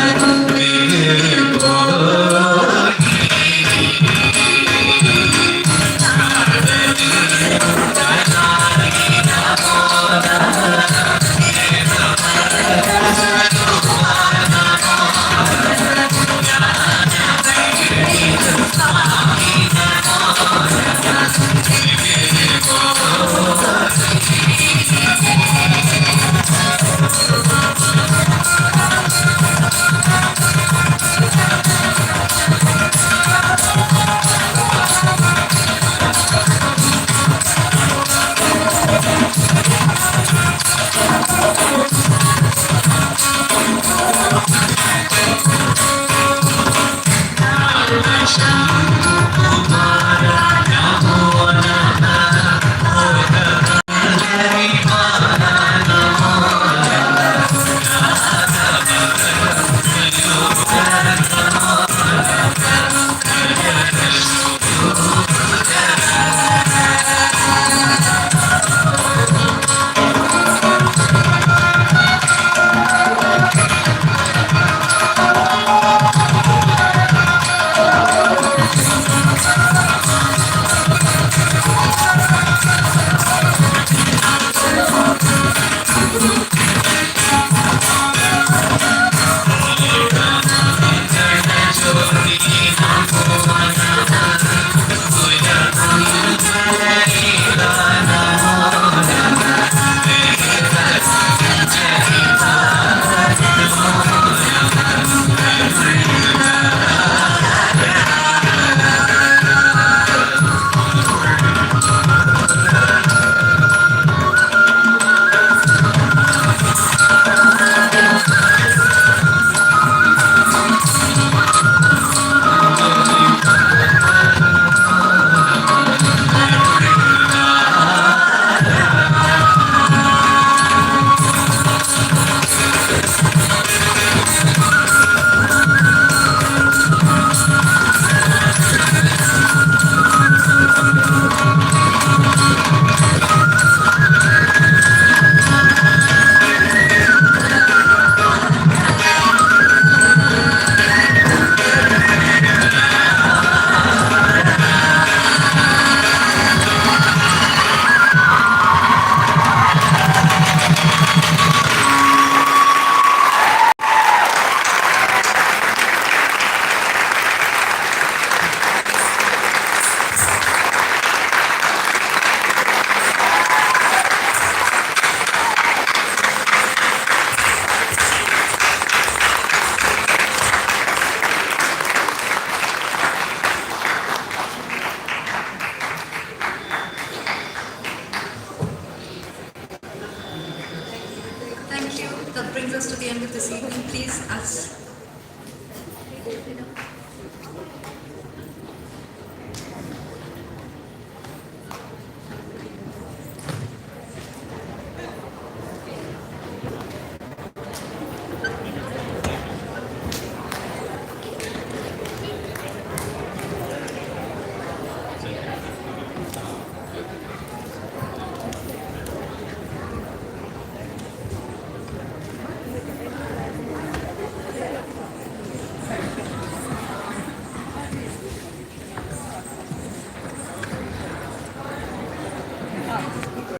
end of this evening, please, us.